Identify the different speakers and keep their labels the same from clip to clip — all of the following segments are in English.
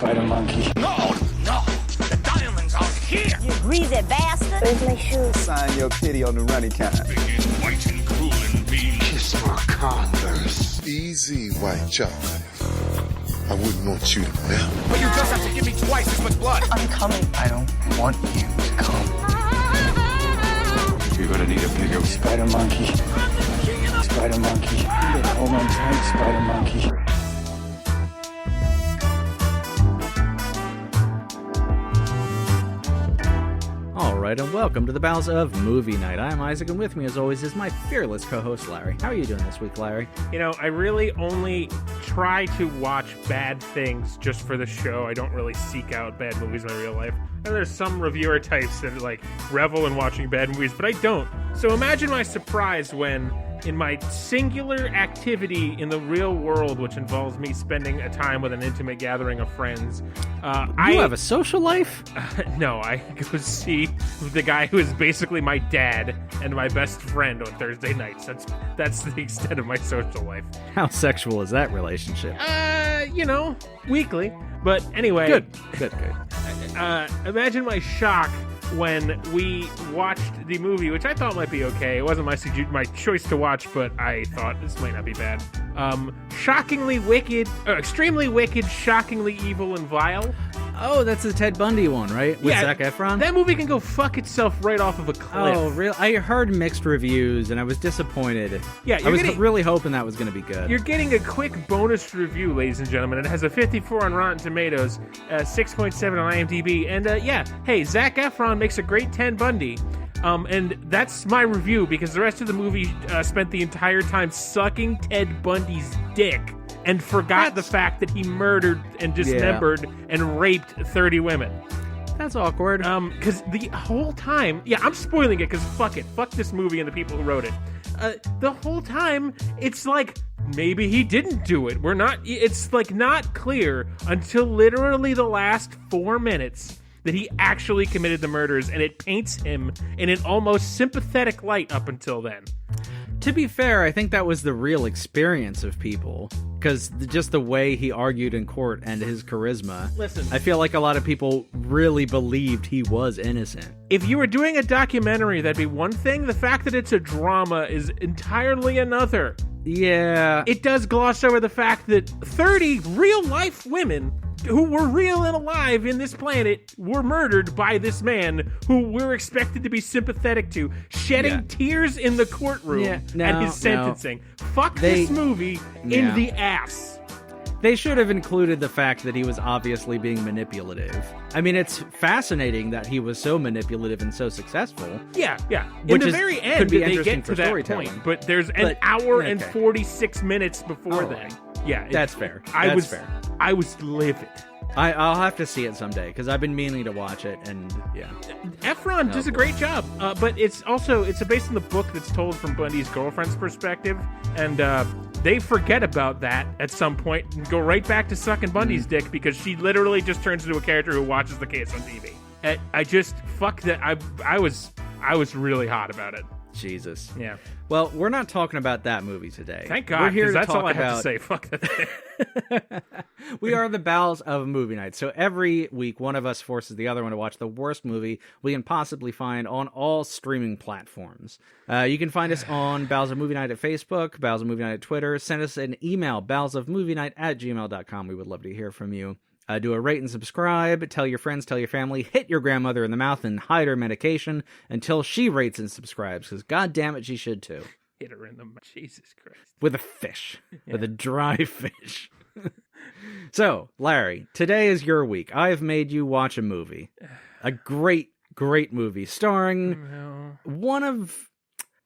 Speaker 1: spider monkey.
Speaker 2: No, the diamonds are here.
Speaker 3: You greasy bastard. Where's my shoes?
Speaker 4: Sign your pity on the running time.
Speaker 2: Big and white and cruel and mean.
Speaker 5: Kiss my Converse. Easy, white chocolate. I wouldn't want you to melt.
Speaker 2: But you just have to give me twice as much blood.
Speaker 3: I'm coming.
Speaker 1: I don't want you to come.
Speaker 2: You're gonna need a bigger
Speaker 1: Spider monkey. Spider monkey. Hold on tight, spider monkey.
Speaker 6: All right, and welcome to the Bowels of Movie Night. I'm Isaac, and with me, as always, is my fearless co-host, Larry. How are you doing this week, Larry?
Speaker 7: You know, I really only try to watch bad things just for the show. I don't really seek out bad movies in my real life. And there's some reviewer types that, revel in watching bad movies, but I don't. So imagine my surprise when, in my singular activity in the real world, which involves me spending a time with an intimate gathering of friends,
Speaker 6: you have a social life?
Speaker 7: No, I go see the guy who is basically my dad and my best friend on Thursday nights. That's the extent of my social life.
Speaker 6: How sexual is that relationship?
Speaker 7: Weekly. But anyway.
Speaker 6: Good.
Speaker 7: Imagine my shock when we watched the movie, which I thought might be okay. It wasn't my choice to watch, but I thought this might not be bad. Shockingly wicked, extremely wicked, shockingly evil and vile.
Speaker 6: Oh, that's the Ted Bundy one, right? With Zac Efron?
Speaker 7: That movie can go fuck itself right off of a cliff.
Speaker 6: Oh, really? I heard mixed reviews, and I was disappointed.
Speaker 7: Yeah,
Speaker 6: I was really hoping that was going to be good.
Speaker 7: You're getting a quick bonus review, ladies and gentlemen. It has a 54 on Rotten Tomatoes, 6.7 on IMDb, and hey, Zac Efron makes a great Ted Bundy. And that's my review, because the rest of the movie spent the entire time sucking Ted Bundy's dick and forgot the fact that he murdered and dismembered and raped 30 women.
Speaker 6: That's awkward.
Speaker 7: Because the whole time... Yeah, I'm spoiling it, because fuck it. Fuck this movie and the people who wrote it. The whole time, it's like, maybe he didn't do it. It's, not clear until literally the last 4 minutes that he actually committed the murders, and it paints him in an almost sympathetic light up until then.
Speaker 6: To be fair, I think that was the real experience of people, because just the way he argued in court and his charisma.
Speaker 7: Listen,
Speaker 6: I feel like a lot of people really believed he was innocent.
Speaker 7: If you were doing a documentary, that'd be one thing. The fact that it's a drama is entirely another.
Speaker 6: Yeah.
Speaker 7: It does gloss over the fact that 30 real-life women who were real and alive in this planet were murdered by this man who we're expected to be sympathetic to, shedding tears in the courtroom at his sentencing. Fuck this movie in the ass.
Speaker 6: They should have included the fact that he was obviously being manipulative. I mean, it's fascinating that he was so manipulative and so successful.
Speaker 7: Yeah. In the very end, they get to that point, but there's an hour and 46 minutes before then. Yeah,
Speaker 6: that's fair.
Speaker 7: I was livid.
Speaker 6: I'll have to see it someday, because I've been meaning to watch it, and
Speaker 7: Efron does a great job, but it's based on the book that's told from Bundy's girlfriend's perspective, and they forget about that at some point and go right back to sucking Bundy's dick, because she literally just turns into a character who watches the case on TV. And I was really hot about it.
Speaker 6: Jesus.
Speaker 7: Yeah.
Speaker 6: Well, we're not talking about that movie today.
Speaker 7: Thank God,
Speaker 6: we're here to
Speaker 7: that's
Speaker 6: talk
Speaker 7: all I have
Speaker 6: about...
Speaker 7: to say. Fuck that thing.
Speaker 6: We are the Bowels of Movie Night. So every week, one of us forces the other one to watch the worst movie we can possibly find on all streaming platforms. You can find us on Bowels of Movie Night at Facebook, Bowels of Movie Night at Twitter. Send us an email, bowelsofmovienight@gmail.com. We would love to hear from you. Do a rate and subscribe. Tell your friends, tell your family. Hit your grandmother in the mouth and hide her medication until she rates and subscribes, because God damn it, she should too.
Speaker 7: Hit her in the mouth. Jesus Christ.
Speaker 6: With a fish. With a dry fish. So, Larry, today is your week. I have made you watch a movie. A great, great movie starring one of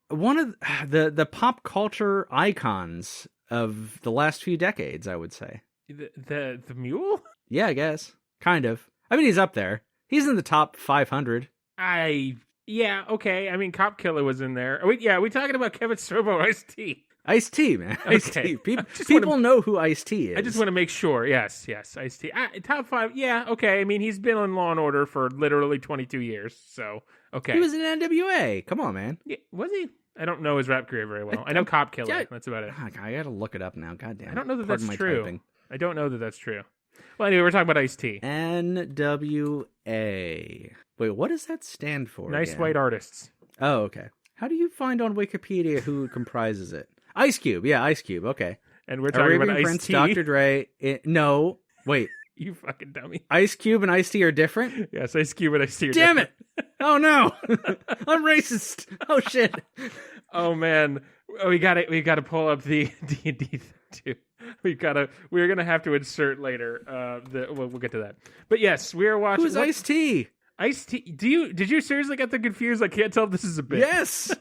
Speaker 6: the pop culture icons of the last few decades, I would say.
Speaker 7: The Mule?
Speaker 6: Yeah, I guess. Kind of. I mean, he's up there. He's in the top 500.
Speaker 7: Yeah, okay. I mean, Cop Killer was in there. Are we talking about Kevin Sorbo or Ice-T?
Speaker 6: Ice-T, man. Ice-T. People know who Ice-T is.
Speaker 7: I just want to make sure. Yes, Ice-T. Top 5, yeah, okay. I mean, he's been on Law & Order for literally 22 years, so, okay.
Speaker 6: He was in NWA. Come on, man.
Speaker 7: Yeah, was he? I don't know his rap career very well. I know Cop Killer. That's about it.
Speaker 6: I gotta look it up now. God damn it.
Speaker 7: I don't know that that's true. I don't know that that's true. Well, anyway, we're talking about Ice-T.
Speaker 6: NWA. Wait, what does that stand for?
Speaker 7: Nice
Speaker 6: again?
Speaker 7: white artists.
Speaker 6: Oh, okay. How do you find on Wikipedia who comprises it? Ice Cube. Yeah, Ice Cube. Okay.
Speaker 7: And we're talking
Speaker 6: Arabian
Speaker 7: about
Speaker 6: Prince,
Speaker 7: Ice-T.
Speaker 6: Dr. Dre. No, wait.
Speaker 7: You fucking dummy.
Speaker 6: Ice Cube and Ice-T are different?
Speaker 7: Yes, Ice Cube and Ice-T are
Speaker 6: Damn
Speaker 7: different.
Speaker 6: it! Oh no! I'm racist. Oh shit!
Speaker 7: Oh man, we got to pull up the D&D too. We're gonna have to insert later. We'll get to that. But yes, we are watching.
Speaker 6: Who's Ice-T?
Speaker 7: Ice-T. Did you seriously get them confused? I can't tell if this is a bit.
Speaker 6: Yes.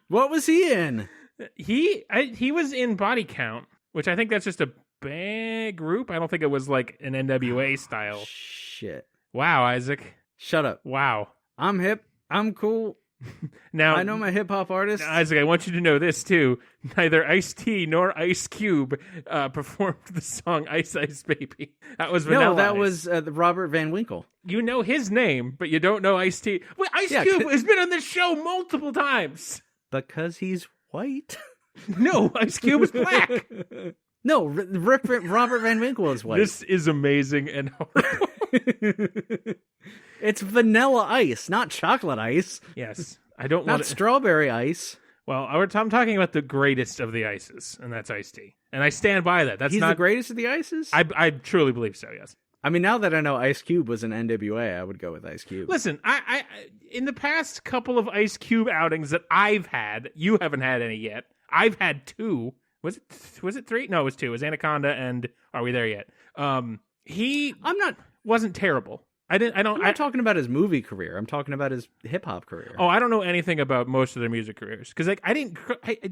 Speaker 6: What was he in?
Speaker 7: He was in Body Count, which I think that's just a big group. I don't think it was like an NWA style.
Speaker 6: Shit.
Speaker 7: Wow, Isaac.
Speaker 6: Shut up.
Speaker 7: Wow.
Speaker 6: I'm hip. I'm cool.
Speaker 7: Now
Speaker 6: I know my hip hop artists.
Speaker 7: Isaac, I want you to know this too. Neither Ice-T nor Ice Cube performed the song "Ice Ice Baby." That was Vanilla
Speaker 6: No, that
Speaker 7: Ice.
Speaker 6: was Robert Van Winkle.
Speaker 7: You know his name, but you don't know Ice-T. Wait, Ice Cube has been on this show multiple times.
Speaker 6: Because he's white.
Speaker 7: No, Ice Cube is black.
Speaker 6: No, Robert Van Winkle is white.
Speaker 7: This is amazing and horrible.
Speaker 6: It's vanilla ice, not chocolate ice.
Speaker 7: Yes, I don't
Speaker 6: Not
Speaker 7: want to.
Speaker 6: strawberry ice.
Speaker 7: Well, I'm talking about the greatest of the ices, and that's Ice-T. And I stand by that. That's
Speaker 6: He's
Speaker 7: not
Speaker 6: the greatest of the ices?
Speaker 7: I truly believe so. Yes.
Speaker 6: I mean, now that I know Ice Cube was an NWA, I would go with Ice Cube.
Speaker 7: Listen, I in the past couple of Ice Cube outings that I've had, you haven't had any yet. I've had two. Was it three? No, it was two. It was Anaconda and Are We There Yet? He wasn't terrible. I'm
Speaker 6: not talking about his movie career. I'm talking about his hip hop career.
Speaker 7: Oh, I don't know anything about most of their music careers because, like, I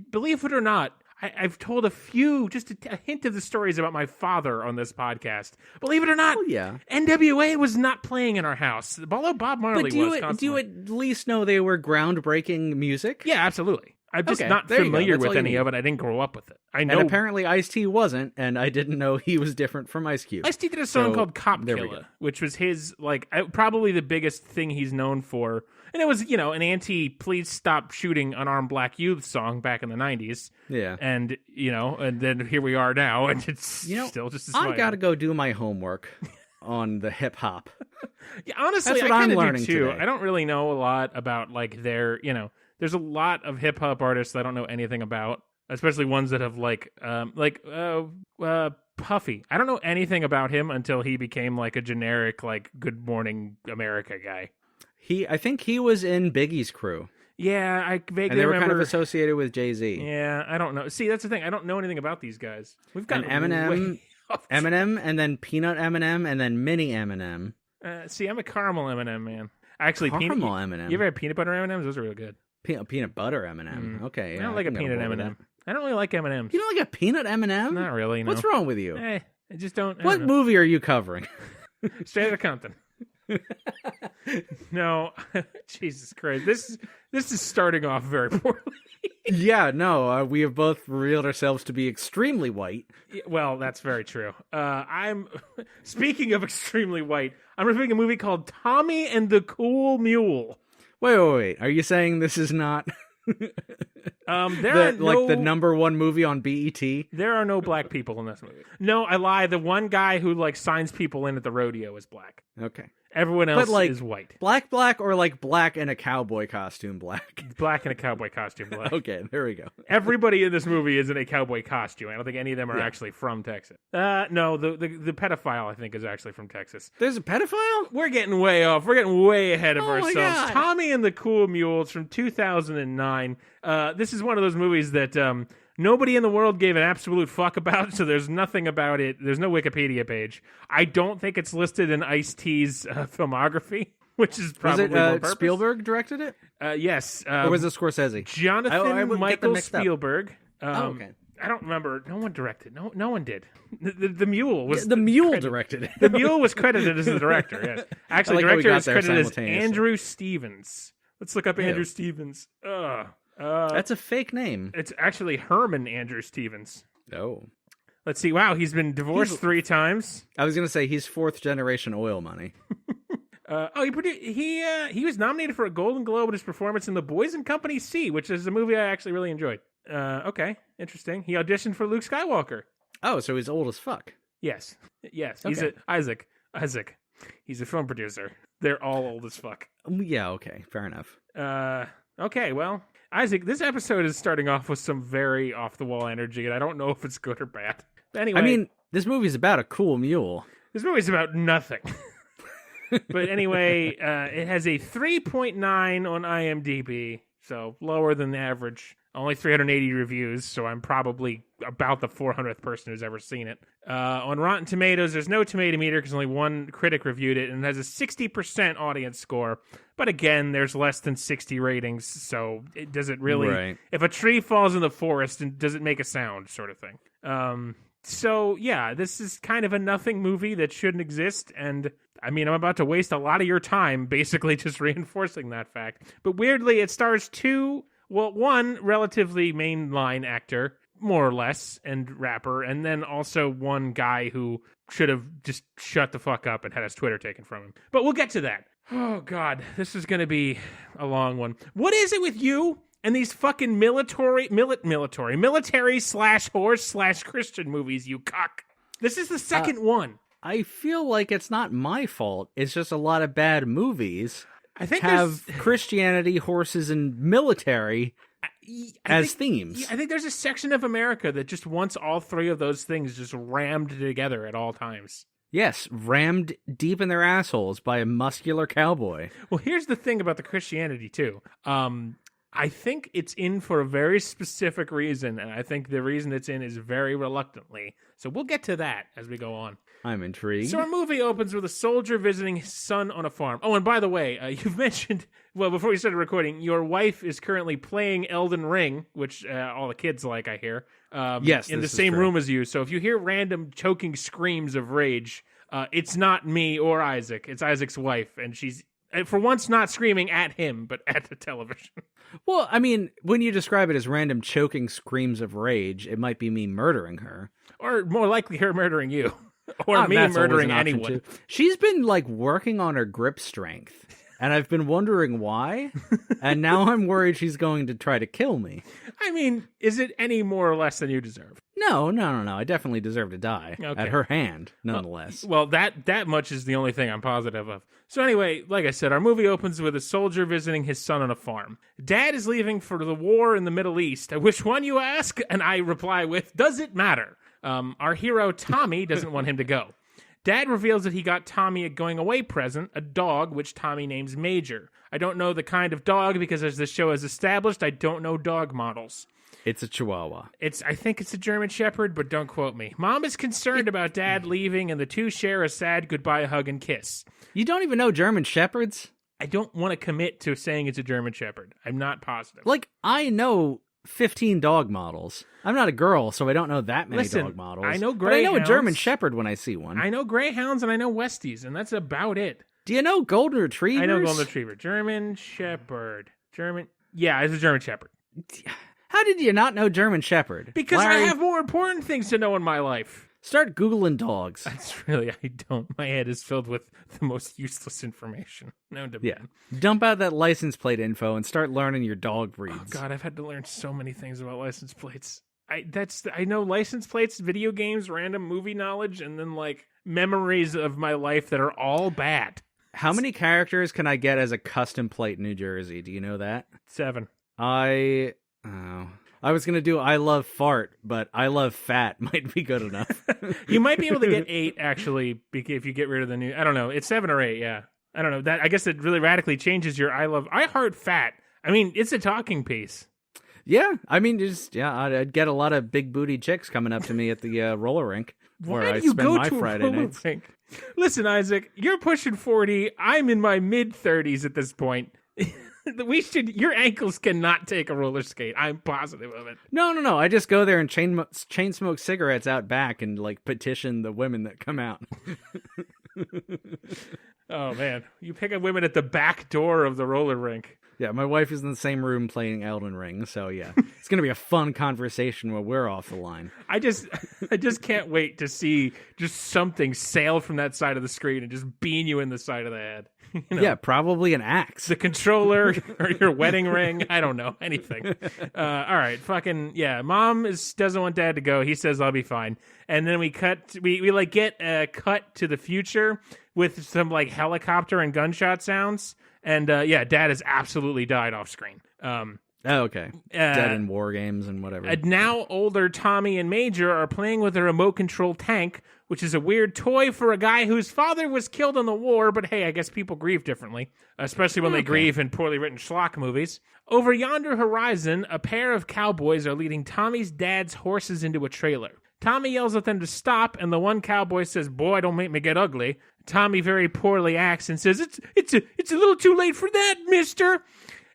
Speaker 7: believe it or not, I've told a hint of the stories about my father on this podcast. Believe it or not,
Speaker 6: yeah,
Speaker 7: NWA was not playing in our house. Although Bob Marley
Speaker 6: but
Speaker 7: was.
Speaker 6: Do you at least know they were groundbreaking music?
Speaker 7: Yeah, absolutely. I'm just not
Speaker 6: there you go.
Speaker 7: familiar
Speaker 6: That's
Speaker 7: with
Speaker 6: all you
Speaker 7: any
Speaker 6: need.
Speaker 7: of it. I didn't grow up with it. I know.
Speaker 6: And apparently Ice-T wasn't, and I didn't know he was different from Ice Cube.
Speaker 7: Ice-T did a song called Cop
Speaker 6: there we
Speaker 7: Killer,
Speaker 6: go.
Speaker 7: which was his, probably the biggest thing he's known for. And it was, an anti-please stop shooting unarmed black youth song back in the 90s.
Speaker 6: Yeah.
Speaker 7: And, and then here we are now, and it's still just as
Speaker 6: I gotta go do my homework on the hip hop.
Speaker 7: Yeah, honestly,
Speaker 6: That's what
Speaker 7: I
Speaker 6: I'm
Speaker 7: kind of
Speaker 6: learning
Speaker 7: do too.
Speaker 6: today.
Speaker 7: I don't really know a lot about, their, there's a lot of hip-hop artists that I don't know anything about. Especially ones that have Puffy. I don't know anything about him until he became like a generic Good Morning America guy.
Speaker 6: I think he was in Biggie's crew.
Speaker 7: Yeah, I vaguely
Speaker 6: and they were
Speaker 7: remember.
Speaker 6: kind of associated with Jay-Z.
Speaker 7: Yeah, I don't know. See, that's the thing. I don't know anything about these guys. We've got
Speaker 6: Eminem, and then Peanut Eminem, and then Mini Eminem.
Speaker 7: See, I'm a caramel Eminem man. Actually,
Speaker 6: caramel Eminem.
Speaker 7: You ever had peanut butter M&Ms? Those are real good.
Speaker 6: Peanut butter Eminem. Okay,
Speaker 7: I don't like a peanut M&M. I don't really like M&Ms.
Speaker 6: You don't like a peanut M&M?
Speaker 7: Not really. No.
Speaker 6: What's wrong with you?
Speaker 7: I just don't.
Speaker 6: What movie are you covering?
Speaker 7: Straight Outta Compton. No, Jesus Christ. This is starting off very poorly.
Speaker 6: Yeah, no, we have both revealed ourselves to be extremely white.
Speaker 7: Well, that's very true. I'm speaking of extremely white. I'm reviewing a movie called Tommy and the Cool Mule.
Speaker 6: Wait. Are you saying this is not the number one movie on BET?
Speaker 7: There are no black people in this movie. No, I lie. The one guy who signs people in at the rodeo is black.
Speaker 6: Okay.
Speaker 7: Everyone else is white.
Speaker 6: Black, or black in a cowboy costume black?
Speaker 7: Black in a cowboy costume black.
Speaker 6: Okay, there we go.
Speaker 7: Everybody in this movie is in a cowboy costume. I don't think any of them are actually from Texas. No, the pedophile, I think, is actually from Texas.
Speaker 6: There's a pedophile?
Speaker 7: We're getting way off. We're getting way ahead of ourselves.
Speaker 6: God.
Speaker 7: Tommy and the Cool Mules from 2009. This is one of those movies that nobody in the world gave an absolute fuck about, so there's nothing about it. There's no Wikipedia page. I don't think it's listed in Ice-T's filmography, which is probably on purpose.
Speaker 6: Spielberg directed it?
Speaker 7: Yes.
Speaker 6: Or was it Scorsese?
Speaker 7: Jonathan Michael Spielberg.
Speaker 6: Okay.
Speaker 7: I don't remember. No one directed. No one did. The Mule was
Speaker 6: the Mule directed it.
Speaker 7: The Mule was credited as the director. Yes. Actually, the director is credited as Andrew Stevens. Let's look up Andrew Stevens.
Speaker 6: That's a fake name.
Speaker 7: It's actually Herman Andrew Stevens.
Speaker 6: Oh.
Speaker 7: Let's see. Wow, he's been divorced 3 times.
Speaker 6: I was going to say he's 4th generation oil money.
Speaker 7: He was nominated for a Golden Globe with his performance in The Boys and Company C, which is a movie I actually really enjoyed. Okay, interesting. He auditioned for Luke Skywalker.
Speaker 6: Oh, so he's old as fuck.
Speaker 7: Yes. He's
Speaker 6: Okay.
Speaker 7: Isaac. He's a film producer. They're all old as fuck.
Speaker 6: Yeah, okay, fair enough.
Speaker 7: Okay, well, Isaac, this episode is starting off with some very off-the-wall energy, and I don't know if it's good or bad. Anyway,
Speaker 6: I mean, this movie's about a cool mule.
Speaker 7: this movie's about nothing. But anyway, it has a 3.9 on IMDb, so lower than the average. Only 380 reviews, so I'm probably about the 400th person who's ever seen it. On Rotten Tomatoes, there's no tomato meter because only one critic reviewed it, and it has a 60% audience score. But again, there's less than 60 ratings, so it doesn't really...
Speaker 6: Right.
Speaker 7: If a tree falls in the forest, does it make a sound, sort of thing. So, yeah, this is kind of a nothing movie that shouldn't exist, and I mean, I'm about to waste a lot of your time basically just reinforcing that fact. But weirdly, it stars one relatively mainline actor, more or less, and rapper, and then also one guy who should have just shut the fuck up and had his Twitter taken from him. But we'll get to that. Oh, God, this is going to be a long one. What is it with you and these fucking military/horse/Christian movies, you cock? This is the second one.
Speaker 6: I feel like it's not my fault. It's just a lot of bad movies
Speaker 7: I think
Speaker 6: have Christianity, horses, and military as themes.
Speaker 7: I think there's a section of America that just wants all three of those things just rammed together at all times.
Speaker 6: Yes, rammed deep in their assholes by a muscular cowboy.
Speaker 7: Well, here's the thing about the Christianity, too. I think it's in for a very specific reason, and I think the reason it's in is very reluctantly. So we'll get to that as we go on.
Speaker 6: I'm intrigued.
Speaker 7: So our movie opens with a soldier visiting his son on a farm. Oh, and by the way, you've mentioned, well, before we started recording, your wife is currently playing Elden Ring, which all the kids like, I hear.
Speaker 6: Yes,
Speaker 7: in the
Speaker 6: this is
Speaker 7: same
Speaker 6: true.
Speaker 7: room as you. So if you hear random choking screams of rage, it's not me or Isaac. It's Isaac's wife, and she's, for once, not screaming at him, but at the television.
Speaker 6: Well, I mean, when you describe it as random choking screams of rage, it might be me murdering her.
Speaker 7: Or more likely her murdering you. Or
Speaker 6: Ah,
Speaker 7: me
Speaker 6: that's always
Speaker 7: murdering
Speaker 6: an option,
Speaker 7: anyone.
Speaker 6: too. She's been, like, working on her grip strength, and I've been wondering why, and now I'm worried she's going to try to kill me.
Speaker 7: I mean, is it any more or less than you deserve?
Speaker 6: No. I definitely deserve to die
Speaker 7: Okay.
Speaker 6: at her hand, nonetheless.
Speaker 7: Well, that much is the only thing I'm positive of. So anyway, like I said, our movie opens with a soldier visiting his son on a farm. Dad is leaving for the war in the Middle East. Which one, you ask? And I reply with, does it matter? Our hero, Tommy, doesn't want him to go. Dad reveals that he got Tommy a going-away present, a dog, which Tommy names Major. I don't know the kind of dog because, as the show has established, I don't know dog models.
Speaker 6: It's a Chihuahua.
Speaker 7: I think it's a German Shepherd, but don't quote me. Mom is concerned about Dad leaving, and the two share a sad goodbye hug and kiss.
Speaker 6: You don't even know German Shepherds?
Speaker 7: I don't want to commit to saying it's a German Shepherd. I'm not positive.
Speaker 6: Like, I know 15 dog models. I'm not a girl, so I don't know that many
Speaker 7: Listen,
Speaker 6: dog models.
Speaker 7: I know
Speaker 6: but I know a
Speaker 7: greyhounds.
Speaker 6: German Shepherd when I see one.
Speaker 7: I know Greyhounds and I know Westies, and that's about it.
Speaker 6: Do you know Golden Retrievers?
Speaker 7: I know Golden Retriever. German Shepherd. Yeah, it's a German Shepherd.
Speaker 6: How did you not know German Shepherd?
Speaker 7: Because
Speaker 6: Larry,
Speaker 7: I have more important things to know in my life.
Speaker 6: Start Googling dogs.
Speaker 7: That's really, I don't. My head is filled with the most useless information known to
Speaker 6: Yeah.
Speaker 7: man.
Speaker 6: Dump out that license plate info and start learning your dog breeds.
Speaker 7: Oh God, I've had to learn so many things about license plates. I know license plates, video games, random movie knowledge, and then like memories of my life that are all bad.
Speaker 6: How many characters can I get as a custom plate in New Jersey? Do you know that?
Speaker 7: 7.
Speaker 6: I was going to do I love fart, but I love fat might be good enough.
Speaker 7: You might be able to get 8 actually if you get rid of the new. I don't know. It's 7 or 8. Yeah, I don't know. That I guess it really radically changes your I heart fat. I mean, it's a talking piece.
Speaker 6: Yeah, I mean, I'd get a lot of big booty chicks coming up to me at the roller rink where
Speaker 7: Why
Speaker 6: I
Speaker 7: do you
Speaker 6: spend
Speaker 7: go
Speaker 6: my
Speaker 7: to
Speaker 6: Friday
Speaker 7: a roller
Speaker 6: nights.
Speaker 7: rink? Listen, Isaac, you're pushing 40. I'm in my mid-30s at this point. Your ankles cannot take a roller skate. I'm positive of it.
Speaker 6: No. I just go there and chain smoke cigarettes out back and like petition the women that come out.
Speaker 7: Oh man, you pick up women at the back door of the roller rink.
Speaker 6: Yeah, my wife is in the same room playing Elden Ring, so yeah. It's going to be a fun conversation while we're off the line.
Speaker 7: I just can't wait to see just something sail from that side of the screen and just bean you in the side of the head. You know,
Speaker 6: Yeah, probably an axe.
Speaker 7: the controller or your wedding ring. I don't know, anything. All right, fucking yeah. Mom doesn't want Dad to go. He says I'll be fine. And then we get a cut to the future with some like helicopter and gunshot sounds. And yeah, Dad has absolutely died off screen.
Speaker 6: Oh, okay. Dead in war games and whatever.
Speaker 7: Now older Tommy and Major are playing with a remote control tank, which is a weird toy for a guy whose father was killed in the war, but hey, I guess people grieve differently, especially when they grieve in poorly written schlock movies. Over yonder horizon, a pair of cowboys are leading Tommy's dad's horses into a trailer. Tommy yells at them to stop, and the one cowboy says, "Boy, don't make me get ugly." Tommy very poorly acts and says, It's a little too late for that, mister."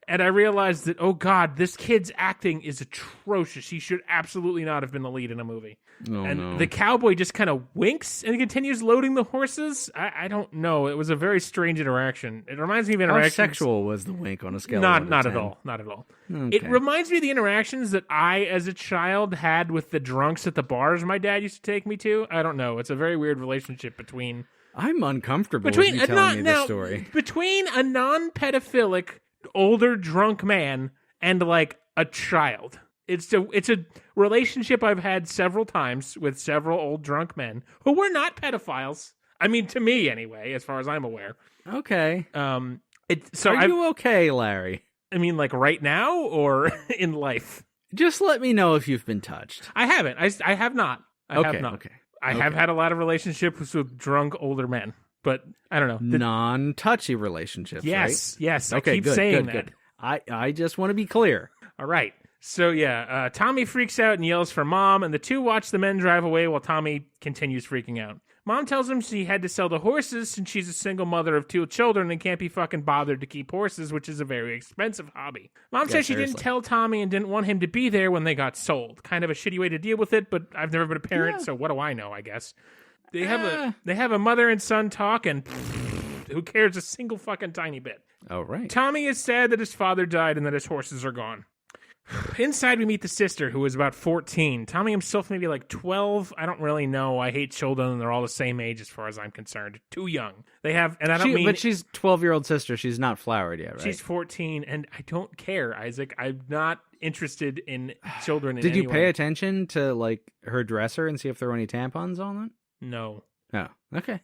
Speaker 7: And I realized that, oh God, this kid's acting is atrocious. He should absolutely not have been the lead in a movie.
Speaker 6: Oh,
Speaker 7: and
Speaker 6: no.
Speaker 7: the cowboy just kind of winks and continues loading the horses. I don't know. It was a very strange interaction. It reminds me of
Speaker 6: How
Speaker 7: interactions.
Speaker 6: sexual was the wink on a scale of
Speaker 7: Not
Speaker 6: 1 to 10?
Speaker 7: at all. Not at all.
Speaker 6: Okay.
Speaker 7: It reminds me of the interactions that I, as a child, had with the drunks at the bars my dad used to take me to. I don't know. It's a very weird relationship between
Speaker 6: I'm uncomfortable with you telling me this story.
Speaker 7: between a non-pedophilic older drunk man and like a child. It's a relationship I've had several times with several old drunk men who were not pedophiles. I mean, to me anyway, as far as I'm aware.
Speaker 6: Okay.
Speaker 7: Are
Speaker 6: you okay, Larry?
Speaker 7: I mean, like right now or in life?
Speaker 6: Just let me know if you've been touched.
Speaker 7: I haven't. I have not. I have not.
Speaker 6: Okay.
Speaker 7: I have had a lot of relationships with drunk older men, but I don't know.
Speaker 6: Non-touchy relationships,
Speaker 7: Yes,
Speaker 6: right?
Speaker 7: yes.
Speaker 6: Okay,
Speaker 7: I keep
Speaker 6: good,
Speaker 7: saying
Speaker 6: good,
Speaker 7: that.
Speaker 6: good. I just want to be clear.
Speaker 7: All right. So yeah, Tommy freaks out and yells for Mom, and the two watch the men drive away while Tommy continues freaking out. Mom tells him she had to sell the horses since she's a single mother of 2 children and can't be fucking bothered to keep horses, which is a very expensive hobby. Mom says she didn't tell Tommy and didn't want him to be there when they got sold. Kind of a shitty way to deal with it, but I've never been a parent, so what do I know, I guess. They have a mother and son talk, and who cares a single fucking tiny bit.
Speaker 6: Oh, right.
Speaker 7: Tommy is sad that his father died and that his horses are gone. Inside, we meet the sister, who is about 14. Tommy himself maybe like 12. I don't really know. I hate children, and they're all the same age as far as I'm concerned. Too young. They have, and I don't mean...
Speaker 6: But she's 12-year-old sister. She's not flowered yet, right?
Speaker 7: She's 14, and I don't care, Isaac. I'm not interested in children in
Speaker 6: Did
Speaker 7: any
Speaker 6: you
Speaker 7: way.
Speaker 6: pay attention to, like, her dresser and see if there were any tampons on it?
Speaker 7: No.
Speaker 6: Oh, okay.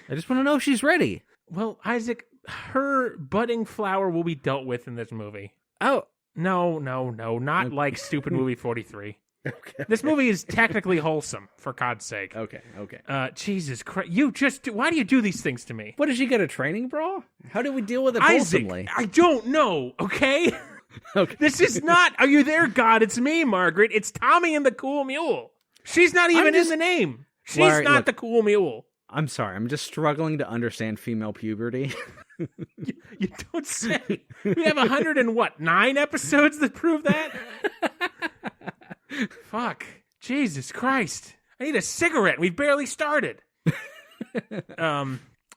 Speaker 6: I just want to know if she's ready.
Speaker 7: Well, Isaac, her budding flower will be dealt with in this movie.
Speaker 6: Oh.
Speaker 7: No, not like stupid movie 43.
Speaker 6: Okay.
Speaker 7: This movie is technically wholesome, for God's sake.
Speaker 6: Okay.
Speaker 7: Jesus Christ. Why do you do these things to me?
Speaker 6: What, did she get a training bra? How do we deal with it
Speaker 7: Isaac,
Speaker 6: wholesomely?
Speaker 7: I don't know, okay?
Speaker 6: Okay.
Speaker 7: This is not, are you there, God? It's me, Margaret. It's Tommy and the Cool Mule. She's not even in the name. She's
Speaker 6: Larry,
Speaker 7: not
Speaker 6: look,
Speaker 7: the Cool Mule.
Speaker 6: I'm sorry. I'm just struggling to understand female puberty.
Speaker 7: You don't say. We have 9 episodes that prove that? Fuck. Jesus Christ. I need a cigarette. We've barely started.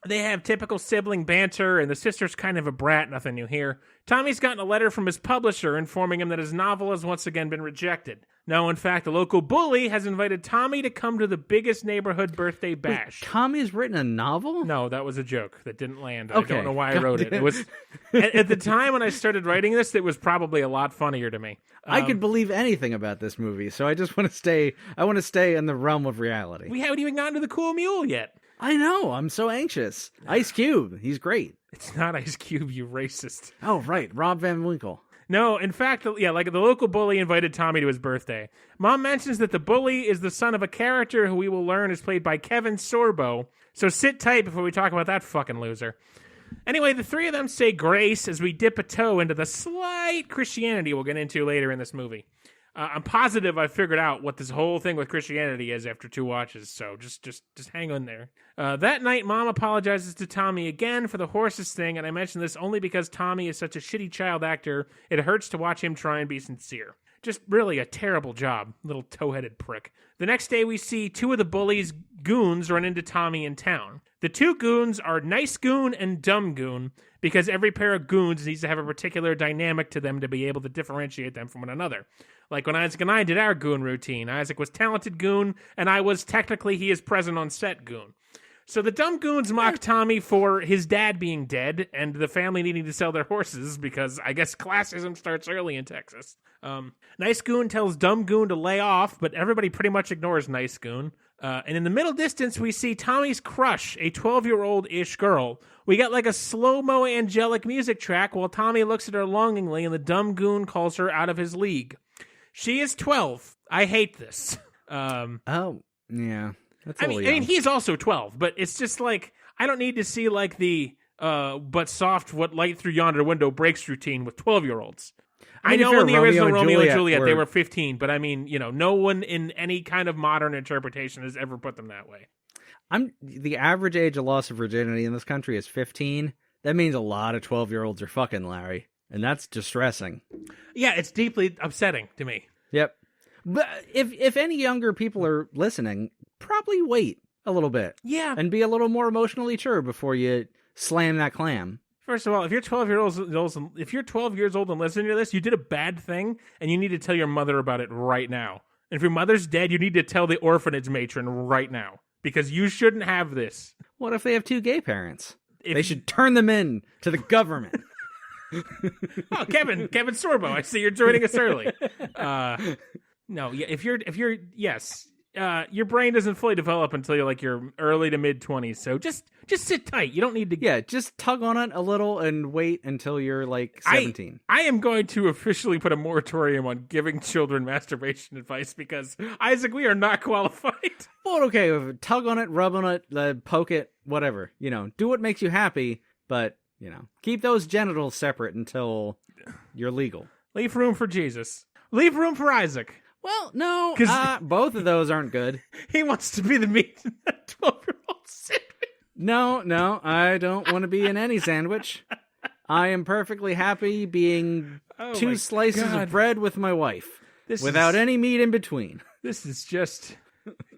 Speaker 7: They have typical sibling banter, and the sister's kind of a brat, nothing new here. Tommy's gotten a letter from his publisher informing him that his novel has once again been rejected. No, in fact, a local bully has invited Tommy to come to the biggest neighborhood birthday bash.
Speaker 6: Wait, Tommy's written a novel?
Speaker 7: No, that was a joke that didn't land.
Speaker 6: Okay.
Speaker 7: I don't know why I wrote it. It was at the time when I started writing this, it was probably a lot funnier to me.
Speaker 6: I could believe anything about this movie, so I just want to stay. I want to stay in the realm of reality.
Speaker 7: We haven't even gotten to the Cool Mule yet.
Speaker 6: I know. I'm so anxious. Ice Cube. He's great.
Speaker 7: It's not Ice Cube, you racist.
Speaker 6: Oh, right. Rob Van Winkle.
Speaker 7: No, in fact, yeah, like the local bully invited Tommy to his birthday. Mom mentions that the bully is the son of a character who we will learn is played by Kevin Sorbo. So sit tight before we talk about that fucking loser. Anyway, the three of them say grace as we dip a toe into the slight Christianity we'll get into later in this movie. I'm positive I figured out what this whole thing with Christianity is after 2 watches, so just hang on there. That night, Mom apologizes to Tommy again for the horses thing, and I mention this only because Tommy is such a shitty child actor, it hurts to watch him try and be sincere. Just really a terrible job, little toe-headed prick. The next day, we see 2 of the bullies' goons run into Tommy in town. The two goons are Nice Goon and Dumb Goon, because every pair of goons needs to have a particular dynamic to them to be able to differentiate them from one another. Like when Isaac and I did our goon routine, Isaac was talented goon, and I was technically he is present on set goon. So the dumb goons mock Tommy for his dad being dead and the family needing to sell their horses because I guess classism starts early in Texas. Nice Goon tells Dumb Goon to lay off, but everybody pretty much ignores Nice Goon. And in the middle distance, we see Tommy's crush, a 12-year-old-ish girl. We got like a slow-mo angelic music track while Tommy looks at her longingly and the Dumb Goon calls her out of his league. She is 12. I hate this.
Speaker 6: Oh, yeah. That's
Speaker 7: I mean, he's also 12, but it's just like, I don't need to see like the, but soft, what light through yonder window breaks routine with 12-year-olds. I know in the original Romeo and Juliet, they were 15, but I mean, no one in any kind of modern interpretation has ever put them that way.
Speaker 6: The average age of loss of virginity in this country is 15. That means a lot of 12-year-olds are fucking, Larry. And that's distressing.
Speaker 7: Yeah, it's deeply upsetting to me.
Speaker 6: Yep. But if any younger people are listening, probably wait a little bit.
Speaker 7: Yeah.
Speaker 6: And be a little more emotionally mature before you slam that clam.
Speaker 7: First of all, if you're 12 years old and listening to this, you did a bad thing, and you need to tell your mother about it right now. And if your mother's dead, you need to tell the orphanage matron right now, because you shouldn't have this.
Speaker 6: What if they have two gay parents? They should turn them in to the government.
Speaker 7: Oh, Kevin Sorbo, I see you're joining us early. No, yeah, if you're yes. Your brain doesn't fully develop until you're like your early to mid 20s. So just sit tight. You don't need to.
Speaker 6: Yeah, just tug on it a little and wait until you're like 17.
Speaker 7: I am going to officially put a moratorium on giving children masturbation advice because Isaac, we are not qualified.
Speaker 6: Well, okay, tug on it, rub on it, poke it, whatever. Do what makes you happy, but keep those genitals separate until you're legal.
Speaker 7: Leave room for Jesus. Leave room for Isaac.
Speaker 6: Well, no, because both of those aren't good.
Speaker 7: He wants to be the meat in that 12-year-old sandwich.
Speaker 6: No, I don't want to be in any sandwich. I am perfectly happy being two slices of bread with my wife, without any meat in between.
Speaker 7: This is just,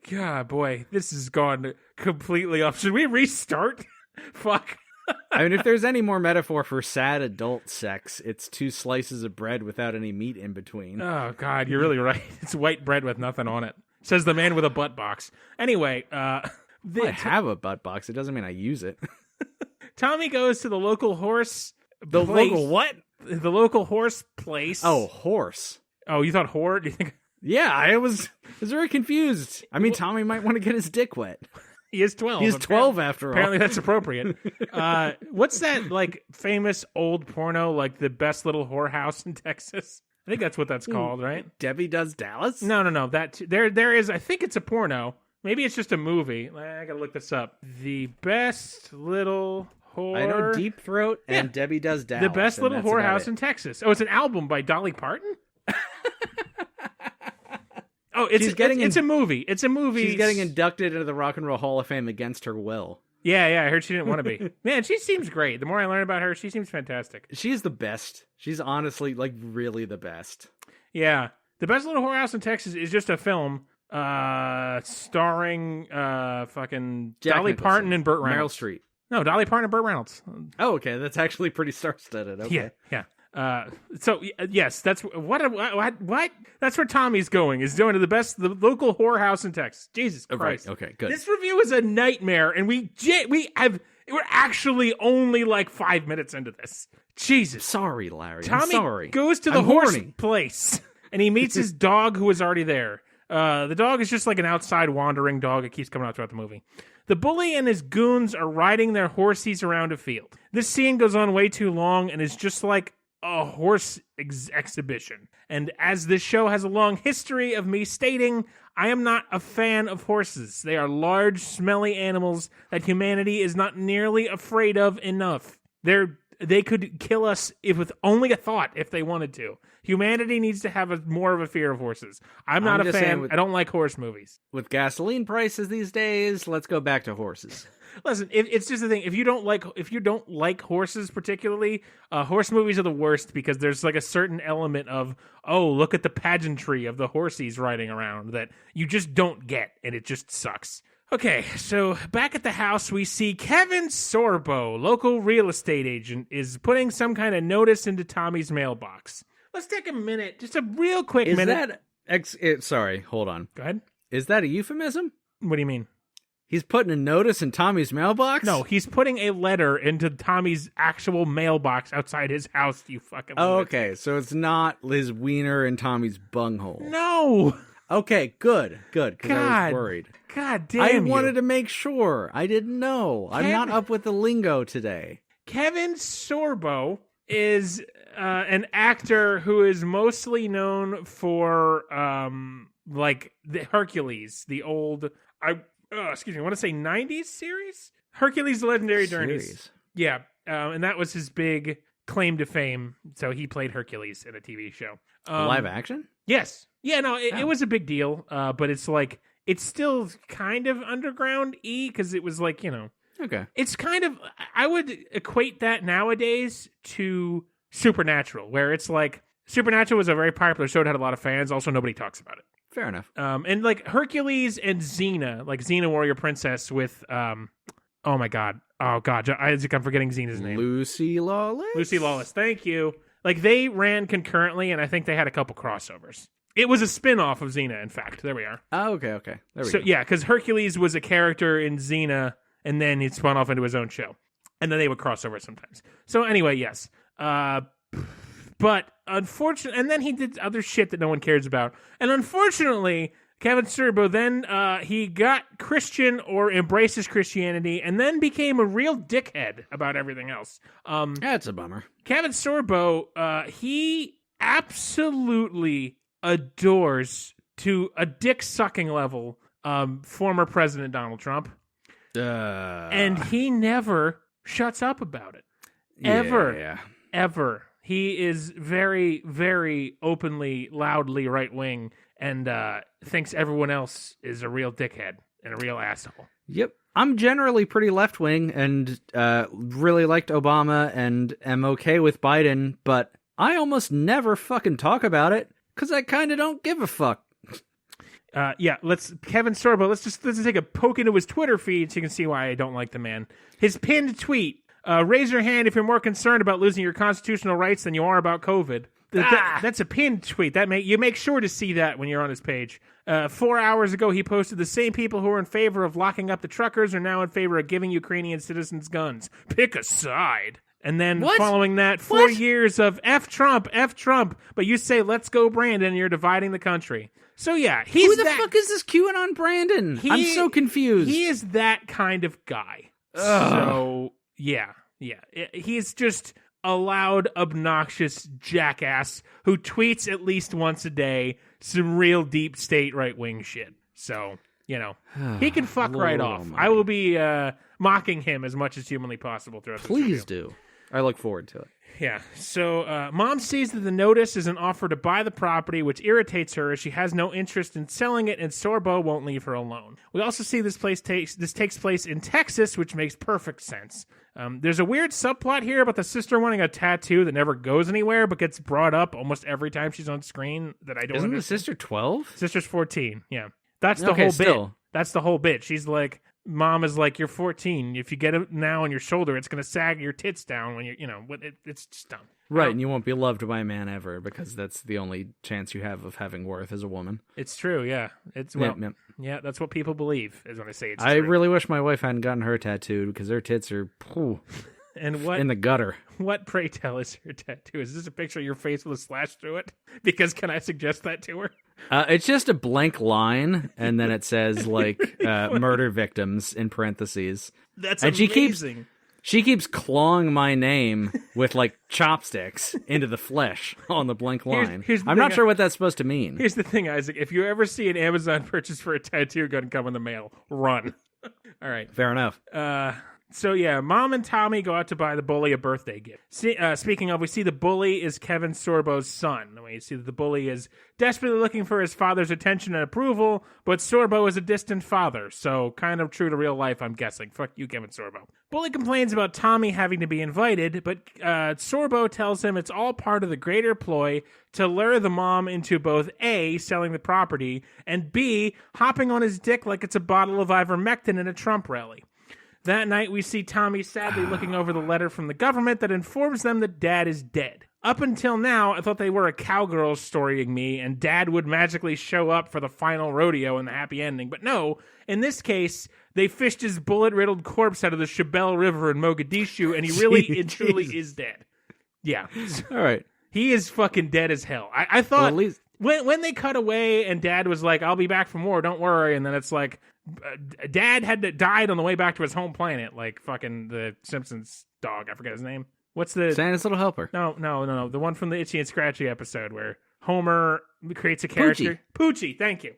Speaker 7: God, boy, this has gone completely off. Should we restart? Fuck.
Speaker 6: I mean, if there's any more metaphor for sad adult sex, it's two slices of bread without any meat in between.
Speaker 7: Oh, God, you're really right. It's white bread with nothing on it. Says the man with a butt box. Anyway,
Speaker 6: I have a butt box. It doesn't mean I use it.
Speaker 7: There goes to the local horse.
Speaker 6: The
Speaker 7: place.
Speaker 6: local what?
Speaker 7: The local horse place.
Speaker 6: Oh, horse.
Speaker 7: Oh, you thought whore? Do you think?
Speaker 6: Yeah, I was very confused. I mean, Tommy might want to get his dick wet.
Speaker 7: He is 12.
Speaker 6: He's 12 after all.
Speaker 7: Apparently that's appropriate. What's that, like, famous old porno, like The Best Little Whorehouse in Texas? I think that's what that's called, right?
Speaker 6: Debbie Does Dallas?
Speaker 7: No. There is, I think it's a porno. Maybe it's just a movie. I gotta look this up. The Best Little Whore...
Speaker 6: I know Deep Throat and Debbie Does Dallas.
Speaker 7: The Best Little Whorehouse in Texas. Oh, it's an album by Dolly Parton? Oh, it's a movie. It's a movie.
Speaker 6: She's getting inducted into the Rock and Roll Hall of Fame against her will.
Speaker 7: Yeah, I heard she didn't want to be. Man, she seems great. The more I learn about her, she seems fantastic.
Speaker 6: She's the best. She's honestly, like, really the best.
Speaker 7: Yeah. The Best Little Whorehouse in Texas is just a film starring fucking
Speaker 6: Jack
Speaker 7: Dolly
Speaker 6: Nicholson,
Speaker 7: Parton and Burt Reynolds.
Speaker 6: Meryl Streep.
Speaker 7: No, Dolly Parton and Burt Reynolds.
Speaker 6: Oh, okay. That's actually pretty star-studded. Okay.
Speaker 7: Yeah. So yes, that's what that's where Tommy's going. Is going to the local whorehouse in Texas. Jesus Christ.
Speaker 6: Right. Okay, good.
Speaker 7: This review is a nightmare, and we're actually only like 5 minutes into this. Jesus.
Speaker 6: Sorry, Larry.
Speaker 7: Tommy
Speaker 6: I'm sorry.
Speaker 7: goes to the horse place, and he meets his dog who is already there. The dog is just like an outside wandering dog. It keeps coming out throughout the movie. The bully and his goons are riding their horsies around a field. This scene goes on way too long and is just like a horse exhibition. And as this show has a long history of me stating, I am not a fan of horses. They are large, smelly animals that humanity is not nearly afraid of enough. They could kill us with only a thought if they wanted to. Humanity needs to have more of a fear of horses. I'm not a fan. I don't like horse movies.
Speaker 6: With gasoline prices these days, let's go back to horses.
Speaker 7: Listen, it's just the thing. If you don't like horses particularly, horse movies are the worst because there's like a certain element of, oh, look at the pageantry of the horsies riding around that you just don't get, and it just sucks. Okay, so back at the house, we see Kevin Sorbo, local real estate agent, is putting some kind of notice into Tommy's mailbox. Let's take a minute, just a real quick minute.
Speaker 6: Sorry, hold on.
Speaker 7: Go ahead.
Speaker 6: Is that a euphemism?
Speaker 7: What do you mean?
Speaker 6: He's putting a notice in Tommy's mailbox?
Speaker 7: No, he's putting a letter into Tommy's actual mailbox outside his house, you fucking lunatic.
Speaker 6: Okay, so it's not his wiener in Tommy's bunghole.
Speaker 7: No!
Speaker 6: Okay, good, because I was worried.
Speaker 7: God damn
Speaker 6: I wanted to make sure. I didn't know. I'm not
Speaker 7: Kevin-
Speaker 6: up with the lingo today.
Speaker 7: Kevin Sorbo is an actor who is mostly known for like the Hercules, the old I want to say 90s series? Hercules the Legendary Journeys.
Speaker 6: Series.
Speaker 7: Yeah, and that was his big claim to fame. So he played Hercules in a TV show.
Speaker 6: Live action?
Speaker 7: Yes. Yeah, no, it was a big deal, but it's like it's still kind of underground-y because it was like,
Speaker 6: Okay.
Speaker 7: it's kind of, I would equate that nowadays to Supernatural, where it's like, Supernatural was a very popular show that had a lot of fans, also nobody talks about it.
Speaker 6: Fair enough.
Speaker 7: And like Hercules and Xena, like Xena Warrior Princess with, I'm forgetting Xena's name.
Speaker 6: Lucy Lawless?
Speaker 7: Lucy Lawless, thank you. Like they ran concurrently, and I think they had a couple crossovers. It was a spin-off of Xena, in fact. There we are.
Speaker 6: Oh, okay. There we
Speaker 7: So
Speaker 6: go.
Speaker 7: yeah, because Hercules was a character in Xena, and then he spun off into his own show, and then they would cross over sometimes. So anyway, yes. But unfortunately, and then he did other shit that no one cares about. And unfortunately, Kevin Sorbo then he got Christian or embraces Christianity, and then became a real dickhead about everything else.
Speaker 6: That's a bummer.
Speaker 7: Kevin Sorbo, he absolutely adores, to a dick-sucking level, former President Donald Trump. And he never shuts up about it. Ever. He is very, very openly, loudly right-wing and thinks everyone else is a real dickhead and a real asshole.
Speaker 6: Yep. I'm generally pretty left-wing and really liked Obama and am okay with Biden, but I almost never fucking talk about it because I kind of don't give a fuck.
Speaker 7: Kevin Sorbo, let's take a poke into his Twitter feed so you can see why I don't like the man. His pinned tweet, raise your hand if you're more concerned about losing your constitutional rights than you are about COVID. That's a pinned tweet. You make sure to see that when you're on his page. 4 hours ago, he posted the same people who are in favor of locking up the truckers are now in favor of giving Ukrainian citizens guns. Pick a side. And then following that, 4 years of F Trump, but you say, let's go Brandon, and you're dividing the country. So yeah,
Speaker 6: Who the fuck is this QAnon Brandon? I'm so confused.
Speaker 7: He is that kind of guy.
Speaker 6: Ugh.
Speaker 7: So yeah. He's just a loud, obnoxious jackass who tweets at least once a day some real deep state right-wing shit. So, he can fuck right off.
Speaker 6: Almighty.
Speaker 7: I will be mocking him as much as humanly possible throughout this
Speaker 6: Please
Speaker 7: review.
Speaker 6: do. I look forward to it.
Speaker 7: Yeah, so Mom sees that the notice is an offer to buy the property, which irritates her as she has no interest in selling it, and Sorbo won't leave her alone. We also see this takes place in Texas, which makes perfect sense. There's a weird subplot here about the sister wanting a tattoo that never goes anywhere, but gets brought up almost every time she's on screen that I don't
Speaker 6: Isn't
Speaker 7: understand.
Speaker 6: the sister 12?
Speaker 7: Sister's 14, yeah. That's the
Speaker 6: Okay,
Speaker 7: whole
Speaker 6: still.
Speaker 7: bit. That's the whole bit. She's like, Mom is like, you're 14. If you get it now on your shoulder, it's going to sag your tits down when it's just dumb.
Speaker 6: Right, and you won't be loved by a man ever because that's the only chance you have of having worth as a woman.
Speaker 7: It's true, yeah. Yeah, that's what people believe is when I say it's
Speaker 6: I
Speaker 7: true.
Speaker 6: really wish my wife hadn't gotten her tattooed because her tits are
Speaker 7: And what
Speaker 6: in the gutter.
Speaker 7: What, pray tell, is her tattoo? Is this a picture of your face with a slash through it? Because can I suggest that to her?
Speaker 6: It's just a blank line, and then it says murder victims in parentheses.
Speaker 7: That's
Speaker 6: and
Speaker 7: amazing.
Speaker 6: She keeps clawing my name with chopsticks into the flesh on the blank line.
Speaker 7: Here's the
Speaker 6: I'm
Speaker 7: thing,
Speaker 6: not sure what that's supposed to mean.
Speaker 7: Here's the thing, Isaac. If you ever see an Amazon purchase for a tattoo gun come in the mail, run. All right.
Speaker 6: Fair enough.
Speaker 7: So yeah, Mom and Tommy go out to buy the bully a birthday gift. Speaking of, we see the bully is Kevin Sorbo's son. We see that the bully is desperately looking for his father's attention and approval, but Sorbo is a distant father, so kind of true to real life, I'm guessing. Fuck you, Kevin Sorbo. Bully complains about Tommy having to be invited, but Sorbo tells him it's all part of the greater ploy to lure the mom into both A, selling the property, and B, hopping on his dick like it's a bottle of ivermectin in a Trump rally. That night, we see Tommy sadly looking over the letter from the government that informs them that Dad is dead. Up until now, I thought they were a cowgirl storying me, and Dad would magically show up for the final rodeo and the happy ending. But no, in this case, they fished his bullet-riddled corpse out of the Shabelle River in Mogadishu, and he really and truly is dead. Yeah.
Speaker 6: All right.
Speaker 7: He is fucking dead as hell. I thought... Well, at least... When they cut away and Dad was like, I'll be back from war, don't worry, and then it's like, Dad died on the way back to his home planet, like fucking the Simpsons dog. I forget his name. What's the...
Speaker 6: Santa's Little Helper.
Speaker 7: No. The one from the Itchy and Scratchy episode where Homer creates a character. Poochie, thank you.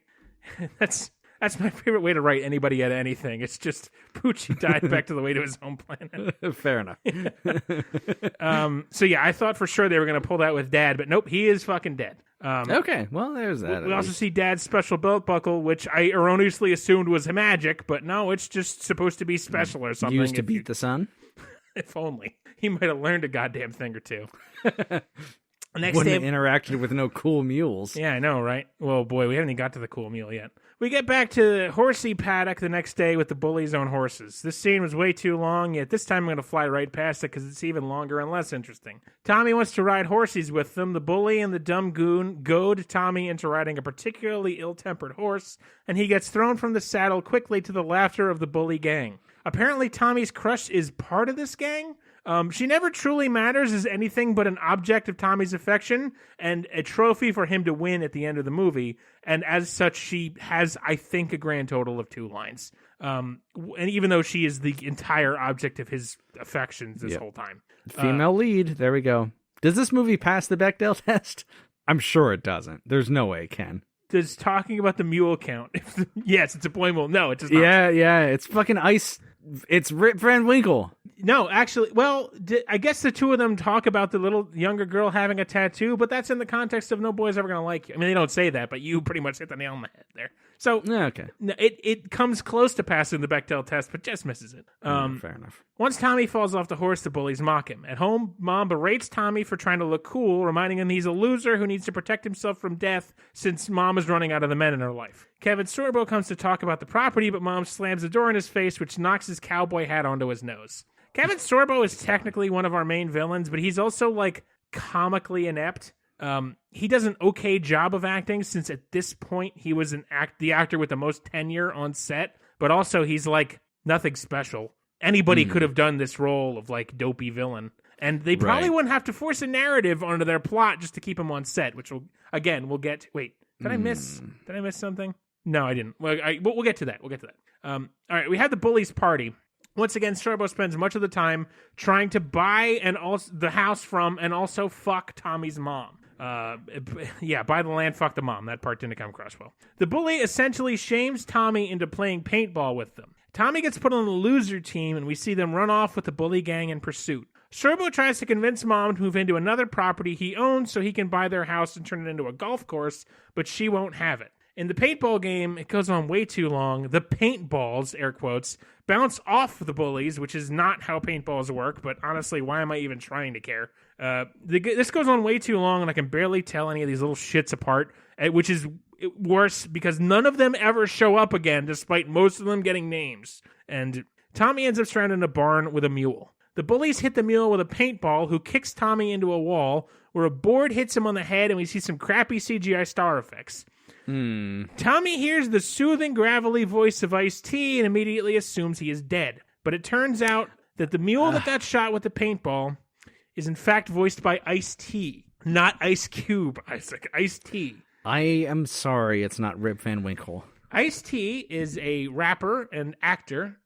Speaker 7: That's my favorite way to write anybody at anything. It's just Poochie died back to the way to his home planet.
Speaker 6: Fair enough.
Speaker 7: So yeah, I thought for sure they were going to pull that with Dad, but nope, he is fucking dead.
Speaker 6: Okay, well, there's that.
Speaker 7: We also see Dad's special belt buckle, which I erroneously assumed was magic, but no, it's just supposed to be special or something.
Speaker 6: Used to beat the sun?
Speaker 7: If only. He might have learned a goddamn thing or two.
Speaker 6: Wouldn't have interacted with no cool mules.
Speaker 7: Yeah, I know, right? Well, boy, we haven't even got to the cool mule yet. We get back to the horsey paddock the next day with the bully's own horses. This scene was way too long, yet this time I'm going to fly right past it because it's even longer and less interesting. Tommy wants to ride horses with them. The bully and the dumb goon goad Tommy into riding a particularly ill-tempered horse, and he gets thrown from the saddle quickly to the laughter of the bully gang. Apparently, Tommy's crush is part of this gang. She never truly matters as anything but an object of Tommy's affection and a trophy for him to win at the end of the movie. And as such, she has, I think, a grand total of 2 lines. And even though she is the entire object of his affections this whole time.
Speaker 6: Female lead. There we go. Does this movie pass the Bechdel test? I'm sure it doesn't. There's no way it can.
Speaker 7: Does talking about the mule count? Yes, it's a boy mule. No, it does not.
Speaker 6: Yeah. It's fucking ice. It's Rip Van Winkle.
Speaker 7: No, actually, well, I guess the two of them talk about the little younger girl having a tattoo, but that's in the context of no boy's ever going to like you. I mean, they don't say that, but you pretty much hit the nail on the head there. So,
Speaker 6: okay.
Speaker 7: It comes close to passing the Bechdel test, but just misses it.
Speaker 6: Fair enough.
Speaker 7: Once Tommy falls off the horse, the bullies mock him. At home, Mom berates Tommy for trying to look cool, reminding him he's a loser who needs to protect himself from death since Mom is running out of the men in her life. Kevin Sorbo comes to talk about the property, but Mom slams the door in his face, which knocks his cowboy hat onto his nose. Kevin Sorbo is technically one of our main villains, but he's also, like, comically inept. He does an okay job of acting, since at this point he was the actor with the most tenure on set, but also he's, like, nothing special. Anybody could have done this role of, like, dopey villain. And they probably wouldn't have to force a narrative onto their plot just to keep him on set, which we'll get to. Wait, did I miss something? No, I didn't. Well, we'll get to that. All right, we had the bullies party. Once again, Sorbo spends much of the time trying to buy the house from and also fuck Tommy's mom. Buy the land, fuck the mom. That part didn't come across well. The bully essentially shames Tommy into playing paintball with them. Tommy gets put on the loser team, and we see them run off with the bully gang in pursuit. Sorbo tries to convince Mom to move into another property he owns so he can buy their house and turn it into a golf course, but she won't have it. In the paintball game, it goes on way too long. The paintballs, air quotes, bounce off the bullies, which is not how paintballs work, but honestly, why am I even trying to care? This goes on way too long, and I can barely tell any of these little shits apart, which is worse because none of them ever show up again, despite most of them getting names. And Tommy ends up stranded in a barn with a mule. The bullies hit the mule with a paintball, who kicks Tommy into a wall, where a board hits him on the head, and we see some crappy CGI star effects. Tommy hears the soothing, gravelly voice of Ice-T and immediately assumes he is dead. But it turns out that the mule that got shot with the paintball is in fact voiced by Ice-T, not Ice Cube, Isaac. Ice-T.
Speaker 6: I am sorry, it's not Rip Van Winkle.
Speaker 7: Ice-T is a rapper and actor.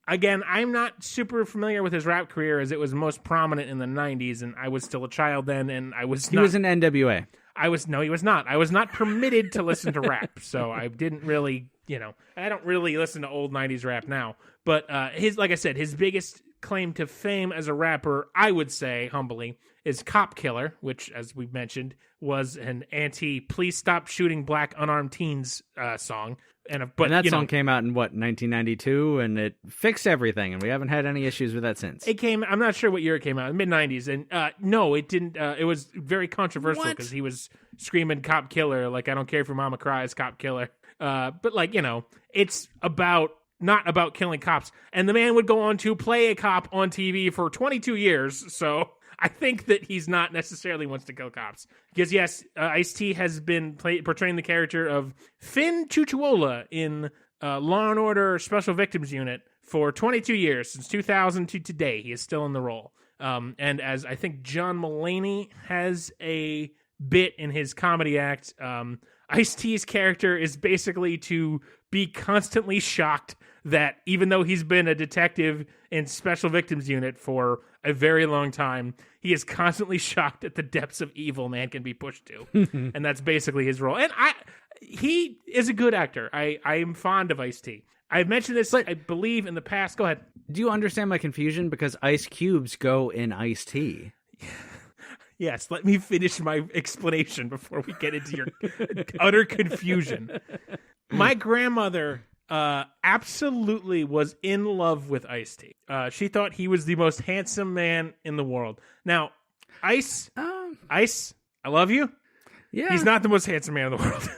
Speaker 7: Again, I'm not super familiar with his rap career as it was most prominent in the 90s, and I was still a child then, and He was in
Speaker 6: NWA.
Speaker 7: No, he was not. I was not permitted to listen to rap, so I didn't really, I don't really listen to old 90s rap now. But like I said, his biggest claim to fame as a rapper, I would say humbly, is Cop Killer, which, as we mentioned, was an anti-please stop shooting black unarmed teens song. And that
Speaker 6: song came out in, 1992, and it fixed everything, and we haven't had any issues with that since.
Speaker 7: I'm not sure what year it came out, mid-90s, and no, it didn't, it was very controversial because he was screaming Cop Killer, like, I don't care if your mama cries, Cop Killer. But, like, it's not about killing cops. And the man would go on to play a cop on TV for 22 years, so I think that he's not necessarily wants to kill cops. Because, yes, Ice-T has been portraying the character of Finn Chuchuola in Law & Order Special Victims Unit for 22 years, since 2000 to today. He is still in the role. And as I think John Mulaney has a bit in his comedy act, Ice-T's character is basically to be constantly shocked that even though he's been a detective in Special Victims Unit for a very long time, he is constantly shocked at the depths of evil man can be pushed to. And that's basically his role. And he is a good actor. I am fond of Ice-T. I've mentioned this, I believe, in the past. Go ahead.
Speaker 6: Do you understand my confusion? Because ice cubes go in iced tea.
Speaker 7: Yes, let me finish my explanation before we get into your utter confusion. My grandmother absolutely was in love with Ice-T. She thought he was the most handsome man in the world. Now, Ice, I love you.
Speaker 6: Yeah.
Speaker 7: He's not the most handsome man in the world.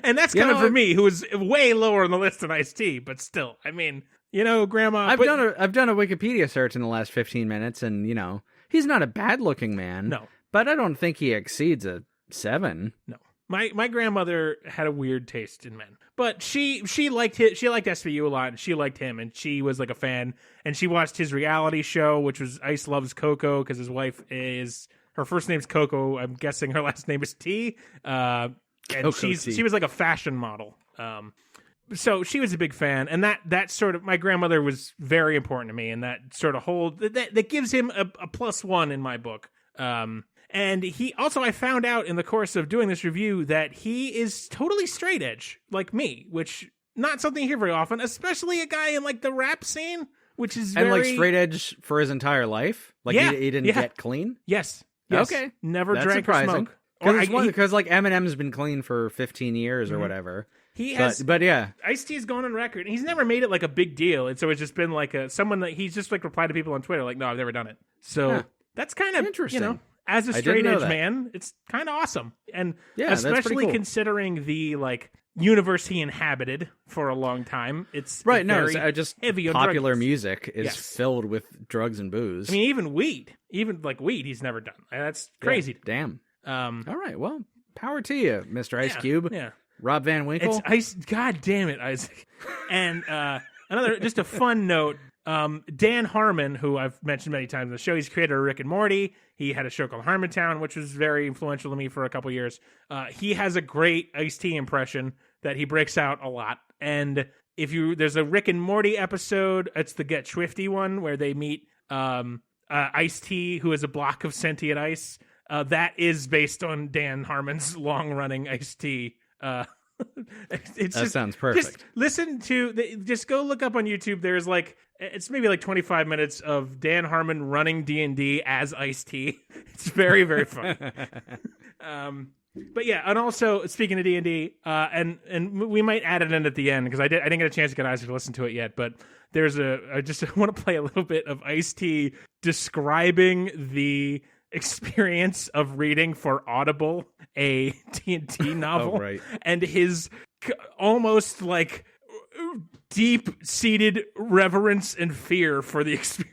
Speaker 7: And that's kind of for me, who is way lower on the list than Ice-T, but still, I mean, Grandma.
Speaker 6: I've done a Wikipedia search in the last 15 minutes, and he's not a bad looking man.
Speaker 7: No,
Speaker 6: but I don't think he exceeds a 7.
Speaker 7: No, my grandmother had a weird taste in men, but she liked she liked SVU a lot, and she liked him, and she was like a fan, and she watched his reality show, which was Ice Loves Coco, because his wife her first name's Coco. I'm guessing her last name is T. And she was like a fashion model. So she was a big fan, and that sort of, my grandmother was very important to me, and that sort of that gives him a +1 in my book. And he also, I found out in the course of doing this review that he is totally straight edge, like me, which not something you hear very often, especially a guy in like the rap scene, which is
Speaker 6: and like straight edge for his entire life. Like he didn't get clean.
Speaker 7: Yes.
Speaker 6: Okay.
Speaker 7: Never
Speaker 6: That's
Speaker 7: drank
Speaker 6: surprising.
Speaker 7: or smoke.
Speaker 6: Because like Eminem's been clean for 15 years or whatever.
Speaker 7: He has,
Speaker 6: but yeah,
Speaker 7: Ice-T's gone on record. He's never made it like a big deal, and so it's just been like someone that he's just like replied to people on Twitter like, "No, I've never done it." So that's kind of
Speaker 6: interesting.
Speaker 7: As a straight edge man, it's kind of awesome, and especially
Speaker 6: cool.
Speaker 7: considering the like universe he inhabited for a long time. It's
Speaker 6: right.
Speaker 7: Very
Speaker 6: just
Speaker 7: heavy on
Speaker 6: popular
Speaker 7: drugs.
Speaker 6: Music is filled with drugs and booze.
Speaker 7: I mean, even weed, he's never done. That's crazy.
Speaker 6: Damn. All right. Well, power to you, Mr. Ice Cube.
Speaker 7: Yeah.
Speaker 6: Rob Van Winkle.
Speaker 7: It's Ice. God damn it, Isaac. And just a fun note. Dan Harmon, who I've mentioned many times in the show, he's creator of Rick and Morty. He had a show called Harmontown, which was very influential to me for a couple years. He has a great Ice-T impression that he breaks out a lot. And there's a Rick and Morty episode. It's the Get Swifty one where they meet Ice-T, who is a block of sentient ice. That is based on Dan Harmon's long-running Ice-T.
Speaker 6: Sounds perfect.
Speaker 7: Just go look up on YouTube. There's it's maybe like 25 minutes of Dan Harmon running D&D as Ice-T. It's very, very fun. But yeah, and also speaking of D&D, and we might add it in at the end because I didn't get a chance to get Isaac to listen to it yet. But there's I just want to play a little bit of Ice-T describing the experience of reading for Audible a D&D novel,
Speaker 6: right.
Speaker 7: And his almost like deep-seated reverence and fear for the experience.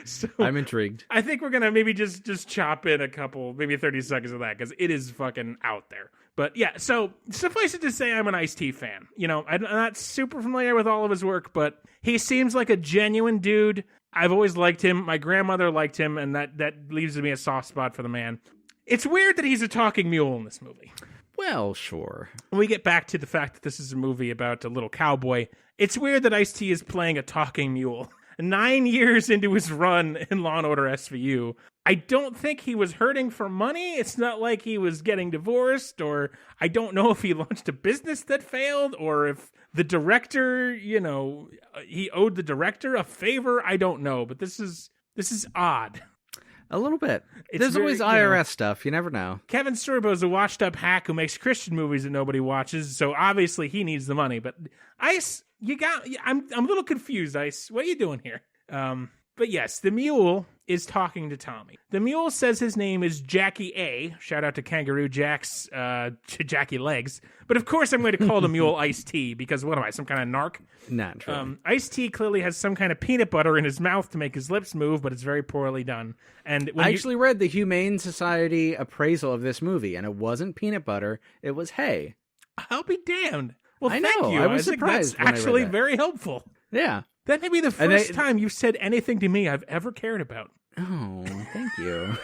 Speaker 7: So
Speaker 6: I'm intrigued.
Speaker 7: I think we're gonna maybe just chop in a couple, maybe 30 seconds of that because it is fucking out there. But yeah, so suffice it to say, I'm an Ice-T fan. I'm not super familiar with all of his work, but he seems like a genuine dude. I've always liked him. My grandmother liked him, and that leaves me a soft spot for the man. It's weird that he's a talking mule in this movie.
Speaker 6: Well, sure.
Speaker 7: When we get back to the fact that this is a movie about a little cowboy, it's weird that Ice-T is playing a talking mule. 9 years into his run in Law & Order SVU. I don't think he was hurting for money. It's not like he was getting divorced, or I don't know if he launched a business that failed, or if the director, he owed the director a favor. I don't know, but this is odd.
Speaker 6: A little bit.
Speaker 7: It's
Speaker 6: There's
Speaker 7: very,
Speaker 6: always IRS stuff. You never know.
Speaker 7: Kevin Sorbo is a washed-up hack who makes Christian movies that nobody watches, so obviously he needs the money. But Ice, I'm a little confused, Ice. What are you doing here? But yes, the Mule is talking to Tommy. The Mule says his name is Jackie A. Shout out to Kangaroo Jack's Jackie Legs. But of course I'm going to call the Mule Ice-T, because what am I, some kind of narc?
Speaker 6: Naturally.
Speaker 7: Ice-T clearly has some kind of peanut butter in his mouth to make his lips move, but it's very poorly done. And
Speaker 6: I actually read the Humane Society appraisal of this movie, and it wasn't peanut butter, it was hay.
Speaker 7: I'll be damned. Well,
Speaker 6: I
Speaker 7: thank
Speaker 6: know.
Speaker 7: you.
Speaker 6: I was
Speaker 7: Isaac.
Speaker 6: surprised
Speaker 7: That's
Speaker 6: when I read
Speaker 7: actually
Speaker 6: that.
Speaker 7: very helpful.
Speaker 6: Yeah.
Speaker 7: That may be the first time you've said anything to me I've ever cared about.
Speaker 6: Oh, thank you.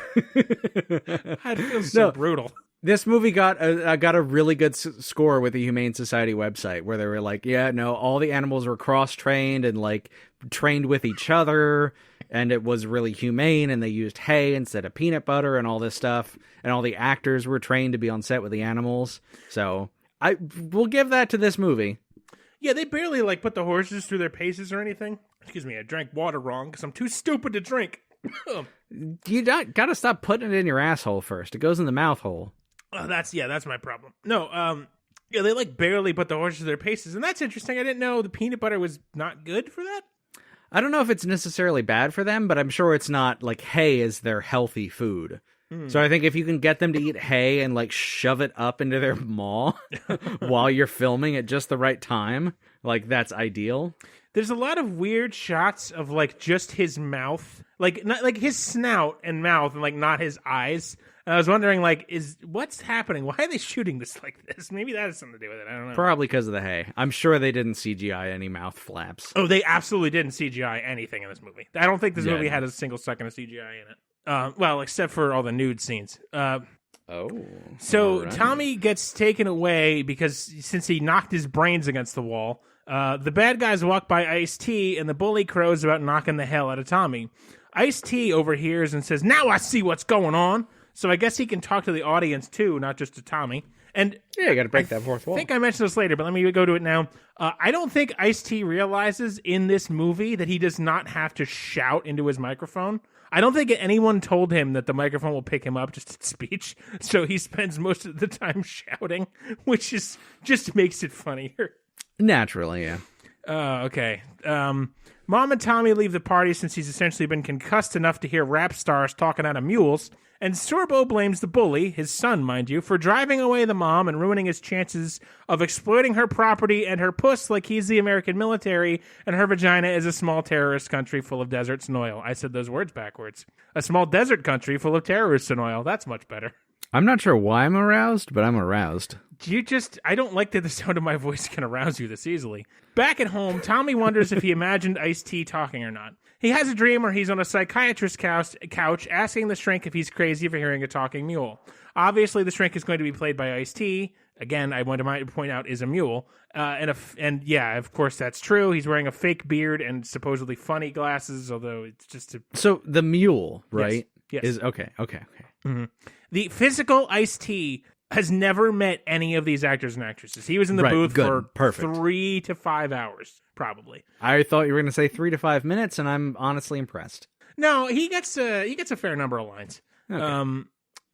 Speaker 7: I feel so brutal.
Speaker 6: This movie got a really good score with the Humane Society website, where they were like, yeah, no, all the animals were cross-trained and like trained with each other, and it was really humane, and they used hay instead of peanut butter and all this stuff, and all the actors were trained to be on set with the animals. So I will give that to this movie.
Speaker 7: Yeah, they barely put the horses through their paces or anything. Excuse me, I drank water wrong because I'm too stupid to drink.
Speaker 6: You gotta stop putting it in your asshole first. It goes in the mouth hole.
Speaker 7: Oh, that's my problem. No, they barely put the horses through their paces, and that's interesting. I didn't know the peanut butter was not good for that.
Speaker 6: I don't know if it's necessarily bad for them, but I'm sure it's not like hay is their healthy food. So I think if you can get them to eat hay and shove it up into their maw while you're filming at just the right time, that's ideal.
Speaker 7: There's a lot of weird shots of just his mouth, not his snout and mouth, and not his eyes. And I was wondering, what's happening? Why are they shooting this like this? Maybe that has something to do with it. I don't know.
Speaker 6: Probably because of the hay. I'm sure they didn't CGI any mouth flaps.
Speaker 7: Oh, they absolutely didn't CGI anything in this movie. I don't think this movie had a single second of CGI in it. Well, except for all the nude scenes. So
Speaker 6: right.
Speaker 7: Tommy gets taken away because since he knocked his brains against the wall, the bad guys walk by Ice-T, and the bully crows about knocking the hell out of Tommy. Ice-T overhears and says, "Now I see what's going on." So I guess he can talk to the audience too, not just to Tommy. And
Speaker 6: yeah, you got to break that fourth wall.
Speaker 7: I think I mentioned this later, but let me go to it now. I don't think Ice-T realizes in this movie that he does not have to shout into his microphone. I don't think anyone told him that the microphone will pick him up just at speech, so he spends most of the time shouting, which just makes it funnier.
Speaker 6: Naturally, yeah.
Speaker 7: Okay. Mom and Tommy leave the party since he's essentially been concussed enough to hear rap stars talking out of mules, and Sorbo blames the bully, his son, mind you, for driving away the mom and ruining his chances of exploiting her property and her puss like he's the American military and her vagina is a small terrorist country full of deserts and oil. I said those words backwards. A small desert country full of terrorists and oil. That's much better.
Speaker 6: I'm not sure why I'm aroused, but I'm aroused.
Speaker 7: I don't like that the sound of my voice can arouse you this easily. Back at home, Tommy wonders if he imagined Ice-T talking or not. He has a dream where he's on a psychiatrist's couch asking the shrink if he's crazy for hearing a talking mule. Obviously, the shrink is going to be played by Ice-T. Again, I want to point out is a mule. And yeah, of course that's true. He's wearing a fake beard and supposedly funny glasses, although it's just
Speaker 6: So the mule, right?
Speaker 7: Yes.
Speaker 6: Is okay.
Speaker 7: Mm-hmm. The physical Ice-T has never met any of these actors and actresses. He was in the booth for 3 to 5 hours, probably.
Speaker 6: I thought you were going to say 3 to 5 minutes, and I'm honestly impressed.
Speaker 7: No, he gets a fair number of lines.
Speaker 6: Okay.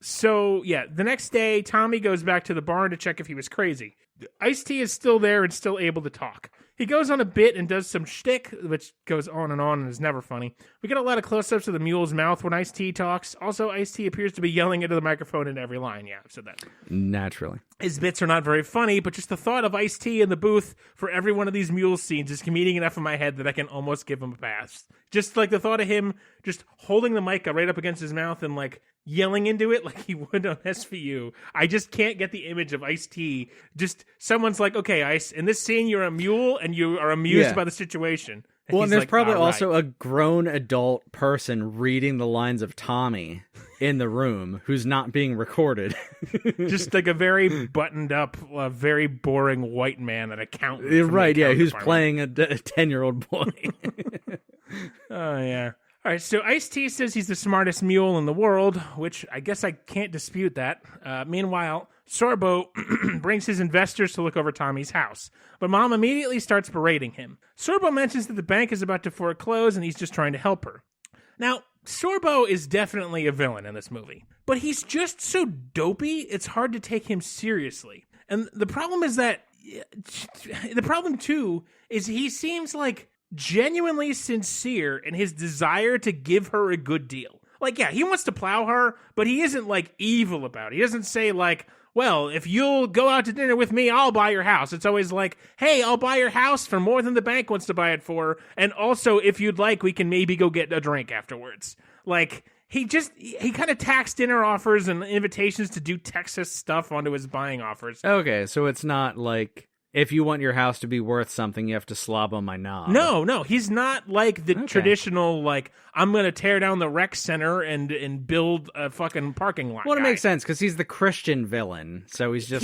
Speaker 7: So yeah, the next day, Tommy goes back to the barn to check if he was crazy. Ice-T is still there and still able to talk. He goes on a bit and does some shtick, which goes on and is never funny. We get a lot of close-ups of the mule's mouth when Ice-T talks. Also, Ice-T appears to be yelling into the microphone in every line. Yeah, I've said that.
Speaker 6: Naturally.
Speaker 7: His bits are not very funny, but just the thought of Ice-T in the booth for every one of these mule scenes is comedic enough in my head that I can almost give him a pass. Just like the thought of him just holding the mic right up against his mouth and yelling into it like he would on SVU. I just can't get the image of Ice-T. Just someone's like, okay, Ice, in this scene you're a mule and you are amused by the situation.
Speaker 6: Well, and there's probably also a grown adult person reading the lines of Tommy in the room who's not being recorded.
Speaker 7: Just like a very buttoned up, very boring white man, an accountant.
Speaker 6: Right, yeah, who's playing a 10-year-old boy.
Speaker 7: Oh, yeah. All right, so Ice-T says he's the smartest mule in the world, which I guess I can't dispute that. Meanwhile, Sorbo brings his investors to look over Tommy's house, but Mom immediately starts berating him. Sorbo mentions that the bank is about to foreclose and he's just trying to help her. Now, Sorbo is definitely a villain in this movie, but he's just so dopey, it's hard to take him seriously. And the problem is that, the problem too, is he seems like genuinely sincere in his desire to give her a good deal. Like, yeah, he wants to plow her, but he isn't, like, evil about it. He doesn't say, like, well, if you'll go out to dinner with me, I'll buy your house. It's always like, hey, I'll buy your house for more than the bank wants to buy it for, and also, if you'd like, we can maybe go get a drink afterwards. Like, he kind of tacks dinner offers and invitations to do Texas stuff onto his buying offers.
Speaker 6: Okay, so it's not like, if you want your house to be worth something, you have to slob on my knob.
Speaker 7: No, he's not like the traditional, like, I'm going to tear down the rec center and build a fucking parking lot.
Speaker 6: Well, it
Speaker 7: guy.
Speaker 6: makes sense, because he's the Christian villain, so he's just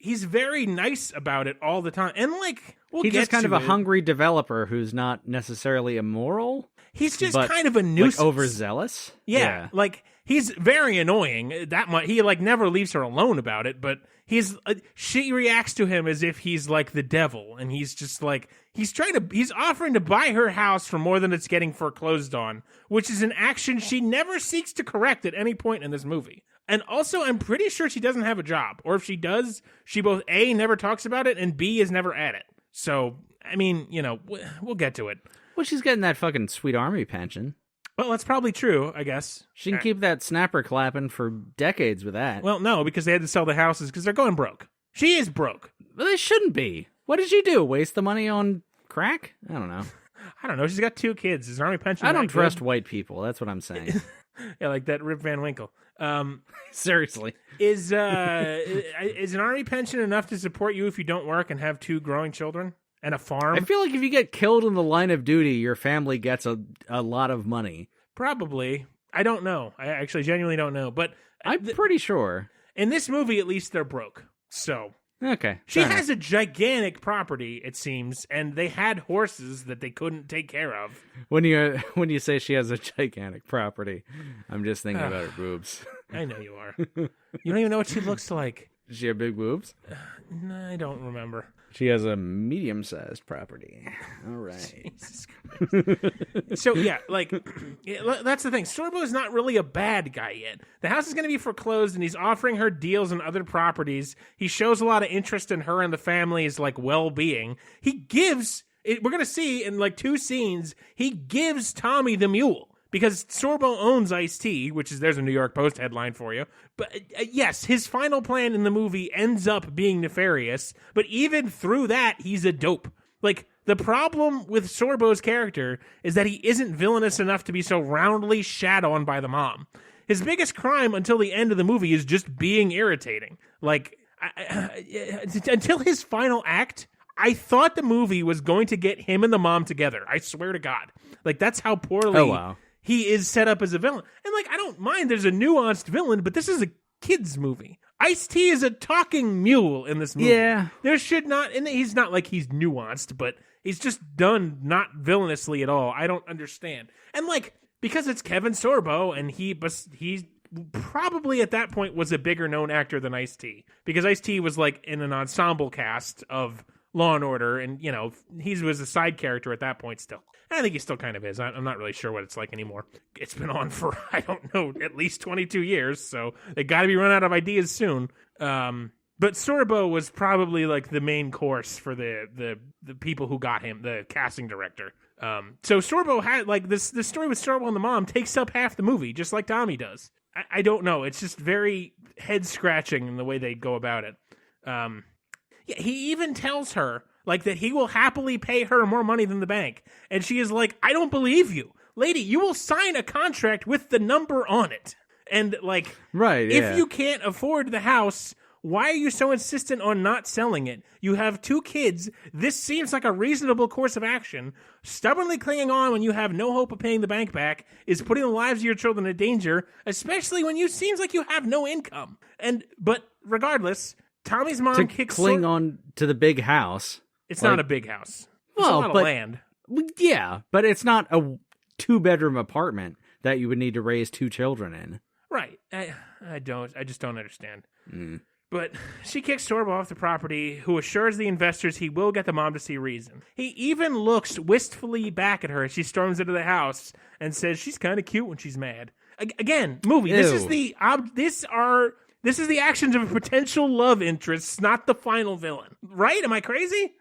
Speaker 7: he's very nice about it all the time. And, like,
Speaker 6: he's just kind of a hungry developer who's not necessarily immoral.
Speaker 7: He's just kind of a nuisance.
Speaker 6: Like, overzealous?
Speaker 7: Yeah, like, he's very annoying. That much, he, like, never leaves her alone about it, but she reacts to him as if he's like the devil, and he's just like, he's offering to buy her house for more than it's getting foreclosed on, which is an action she never seeks to correct at any point in this movie. And also, I'm pretty sure she doesn't have a job, or if she does, she both A, never talks about it, and B, is never at it. So, I mean, you know, we'll get to it.
Speaker 6: Well, she's getting that fucking sweet army pension.
Speaker 7: Well, that's probably true, I guess.
Speaker 6: She can keep that snapper clapping for decades with that.
Speaker 7: Well, no, because they had to sell the houses because they're going broke. She is broke.
Speaker 6: But they shouldn't be. What did she do? Waste the money on crack? I don't know.
Speaker 7: I don't know. She's got 2 kids. Is her army pension
Speaker 6: I don't
Speaker 7: that
Speaker 6: trust
Speaker 7: good?
Speaker 6: white people. That's what I'm saying.
Speaker 7: Yeah, like that Rip Van Winkle.
Speaker 6: Seriously.
Speaker 7: Is an army pension enough to support you if you don't work and have 2 growing children? And a farm?
Speaker 6: I feel like if you get killed in the line of duty, your family gets a lot of money.
Speaker 7: Probably. I don't know. I actually genuinely don't know. But
Speaker 6: I'm pretty sure.
Speaker 7: In this movie, at least, they're broke. So.
Speaker 6: Okay.
Speaker 7: She has a gigantic property, it seems, and they had horses that they couldn't take care of.
Speaker 6: When you say she has a gigantic property, I'm just thinking about her boobs.
Speaker 7: I know you are. You don't even know what she looks like.
Speaker 6: Does she have big boobs?
Speaker 7: No, I don't remember.
Speaker 6: She has a medium-sized property. All right.
Speaker 7: Jesus Christ. So, yeah, like, that's the thing. Sorbo is not really a bad guy yet. The house is going to be foreclosed, and he's offering her deals on other properties. He shows a lot of interest in her and the family's, like, well-being. He gives, we're going to see in, like, 2 scenes, he gives Tommy the mule. Because Sorbo owns Ice-T, which is, there's a New York Post headline for you. But yes, his final plan in the movie ends up being nefarious. But even through that, he's a dope. Like, the problem with Sorbo's character is that he isn't villainous enough to be so roundly shat on by the mom. His biggest crime until the end of the movie is just being irritating. Like, until his final act, I thought the movie was going to get him and the mom together. I swear to God. Like, that's how poorly he is set up as a villain. And, like, I don't mind there's a nuanced villain, but this is a kid's movie. Ice-T is a talking mule in this movie.
Speaker 6: Yeah.
Speaker 7: There should not, and he's not like he's nuanced, but he's just done not villainously at all. I don't understand. And, like, because it's Kevin Sorbo, and he probably at that point was a bigger known actor than Ice-T. Because Ice-T was, like, in an ensemble cast of Law and Order, and, you know, he was a side character at that point still. I think he still kind of is. I'm not really sure what it's like anymore. It's been on for, I don't know, at least 22 years, so they got to be run out of ideas soon. But Sorbo was probably like the main course for the people who got him, the casting director. So Sorbo had, like, this story with Sorbo and the mom takes up half the movie, just like Tommy does. I don't know. It's just very head-scratching in the way they go about it. Yeah, he even tells her, like, that he will happily pay her more money than the bank. And she is like, I don't believe you. Lady, you will sign a contract with the number on it. And, like,
Speaker 6: right,
Speaker 7: if you can't afford the house, why are you so insistent on not selling it? You have 2 kids. This seems like a reasonable course of action. Stubbornly clinging on when you have no hope of paying the bank back is putting the lives of your children in danger, especially when you seems like you have no income. But regardless, Tommy's mom
Speaker 6: cling on to the big house.
Speaker 7: It's not a big house. It's a lot of land.
Speaker 6: Yeah, but it's not a 2-bedroom apartment that you would need to raise 2 children in.
Speaker 7: Right. I just don't understand. But she kicks Sorbo off the property, who assures the investors he will get the mom to see reason. He even looks wistfully back at her as she storms into the house and says she's kind of cute when she's mad. Again, movie.
Speaker 6: Ew.
Speaker 7: This is the actions of a potential love interest, not the final villain. Right? Am I crazy?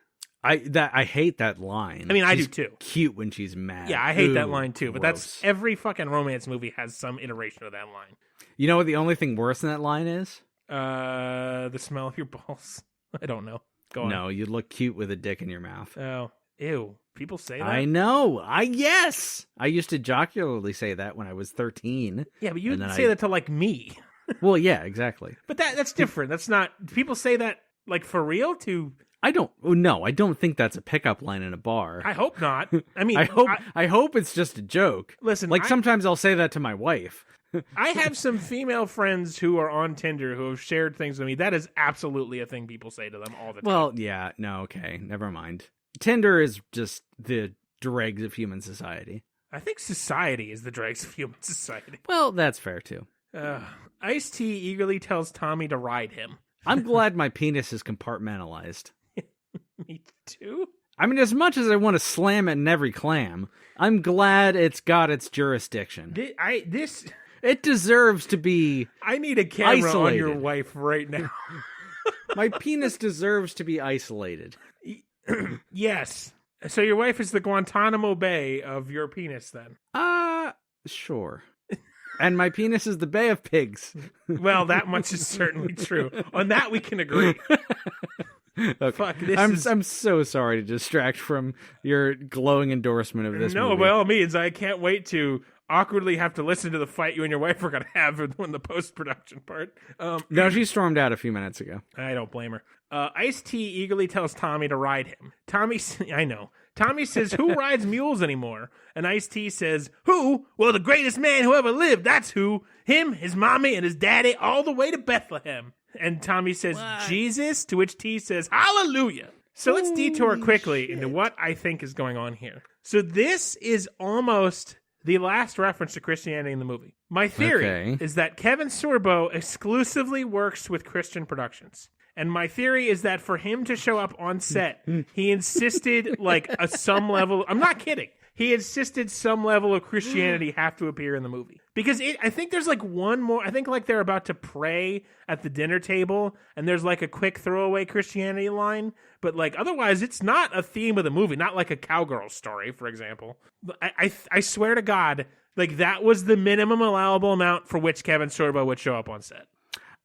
Speaker 6: I hate that line.
Speaker 7: I mean, I do
Speaker 6: She's
Speaker 7: too.
Speaker 6: Cute when she's mad.
Speaker 7: Yeah, I hate that
Speaker 6: Ooh,
Speaker 7: line too. But
Speaker 6: gross.
Speaker 7: that's every fucking romance movie has some iteration of that line.
Speaker 6: You know what the only thing worse than that line is?
Speaker 7: The smell of your balls. I don't know. Go on.
Speaker 6: No, you look cute with a dick in your mouth.
Speaker 7: Oh, ew. People say that?
Speaker 6: I know. Yes. I used to jocularly say that when I was 13.
Speaker 7: Yeah, but you
Speaker 6: And
Speaker 7: didn't
Speaker 6: then
Speaker 7: say that to, like, me.
Speaker 6: Well, yeah, exactly.
Speaker 7: But that's different. That's not... People say that, like, for real to...
Speaker 6: I don't think that's a pickup line in a bar.
Speaker 7: I hope not. I mean...
Speaker 6: I hope it's just a joke.
Speaker 7: Listen,
Speaker 6: like sometimes I'll say that to my wife.
Speaker 7: I have some female friends who are on Tinder who have shared things with me. That is absolutely a thing people say to them all the time.
Speaker 6: Well, yeah, no, okay, never mind. Tinder is just the dregs of human society.
Speaker 7: I think society is the dregs of human society.
Speaker 6: Well, that's fair too.
Speaker 7: Ice-T eagerly tells Tommy to ride him.
Speaker 6: I'm glad my penis is compartmentalized.
Speaker 7: Me too?
Speaker 6: I mean, as much as I want to slam it in every clam, I'm glad it's got its jurisdiction. It deserves to be
Speaker 7: I need a camera
Speaker 6: isolated.
Speaker 7: on your wife right now.
Speaker 6: My penis deserves to be isolated.
Speaker 7: Yes. So your wife is the Guantanamo Bay of your penis, then?
Speaker 6: Sure. And my penis is the Bay of Pigs.
Speaker 7: Well, that much is certainly true. On that, we can agree.
Speaker 6: Okay.
Speaker 7: Fuck,
Speaker 6: I'm so sorry to distract from your glowing endorsement of this movie.
Speaker 7: By all means, I can't wait to awkwardly have to listen to the fight you and your wife are going to have in the post-production part.
Speaker 6: No, she stormed out a few minutes ago.
Speaker 7: I don't blame her. Ice-T eagerly tells Tommy to ride him. Tommy says, who rides mules anymore? And Ice-T says, who? Well, the greatest man who ever lived, that's who. Him, his mommy, and his daddy, all the way to Bethlehem. And Tommy says, what? Jesus? To which T says, hallelujah. So let's detour quickly into what I think is going on here. So this is almost the last reference to Christianity in the movie. My theory is that Kevin Sorbo exclusively works with Christian productions. And my theory is that for him to show up on set, he insisted some level... I'm not kidding. He insisted some level of Christianity have to appear in the movie. Because I think there's one more... I think they're about to pray at the dinner table, and there's a quick throwaway Christianity line. But otherwise, it's not a theme of the movie. Not like a cowgirl story, for example. I swear to God, that was the minimum allowable amount for which Kevin Sorbo would show up on set.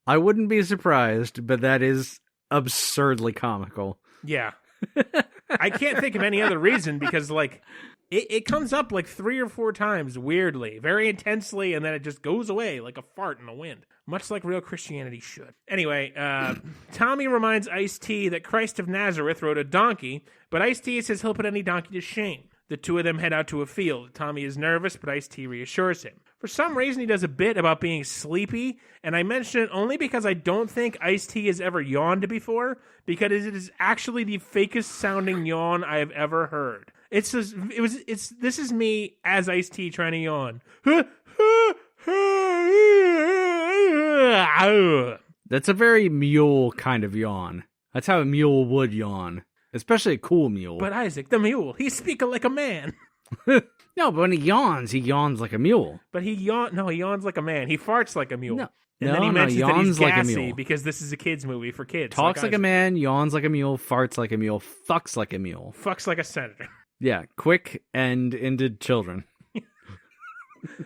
Speaker 6: I wouldn't be surprised, but that is absurdly comical.
Speaker 7: Yeah. I can't think of any other reason because, it comes up 3 or 4 times weirdly, very intensely, and then it just goes away like a fart in the wind, much like real Christianity should. Anyway, Tommy reminds Ice-T that Christ of Nazareth rode a donkey, but Ice-T says he'll put any donkey to shame. The two of them head out to a field. Tommy is nervous, but Ice-T reassures him. For some reason, he does a bit about being sleepy, and I mention it only because I don't think Ice-T has ever yawned before, because it is actually the fakest sounding yawn I have ever heard. This is me as Ice-T trying to yawn.
Speaker 6: That's a very mule kind of yawn. That's how a mule would yawn. Especially a cool mule.
Speaker 7: But Isaac, the mule, he's speaking like a man.
Speaker 6: No, but when he yawns like a mule.
Speaker 7: But he yawns like a man. He farts like a mule.
Speaker 6: No.
Speaker 7: And then he mentions
Speaker 6: yawns
Speaker 7: that he's
Speaker 6: like
Speaker 7: gassy
Speaker 6: a mule.
Speaker 7: because this is a kid's movie for kids.
Speaker 6: Talks like a man, yawns like a mule, farts like a mule, fucks like a mule.
Speaker 7: Fucks like a senator.
Speaker 6: Yeah, quick and into children.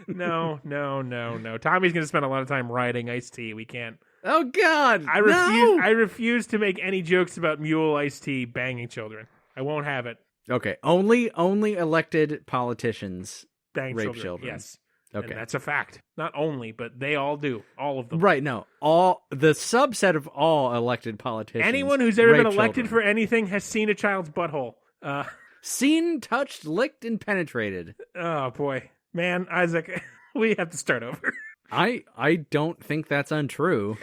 Speaker 7: No. Tommy's going to spend a lot of time riding Ice-T. We can't.
Speaker 6: Oh, God.
Speaker 7: I refuse to make any jokes about Mule Ice-T banging children. I won't have it.
Speaker 6: Okay, only elected politicians
Speaker 7: Bang
Speaker 6: rape children.
Speaker 7: Yes.
Speaker 6: Okay.
Speaker 7: And that's a fact. Not only, but they all do. All of them.
Speaker 6: Right, no. The subset of all elected politicians.
Speaker 7: Anyone who's ever been
Speaker 6: rape
Speaker 7: elected
Speaker 6: children.
Speaker 7: for anything has seen a child's butthole.
Speaker 6: Seen, touched, licked, and penetrated.
Speaker 7: Oh, boy. Man, Isaac, we have to start over.
Speaker 6: I don't think that's untrue.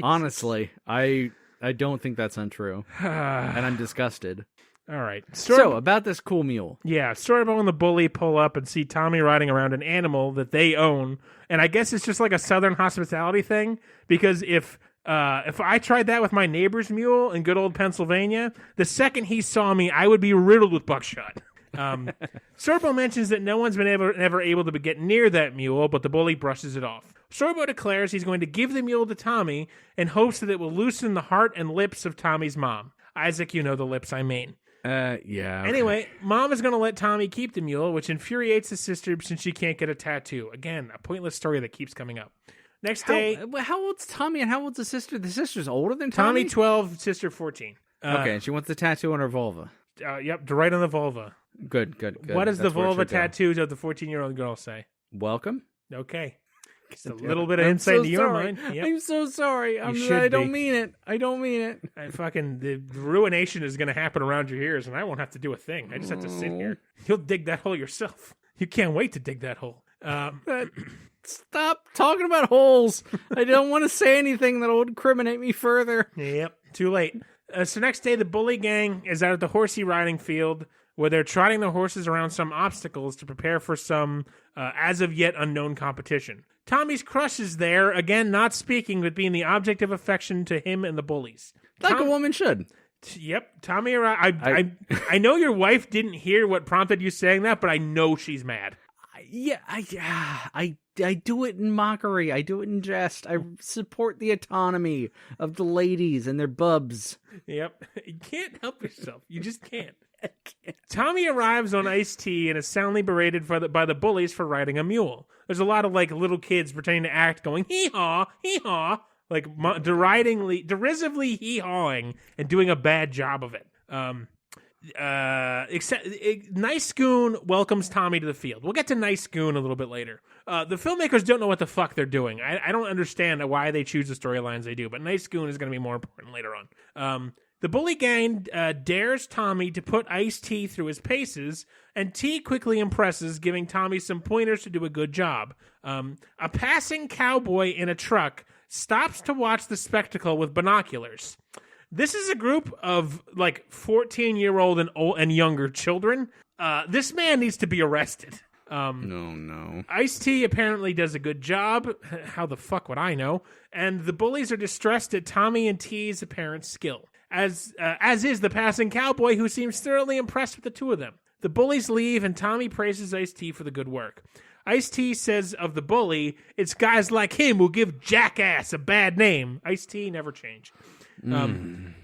Speaker 6: Honestly, I don't think that's untrue. And I'm disgusted.
Speaker 7: All right.
Speaker 6: So, about this cool mule.
Speaker 7: Yeah, Sorbo and the bully pull up and see Tommy riding around an animal that they own. And I guess it's just like a Southern hospitality thing, because if I tried that with my neighbor's mule in good old Pennsylvania, the second he saw me, I would be riddled with buckshot. Sorbo mentions that no one's been ever able to get near that mule, but the bully brushes it off. Sorbo declares he's going to give the mule to Tommy in hopes that it will loosen the heart and lips of Tommy's mom. Isaac, you know the lips I mean.
Speaker 6: Yeah. Okay.
Speaker 7: Anyway, Mom is going to let Tommy keep the mule, which infuriates his sister since she can't get a tattoo. Again, a pointless story that keeps coming up. Next day...
Speaker 6: How old's Tommy and how old's the sister? The sister's older than Tommy?
Speaker 7: Tommy 12, sister 14.
Speaker 6: Okay, and she wants the tattoo on her vulva.
Speaker 7: Yep, right on the vulva.
Speaker 6: Good.
Speaker 7: What does the vulva tattoos of the 14-year-old girl say?
Speaker 6: Welcome.
Speaker 7: Okay. Just a little bit of insight into your mind. Yep.
Speaker 6: I'm so sorry.
Speaker 7: I
Speaker 6: don't mean it.
Speaker 7: The ruination is going to happen around your ears, and I won't have to do a thing. I just have to sit here. You'll dig that hole yourself. You can't wait to dig that hole.
Speaker 6: Stop talking about holes. I don't want to say anything that will incriminate me further.
Speaker 7: Yep, too late. So next day, the bully gang is out at the horsey riding field, where they're trotting the horses around some obstacles to prepare for some as of yet unknown competition. Tommy's crush is there, again not speaking, but being the object of affection to him and the bullies.
Speaker 6: Like a woman should.
Speaker 7: Yep, Tommy arrived. I know your wife didn't hear what prompted you saying that, but I know she's mad.
Speaker 6: I do it in mockery. I do it in jest. I support the autonomy of the ladies and their bubs.
Speaker 7: Yep, you can't help yourself. You just can't. Tommy arrives on iced tea and is soundly berated by the bullies for riding a mule. There's a lot of like little kids pretending to act, going hee-haw, hee-haw, like derisively hee-hawing and doing a bad job of it. Nice Goon welcomes Tommy to the field. We'll get to Nice Goon a little bit later. The filmmakers don't know what the fuck they're doing. I don't understand why they choose the storylines they do, but Nice Goon is going to be more important later on. The bully gang dares Tommy to put iced tea through his paces, and T quickly impresses, giving Tommy some pointers to do a good job. A passing cowboy in a truck stops to watch the spectacle with binoculars. This is a group of like 14-year-old and younger children. This man needs to be arrested.
Speaker 6: No.
Speaker 7: Ice-T apparently does a good job. How the fuck would I know? And the bullies are distressed at Tommy and T's apparent skill. As is the passing cowboy, who seems thoroughly impressed with the two of them. The bullies leave, and Tommy praises Ice-T for the good work. Ice-T says of the bully, "It's guys like him who give jackass a bad name." Ice-T never change.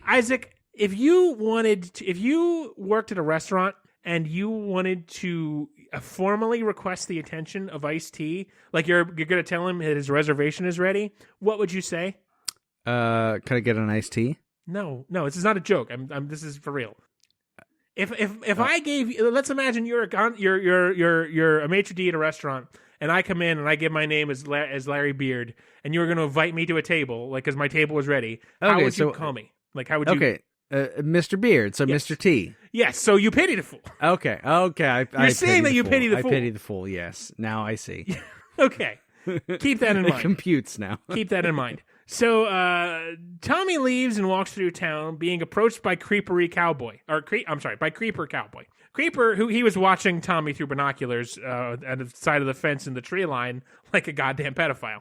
Speaker 7: Isaac, if you worked at a restaurant and you wanted to formally request the attention of Ice-T, like you're going to tell him that his reservation is ready, what would you say?
Speaker 6: Can I get an iced tea?
Speaker 7: No, this is not a joke. This is for real. If I gave you, let's imagine you're a maitre d' at a restaurant, and I come in and I give my name as Larry Beard, and you were going to invite me to a table, like because my table was ready. How would you call me? Like how would you?
Speaker 6: Okay, Mr. Beard. So
Speaker 7: yes.
Speaker 6: Mr. T.
Speaker 7: Yes. So you pity the fool.
Speaker 6: Okay.
Speaker 7: You're saying that you pity the fool.
Speaker 6: I pity the fool. Yes. Now I see.
Speaker 7: Okay. Keep that in mind.
Speaker 6: It computes now.
Speaker 7: Keep that in mind. So Tommy leaves and walks through town, being approached by Creeper Cowboy. Creeper, who he was watching Tommy through binoculars at the side of the fence in the tree line like a goddamn pedophile.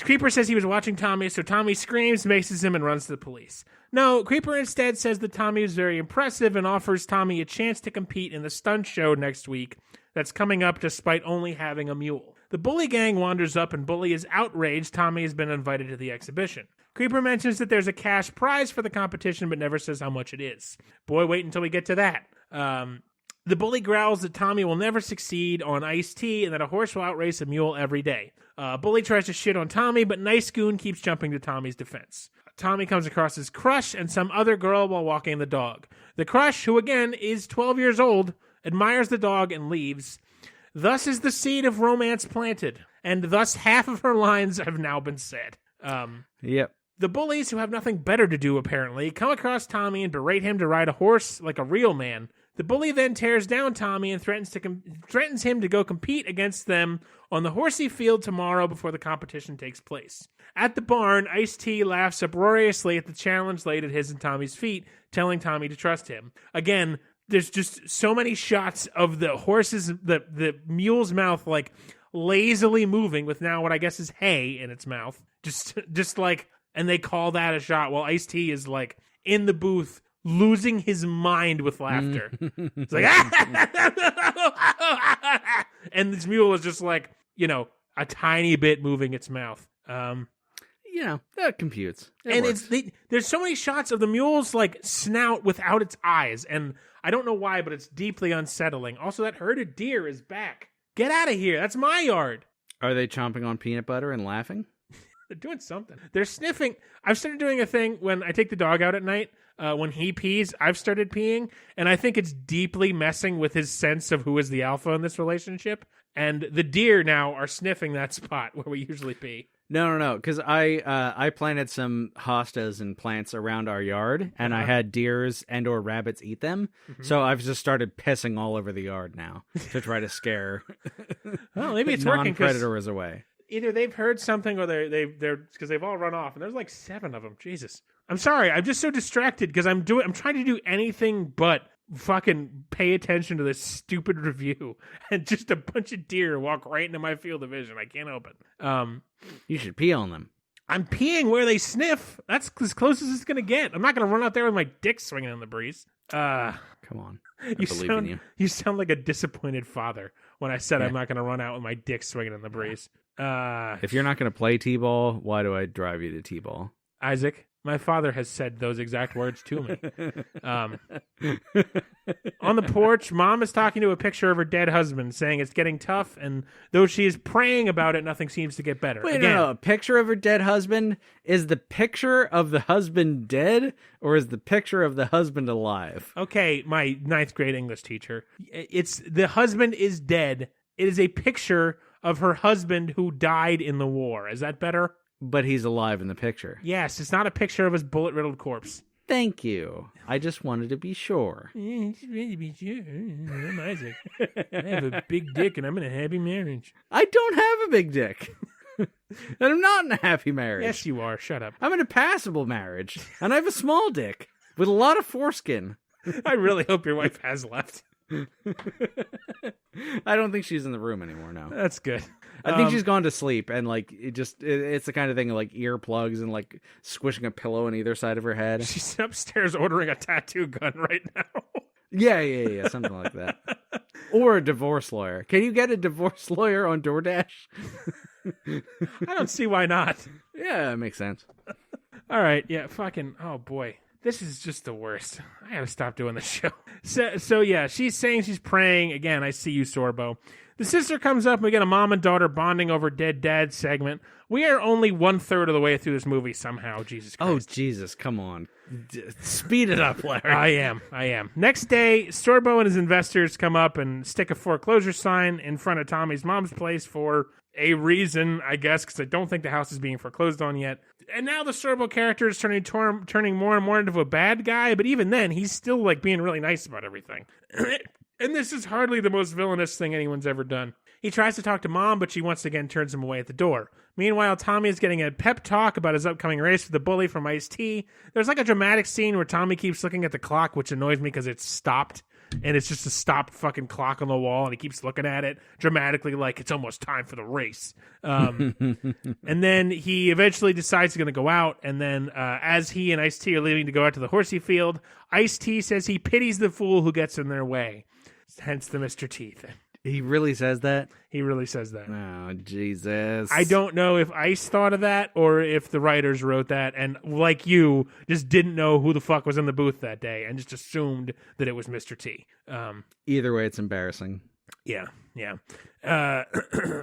Speaker 7: Creeper says he was watching Tommy, so Tommy screams, maces him, and runs to the police. No, Creeper instead says that Tommy is very impressive and offers Tommy a chance to compete in the stunt show next week that's coming up despite only having a mule. The bully gang wanders up, and Bully is outraged Tommy has been invited to the exhibition. Creeper mentions that there's a cash prize for the competition, but never says how much it is. Boy, wait until we get to that. The bully growls that Tommy will never succeed on Ice-T and that a horse will outrace a mule every day. Bully tries to shit on Tommy, but Nice Goon keeps jumping to Tommy's defense. Tommy comes across his crush and some other girl while walking the dog. The crush, who again is 12 years old, admires the dog and leaves. Thus is the seed of romance planted, and thus half of her lines have now been said.
Speaker 6: Yep.
Speaker 7: The bullies, who have nothing better to do apparently, come across Tommy and berate him to ride a horse like a real man. The bully then tears down Tommy and threatens him to go compete against them on the horsey field tomorrow before the competition takes place. At the barn, Ice-T laughs uproariously at the challenge laid at his and Tommy's feet, telling Tommy to trust him. Again, there's just so many shots of the horse's, the mule's mouth, like, lazily moving with now what I guess is hay in its mouth. Just like, and they call that a shot while Ice-T is, like, in the booth losing his mind with laughter. It's like, and this mule is just like, you know, a tiny bit moving its mouth.
Speaker 6: You know, that computes.
Speaker 7: There's so many shots of the mule's like snout without its eyes, and I don't know why, but it's deeply unsettling. Also, that herded deer is back. Get out of here. That's my yard.
Speaker 6: Are they chomping on peanut butter and laughing?
Speaker 7: They're doing something. They're sniffing. I've started doing a thing when I take the dog out at night. When he pees, I've started peeing, and I think it's deeply messing with his sense of who is the alpha in this relationship. And the deer now are sniffing that spot where we usually pee.
Speaker 6: No, because I planted some hostas and plants around our yard, and I had deers and or rabbits eat them. Mm-hmm. So I've just started pissing all over the yard now to try to scare
Speaker 7: well, maybe it's working.
Speaker 6: Non-predators away.
Speaker 7: Either they've heard something or they're because they've all run off, and there's like 7 of them. Jesus, I'm sorry, I'm just so distracted because I'm trying to do anything but fucking pay attention to this stupid review, and just a bunch of deer walk right into my field of vision. I can't help it.
Speaker 6: You should pee on them.
Speaker 7: I'm peeing where they sniff. That's as close as it's gonna get. I'm not gonna run out there with my dick swinging in the breeze.
Speaker 6: Come on, I believe in you.
Speaker 7: You sound like a disappointed father when I said I'm not gonna run out with my dick swinging in the breeze.
Speaker 6: If you're not gonna play t-ball, why do I drive you to t-ball?
Speaker 7: Isaac, my father has said those exact words to me. On the porch, Mom is talking to a picture of her dead husband, saying it's getting tough, and though she is praying about it, nothing seems to get better.
Speaker 6: Wait, no, a picture of her dead husband? Is the picture of the husband dead, or is the picture of the husband alive?
Speaker 7: Okay, my 9th grade English teacher. It's the husband is dead. It is a picture of her husband who died in the war. Is that better?
Speaker 6: But he's alive in the picture.
Speaker 7: Yes, it's not a picture of his bullet-riddled corpse.
Speaker 6: Thank you. I just wanted to be sure.
Speaker 7: I'm Isaac. I have a big dick and I'm in a happy marriage.
Speaker 6: I don't have a big dick. And I'm not in a happy marriage.
Speaker 7: Yes, you are. Shut up.
Speaker 6: I'm in a passable marriage. And I have a small dick with a lot of foreskin.
Speaker 7: I really hope your wife has left.
Speaker 6: I don't think she's in the room anymore now.
Speaker 7: That's good.
Speaker 6: I think she's gone to sleep, and like it's the kind of thing of like earplugs and like squishing a pillow on either side of her head.
Speaker 7: She's upstairs ordering a tattoo gun right now.
Speaker 6: Yeah, something like that. Or a divorce lawyer. Can you get a divorce lawyer on DoorDash?
Speaker 7: I don't see why not.
Speaker 6: Yeah, it makes sense.
Speaker 7: All right, yeah, fucking, oh boy. This is just the worst. I gotta stop doing this show. So yeah, she's saying she's praying. Again, I see you, Sorbo. The sister comes up and we get a mom and daughter bonding over dead dad segment. We are only 1/3 of the way through this movie somehow. Jesus Christ.
Speaker 6: Oh, Jesus, come on. Speed it up, Larry.
Speaker 7: I am. Next day, Sorbo and his investors come up and stick a foreclosure sign in front of Tommy's mom's place for a reason, I guess, because I don't think the house is being foreclosed on yet. And now the Sorbo character is turning more and more into a bad guy, but even then, he's still like being really nice about everything. And this is hardly the most villainous thing anyone's ever done. He tries to talk to Mom, but she once again turns him away at the door. Meanwhile, Tommy is getting a pep talk about his upcoming race with the bully from Ice-T. There's like a dramatic scene where Tommy keeps looking at the clock, which annoys me because it's stopped. And it's just a stopped fucking clock on the wall, and he keeps looking at it dramatically like it's almost time for the race. And then he eventually decides he's going to go out, and then as he and Ice-T are leaving to go out to the horsey field, Ice-T says he pities the fool who gets in their way. Hence the Mr. T thing.
Speaker 6: He really says that?
Speaker 7: He really says that.
Speaker 6: Oh, Jesus.
Speaker 7: I don't know if Ice thought of that or if the writers wrote that and, like you, just didn't know who the fuck was in the booth that day and just assumed that it was Mr. T.
Speaker 6: Either way, it's embarrassing.
Speaker 7: Yeah.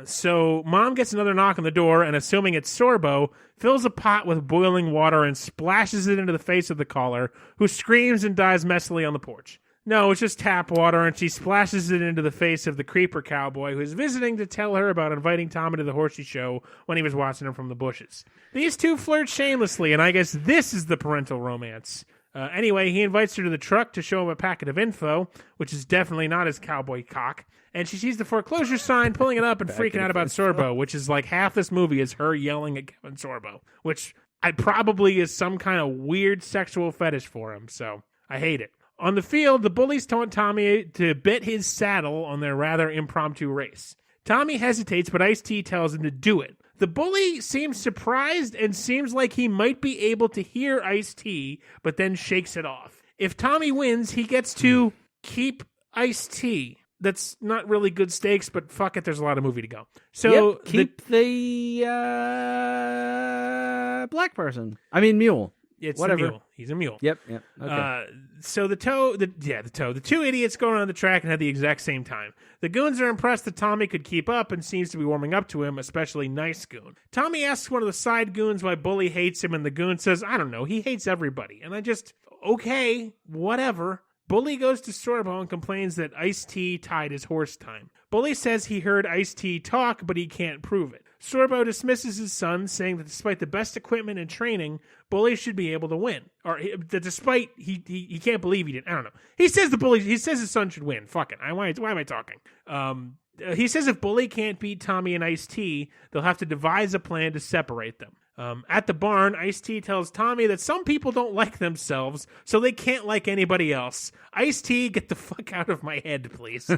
Speaker 7: So Mom gets another knock on the door and, assuming it's Sorbo, fills a pot with boiling water and splashes it into the face of the caller, who screams and dies messily on the porch. No, it's just tap water, and she splashes it into the face of the creeper cowboy who's visiting to tell her about inviting Tommy to the horsey show when he was watching him from the bushes. These two flirt shamelessly, and I guess this is the parental romance Anyway, he invites her to the truck to show him a packet of info, which is definitely not his cowboy cock. And she sees the foreclosure sign, pulling it up and freaking out about Sorbo, which is like half this movie is her yelling at Kevin Sorbo, which I probably is some kind of weird sexual fetish for him. So I hate it. On the field, the bullies taunt Tommy to bet his saddle on their rather impromptu race. Tommy hesitates, but Ice-T tells him to do it. The bully seems surprised and seems like he might be able to hear Ice-T, but then shakes it off. If Tommy wins, he gets to keep Ice-T. That's not really good stakes, but fuck it, there's a lot of movie to go. So
Speaker 6: keep the black person. I mean, mule.
Speaker 7: It's
Speaker 6: whatever.
Speaker 7: a mule. He's a mule.
Speaker 6: Yep. Okay.
Speaker 7: So the two idiots go around the track and have the exact same time. The goons are impressed that Tommy could keep up and seems to be warming up to him, especially Nice Goon. Tommy asks one of the side goons why Bully hates him, and the goon says, I don't know, he hates everybody. And I just, okay, whatever. Bully goes to Sorbo and complains that Ice-T tied his horse time. Bully says he heard Ice-T talk, but he can't prove it. Sorbo dismisses his son, saying that despite the best equipment and training, Bully should be able to win. Or that despite he can't believe he didn't. I don't know. He says his son should win. Fuck it. Why am I talking? He says if Bully can't beat Tommy and Ice-T, they'll have to devise a plan to separate them. At the barn, Ice-T tells Tommy that some people don't like themselves, so they can't like anybody else. Ice-T, get the fuck out of my head, please.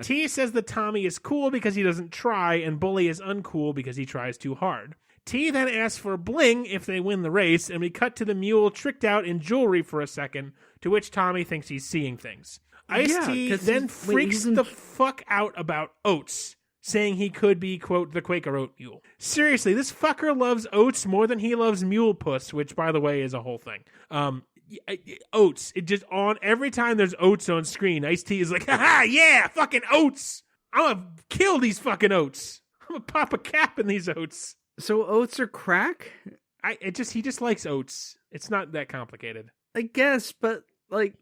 Speaker 7: T says that Tommy is cool because he doesn't try, and Bully is uncool because he tries too hard. T then asks for bling if they win the race, and we cut to the mule tricked out in jewelry for a second, to which Tommy thinks he's seeing things. Ice-T then freaks the fuck out about oats, saying he could be, quote, the Quaker oat mule. Seriously, this fucker loves oats more than he loves mule puss, which, by the way, is a whole thing. Oats. It just on every time there's oats on screen, Ice-T is like, haha, yeah, fucking oats. I'm gonna kill these fucking oats. I'm gonna pop a cap in these oats.
Speaker 6: So oats are crack?
Speaker 7: He just likes oats. It's not that complicated.
Speaker 6: I guess, but like,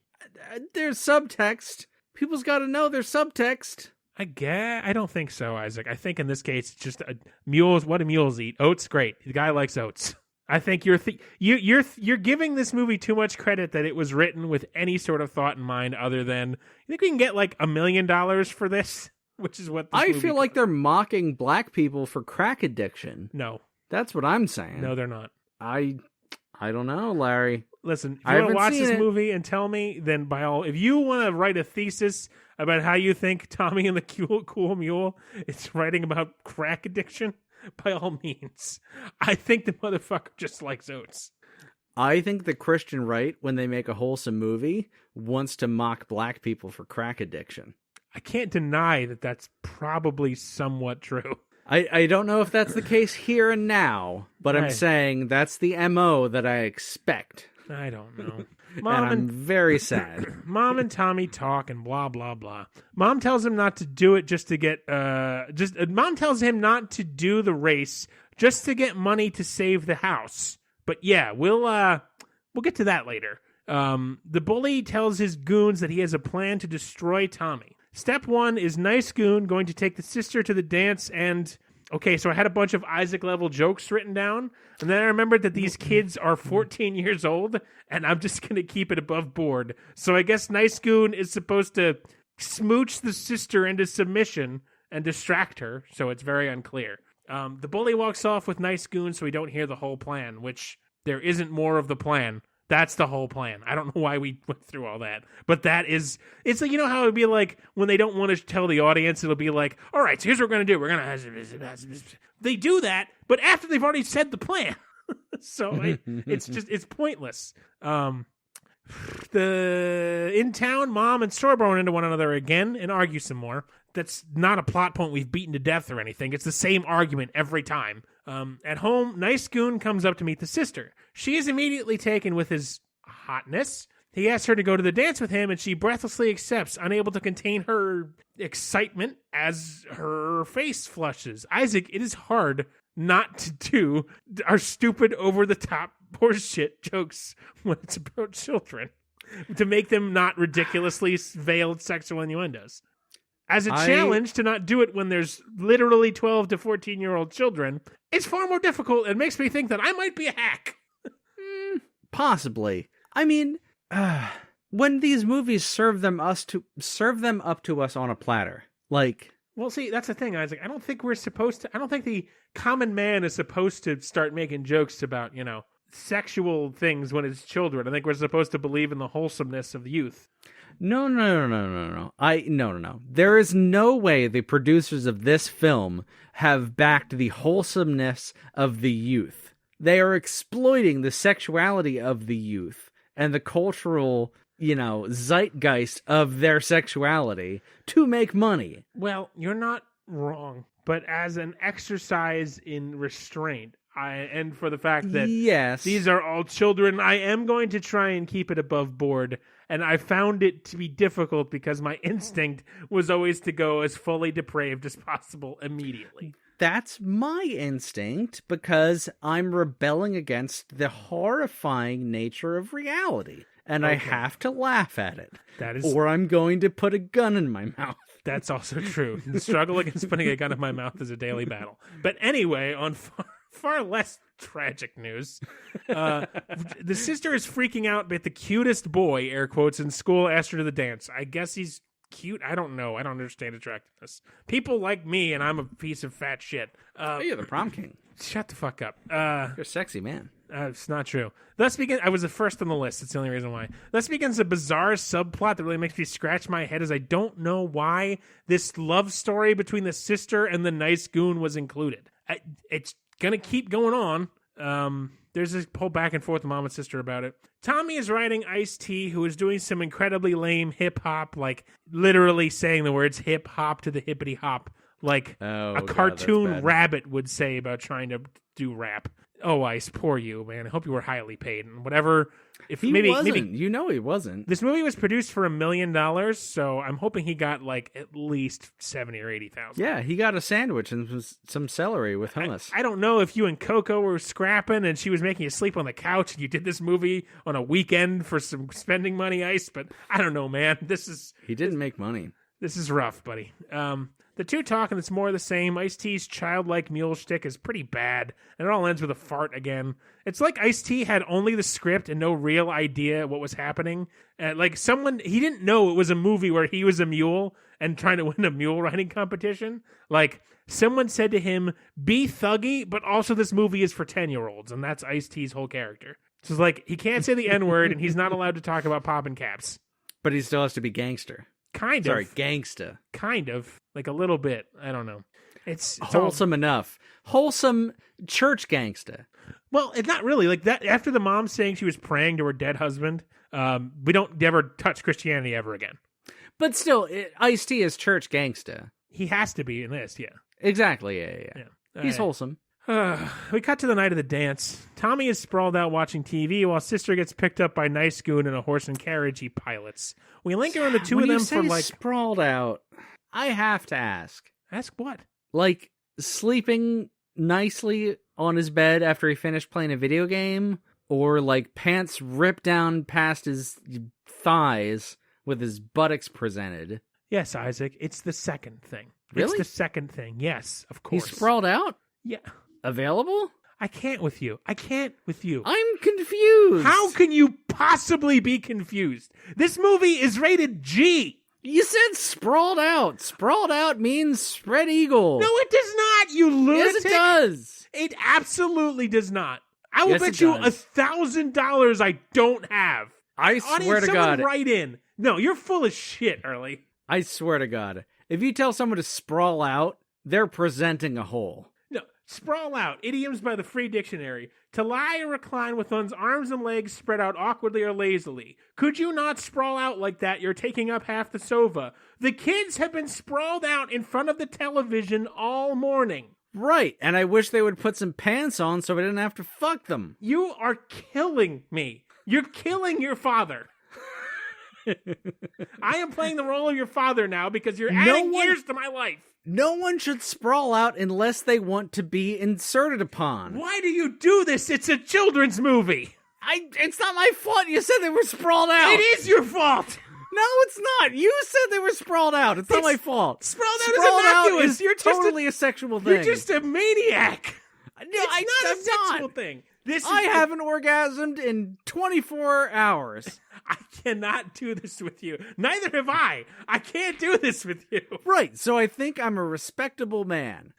Speaker 6: there's subtext. People's got to know there's subtext.
Speaker 7: I don't think so, Isaac. I think in this case, it's just mules. What do mules eat? Oats, great. The guy likes oats. I think you're giving this movie too much credit that it was written with any sort of thought in mind, other than you think we can get like $1 million for this, which is what
Speaker 6: I feel like they're mocking black people for crack addiction.
Speaker 7: No,
Speaker 6: that's what I'm saying.
Speaker 7: No, they're not.
Speaker 6: I don't know, Larry.
Speaker 7: Listen, if you want to watch this movie and tell me, then by all, if you want to write a thesis about how you think Tommy and the Cool Mule is writing about crack addiction, by all means. I think the motherfucker just likes oats.
Speaker 6: I think the Christian right, when they make a wholesome movie, wants to mock black people for crack addiction.
Speaker 7: I can't deny that that's probably somewhat true.
Speaker 6: I don't know if that's the case here and now, but I'm saying that's the MO that I expect.
Speaker 7: I don't know.
Speaker 6: I'm very sad.
Speaker 7: Mom and Tommy talk and blah, blah, blah. Mom tells him not to do it just to get, Mom tells him not to do the race just to get money to save the house. But yeah, we'll get to that later. The bully tells his goons that he has a plan to destroy Tommy. Step 1 is Nice Goon going to take the sister to the dance and... Okay, so I had a bunch of Isaac-level jokes written down, and then I remembered that these kids are 14 years old, and I'm just going to keep it above board. So I guess Nice Goon is supposed to smooch the sister into submission and distract her, so it's very unclear. The bully walks off with Nice Goon so we don't hear the whole plan, which there isn't more of the plan. That's the whole plan. I don't know why we went through all that. But that is... It's like, you know how it would be like when they don't want to tell the audience, it'll be like, all right, so here's what we're going to do. We're going to... They do that, but after they've already said the plan. So it's pointless. In town, Mom and Sorbo run into one another again and argue some more. That's not a plot point we've beaten to death or anything. It's the same argument every time. At home, Nice Goon comes up to meet the sister. She is immediately taken with his hotness. He asks her to go to the dance with him, and she breathlessly accepts, unable to contain her excitement as her face flushes. Isaac, it is hard not to do our stupid, over-the-top horseshit jokes when it's about children, to make them not ridiculously veiled sexual innuendos. As a challenge to not do it when there's literally 12 to 14-year-old children, it's far more difficult and makes me think that I might be a hack.
Speaker 6: Possibly. I mean, when these movies serve them up to us on a platter, like.
Speaker 7: Well, see, that's the thing, Isaac. I don't think the common man is supposed to start making jokes about, sexual things when it's children. I think we're supposed to believe in the wholesomeness of youth.
Speaker 6: No. No. There is no way the producers of this film have backed the wholesomeness of the youth. They are exploiting the sexuality of the youth and the cultural, zeitgeist of their sexuality to make money.
Speaker 7: Well, you're not wrong, but as an exercise in restraint, and for the fact that these are all children, I am going to try and keep it above board. And I found it to be difficult because my instinct was always to go as fully depraved as possible immediately.
Speaker 6: That's my instinct because I'm rebelling against the horrifying nature of reality. And I have to laugh at it. Or I'm going to put a gun in my mouth.
Speaker 7: That's also true. The struggle against putting a gun in my mouth is a daily battle. But anyway, on far less tragic news, the sister is freaking out at the cutest boy, air quotes, in school asked her to the dance. I guess he's cute. I don't know. I don't understand attractiveness. People like me, and I'm a piece of fat shit.
Speaker 6: You're the prom king.
Speaker 7: Shut the fuck up.
Speaker 6: You're a sexy man.
Speaker 7: It's not true. I was the first on the list. That's the only reason why. Thus begins a bizarre subplot that really makes me scratch my head, as I don't know why this love story between the sister and the nice goon was included. It's gonna keep going on. There's this whole back and forth with mom and sister about it. Tommy is writing Ice-T, who is doing some incredibly lame hip-hop, like literally saying the words hip-hop to the hippity-hop, like a cartoon rabbit would say about trying to do rap. Oh, Ice, poor you, man. I hope you were highly paid and whatever. If
Speaker 6: he wasn't. He wasn't.
Speaker 7: This movie was produced for $1 million, so I'm hoping he got like at least 70 or 80,000.
Speaker 6: Yeah, he got a sandwich and some celery with hummus.
Speaker 7: I don't know if you and Coco were scrapping and she was making you sleep on the couch and you did this movie on a weekend for some spending money, Ice, but I don't know, man.
Speaker 6: He didn't make money.
Speaker 7: This is rough, buddy. The two talk, and it's more of the same. Ice-T's childlike mule shtick is pretty bad, and it all ends with a fart again. It's like Ice-T had only the script and no real idea what was happening. He didn't know it was a movie where he was a mule and trying to win a mule riding competition. Like, someone said to him, be thuggy, but also this movie is for 10-year-olds, and that's Ice-T's whole character. So it's like, he can't say the N-word, and he's not allowed to talk about popping caps.
Speaker 6: But he still has to be gangster. Gangsta.
Speaker 7: Kind of. Like a little bit. I don't know. It's
Speaker 6: wholesome enough. Wholesome church gangsta.
Speaker 7: Well, it's not really. Like that. After the mom saying she was praying to her dead husband, we don't ever touch Christianity ever again.
Speaker 6: But still, Ice-T is church gangsta.
Speaker 7: He has to be in this, yeah.
Speaker 6: Exactly, yeah. He's wholesome.
Speaker 7: We cut to the night of the dance. Tommy is sprawled out watching TV while sister gets picked up by Nice Goon in a horse and carriage he pilots. We link around the two of them for like
Speaker 6: sprawled out. I have to ask.
Speaker 7: Ask what?
Speaker 6: Like sleeping nicely on his bed after he finished playing a video game, or like pants ripped down past his thighs with his buttocks presented.
Speaker 7: Yes, Isaac. It's the second thing.
Speaker 6: Really?
Speaker 7: It's the second thing. Yes, of course.
Speaker 6: He's sprawled out?
Speaker 7: Yeah.
Speaker 6: Available?
Speaker 7: I can't with you. I'm
Speaker 6: confused.
Speaker 7: How can you possibly be confused? This movie is rated G.
Speaker 6: You said sprawled out. Sprawled out means spread eagle.
Speaker 7: No, it does not, you lunatic.
Speaker 6: Yes, it does.
Speaker 7: It absolutely does not. I will bet you $1,000 I don't have.
Speaker 6: I swear to God.
Speaker 7: Write in. No, you're full of shit, Early.
Speaker 6: I swear to God. If you tell someone to sprawl out, they're presenting a hole.
Speaker 7: No, sprawl out. Idioms by the Free Dictionary. To lie or recline with one's arms and legs spread out awkwardly or lazily. Could you not sprawl out like that? You're taking up half the sofa. The kids have been sprawled out in front of the television all morning.
Speaker 6: Right, and I wish they would put some pants on so we didn't have to fuck them.
Speaker 7: You are killing me. You're killing your father. I am playing the role of your father now because you're adding years to my life.
Speaker 6: No one should sprawl out unless they want to be inserted upon.
Speaker 7: Why do you do this? It's a children's movie.
Speaker 6: It's not my fault. You said they were sprawled out.
Speaker 7: It is your fault.
Speaker 6: No, it's not. You said they were sprawled out. It's not my fault.
Speaker 7: Sprawled out is innocuous.
Speaker 6: You're totally a sexual thing.
Speaker 7: You're just a maniac.
Speaker 6: No,
Speaker 7: it's not a sexual thing.
Speaker 6: I haven't orgasmed in 24 hours.
Speaker 7: I cannot do this with you. Neither have I. I can't do this with you.
Speaker 6: Right, so I think I'm a respectable man.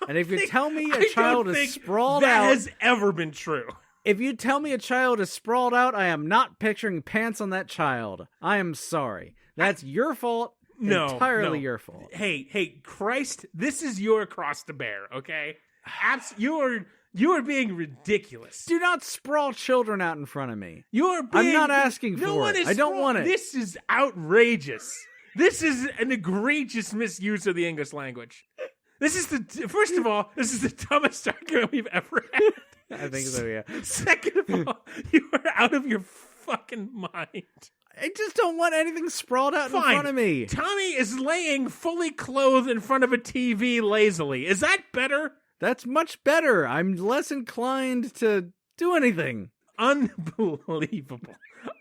Speaker 6: And if you tell me
Speaker 7: I
Speaker 6: a child
Speaker 7: don't
Speaker 6: is
Speaker 7: think
Speaker 6: sprawled
Speaker 7: that
Speaker 6: out...
Speaker 7: has ever been true.
Speaker 6: If you tell me a child is sprawled out, I am not picturing pants on that child. I am sorry. That's your fault. Entirely your fault.
Speaker 7: Hey, Christ, this is your cross to bear, okay? You are being ridiculous.
Speaker 6: Do not sprawl children out in front of me.
Speaker 7: I'm
Speaker 6: not asking for it. I don't want it.
Speaker 7: This is outrageous. This is an egregious misuse of the English language. First of all, this is the dumbest argument we've ever had.
Speaker 6: I think so, yeah.
Speaker 7: Second of all, you are out of your fucking mind.
Speaker 6: I just don't want anything sprawled out
Speaker 7: Fine.
Speaker 6: in front of me.
Speaker 7: Tommy is laying fully clothed in front of a TV lazily. Is that better?
Speaker 6: That's much better. I'm less inclined to do anything.
Speaker 7: Unbelievable.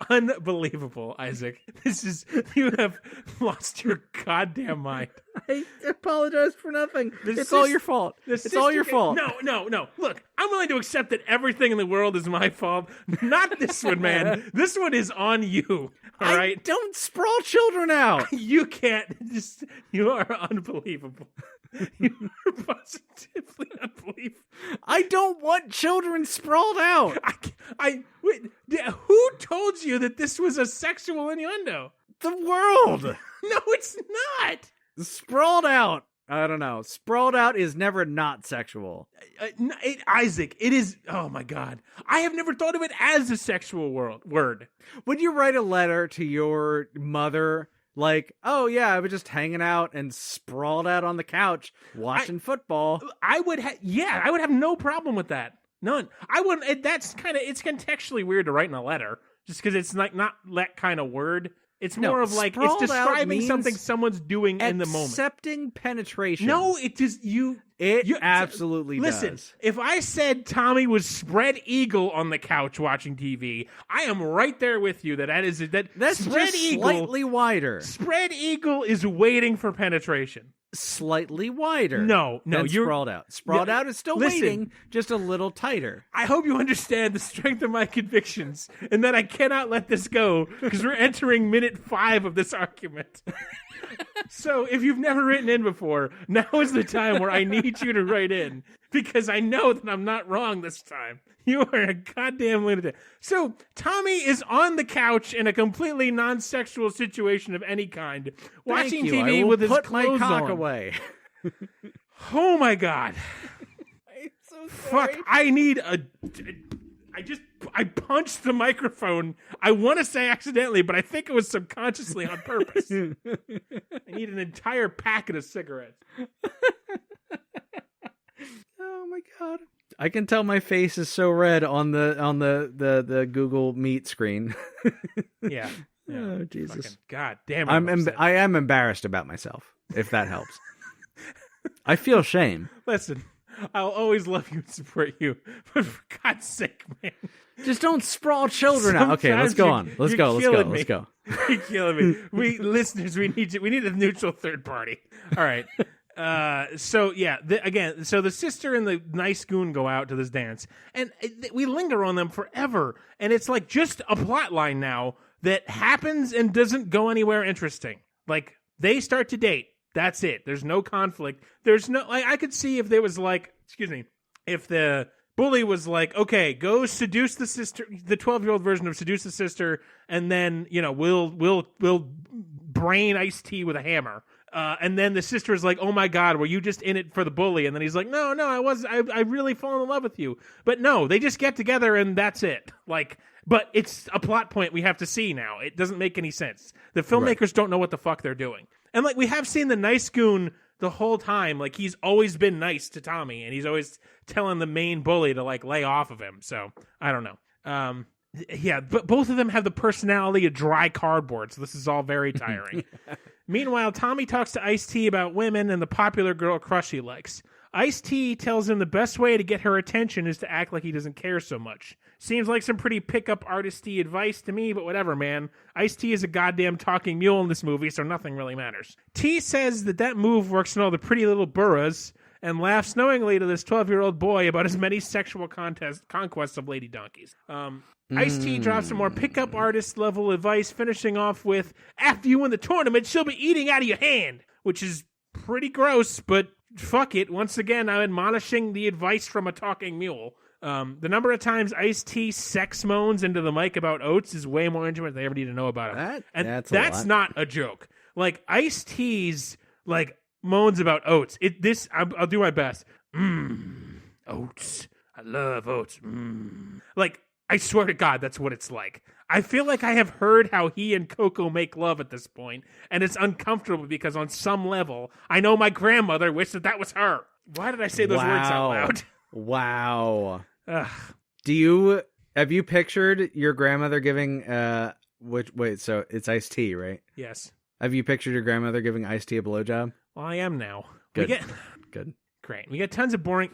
Speaker 7: Unbelievable, Isaac. You have lost your goddamn mind.
Speaker 6: I apologize for nothing. It's all your fault. It's all your fault.
Speaker 7: No. Look, I'm willing to accept that everything in the world is my fault. Not this one, man. This one is on you. All right?
Speaker 6: Don't sprawl children out.
Speaker 7: You can't. You are unbelievable. You are positively unbelievable.
Speaker 6: I don't want children sprawled out.
Speaker 7: Wait, who told you that this was a sexual innuendo?
Speaker 6: The world.
Speaker 7: No, it's not.
Speaker 6: Sprawled out. I don't know. Sprawled out is never not sexual.
Speaker 7: Isaac, it is. Oh my God. I have never thought of it as a sexual word.
Speaker 6: Would you write a letter to your mother like, oh yeah, I was just hanging out and sprawled out on the couch watching football?
Speaker 7: I would have no problem with that. None. I wouldn't. It's contextually weird to write in a letter just because it's like not that kind of word. It's more of like it's describing something someone's doing in the moment.
Speaker 6: Accepting penetration.
Speaker 7: No, it just
Speaker 6: It absolutely
Speaker 7: listen,
Speaker 6: does.
Speaker 7: If I said Tommy was spread eagle on the couch watching TV, I am right there with you. That's spread
Speaker 6: just
Speaker 7: eagle,
Speaker 6: slightly wider.
Speaker 7: Spread eagle is waiting for penetration.
Speaker 6: Slightly wider.
Speaker 7: No,
Speaker 6: you're sprawled out. Sprawled out is still waiting, just a little tighter.
Speaker 7: I hope you understand the strength of my convictions and that I cannot let this go because we're entering minute 5 of this argument. So if you've never written in before, now is the time where I need you to write in because I know that I'm not wrong this time. You are a goddamn lunatic. So Tommy is on the couch in a completely non-sexual situation of any kind, watching TV with his clothes
Speaker 6: my cock
Speaker 7: on.
Speaker 6: away.
Speaker 7: Oh my God!
Speaker 6: I'm so
Speaker 7: Fuck! I punched the microphone. I want to say accidentally, but I think it was subconsciously on purpose. I need an entire packet of cigarettes.
Speaker 6: Oh my God! I can tell my face is so red on the Google Meet screen.
Speaker 7: Yeah.
Speaker 6: Oh Jesus!
Speaker 7: Fucking God damn it!
Speaker 6: I am embarrassed about myself. If that helps, I feel shame.
Speaker 7: Listen, I'll always love you and support you, but for God's sake, man,
Speaker 6: just don't sprawl children out. Okay, let's go on. Let's go.
Speaker 7: You're killing me. Listeners, we need a neutral third party. All right. So the sister and the nice goon go out to this dance, and we linger on them forever, and it's like just a plot line now that happens and doesn't go anywhere interesting. Like they start to date. That's it. There's no conflict. There's no like I could see if there was like, if the bully was like, okay, go seduce the sister, the 12-year-old version of seduce the sister, and then we'll brain iced tea with a hammer. And then the sister is like, oh my God, were you just in it for the bully? And then he's like, no, I really fallen in love with you. But no, they just get together and that's it. Like, but it's a plot point we have to see now. It doesn't make any sense. The filmmakers don't know what the fuck they're doing. And like, we have seen the nice goon the whole time. Like, he's always been nice to Tommy and he's always telling the main bully to like lay off of him. So I don't know. Yeah, but both of them have the personality of dry cardboard. So this is all very tiring. Meanwhile, Tommy talks to Ice-T about women and the popular girl crush he likes. Ice-T tells him the best way to get her attention is to act like he doesn't care so much. Seems like some pretty pick-up artisty advice to me, but whatever, man. Ice-T is a goddamn talking mule in this movie, so nothing really matters. T says that move works in all the pretty little boroughs, and laughs knowingly to this 12-year-old boy about his many sexual conquests of lady donkeys. Ice-T drops some more pickup artist level advice, finishing off with, after you win the tournament, she'll be eating out of your hand, which is pretty gross, but fuck it. Once again, I'm admonishing the advice from a talking mule. The number of times Ice-T sex moans into the mic about oats is way more intimate than they ever need to know about it. That's not a joke. Like, Ice-T's, like, moans about oats. I'll do my best. Oats. I love oats. Like, I swear to God, that's what it's like. I feel like I have heard how he and Coco make love at this point, and it's uncomfortable because on some level, I know my grandmother wished that was her. Why did I say those words out loud?
Speaker 6: Wow.
Speaker 7: Ugh.
Speaker 6: Have you pictured your grandmother giving, so it's Ice-T, right?
Speaker 7: Yes.
Speaker 6: Have you pictured your grandmother giving Ice-T a blowjob?
Speaker 7: Well, I am now.
Speaker 6: Good. Good.
Speaker 7: Great. We get tons of boring...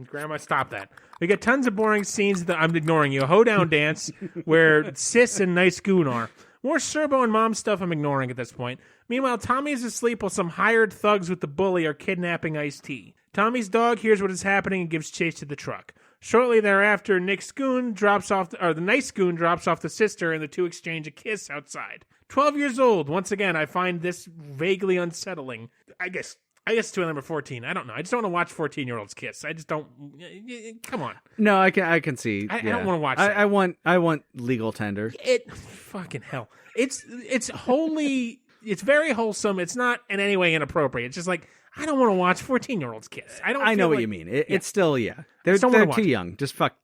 Speaker 7: Grandma, stop that. We get tons of boring scenes that I'm ignoring you. A hoedown dance where Sis and Nice Goon are. More Sorbo and Mom stuff I'm ignoring at this point. Meanwhile, Tommy is asleep while some hired thugs with the bully are kidnapping Ice-T. Tommy's dog hears what is happening and gives chase to the truck. Shortly thereafter, the Nice Goon drops off the sister and the two exchange a kiss outside. 12 years old. Once again, I find this vaguely unsettling. I guess to number 14. I don't know. I just don't want to watch 14-year-olds kiss. I just don't. Come on.
Speaker 6: No, I can see.
Speaker 7: I don't want to watch that.
Speaker 6: I want legal tender.
Speaker 7: Fucking hell. It's it's very wholesome. It's not in any way inappropriate. It's just like, I don't want to watch 14-year-olds kiss. I know
Speaker 6: what you mean. It's still, they're too young. Just fuck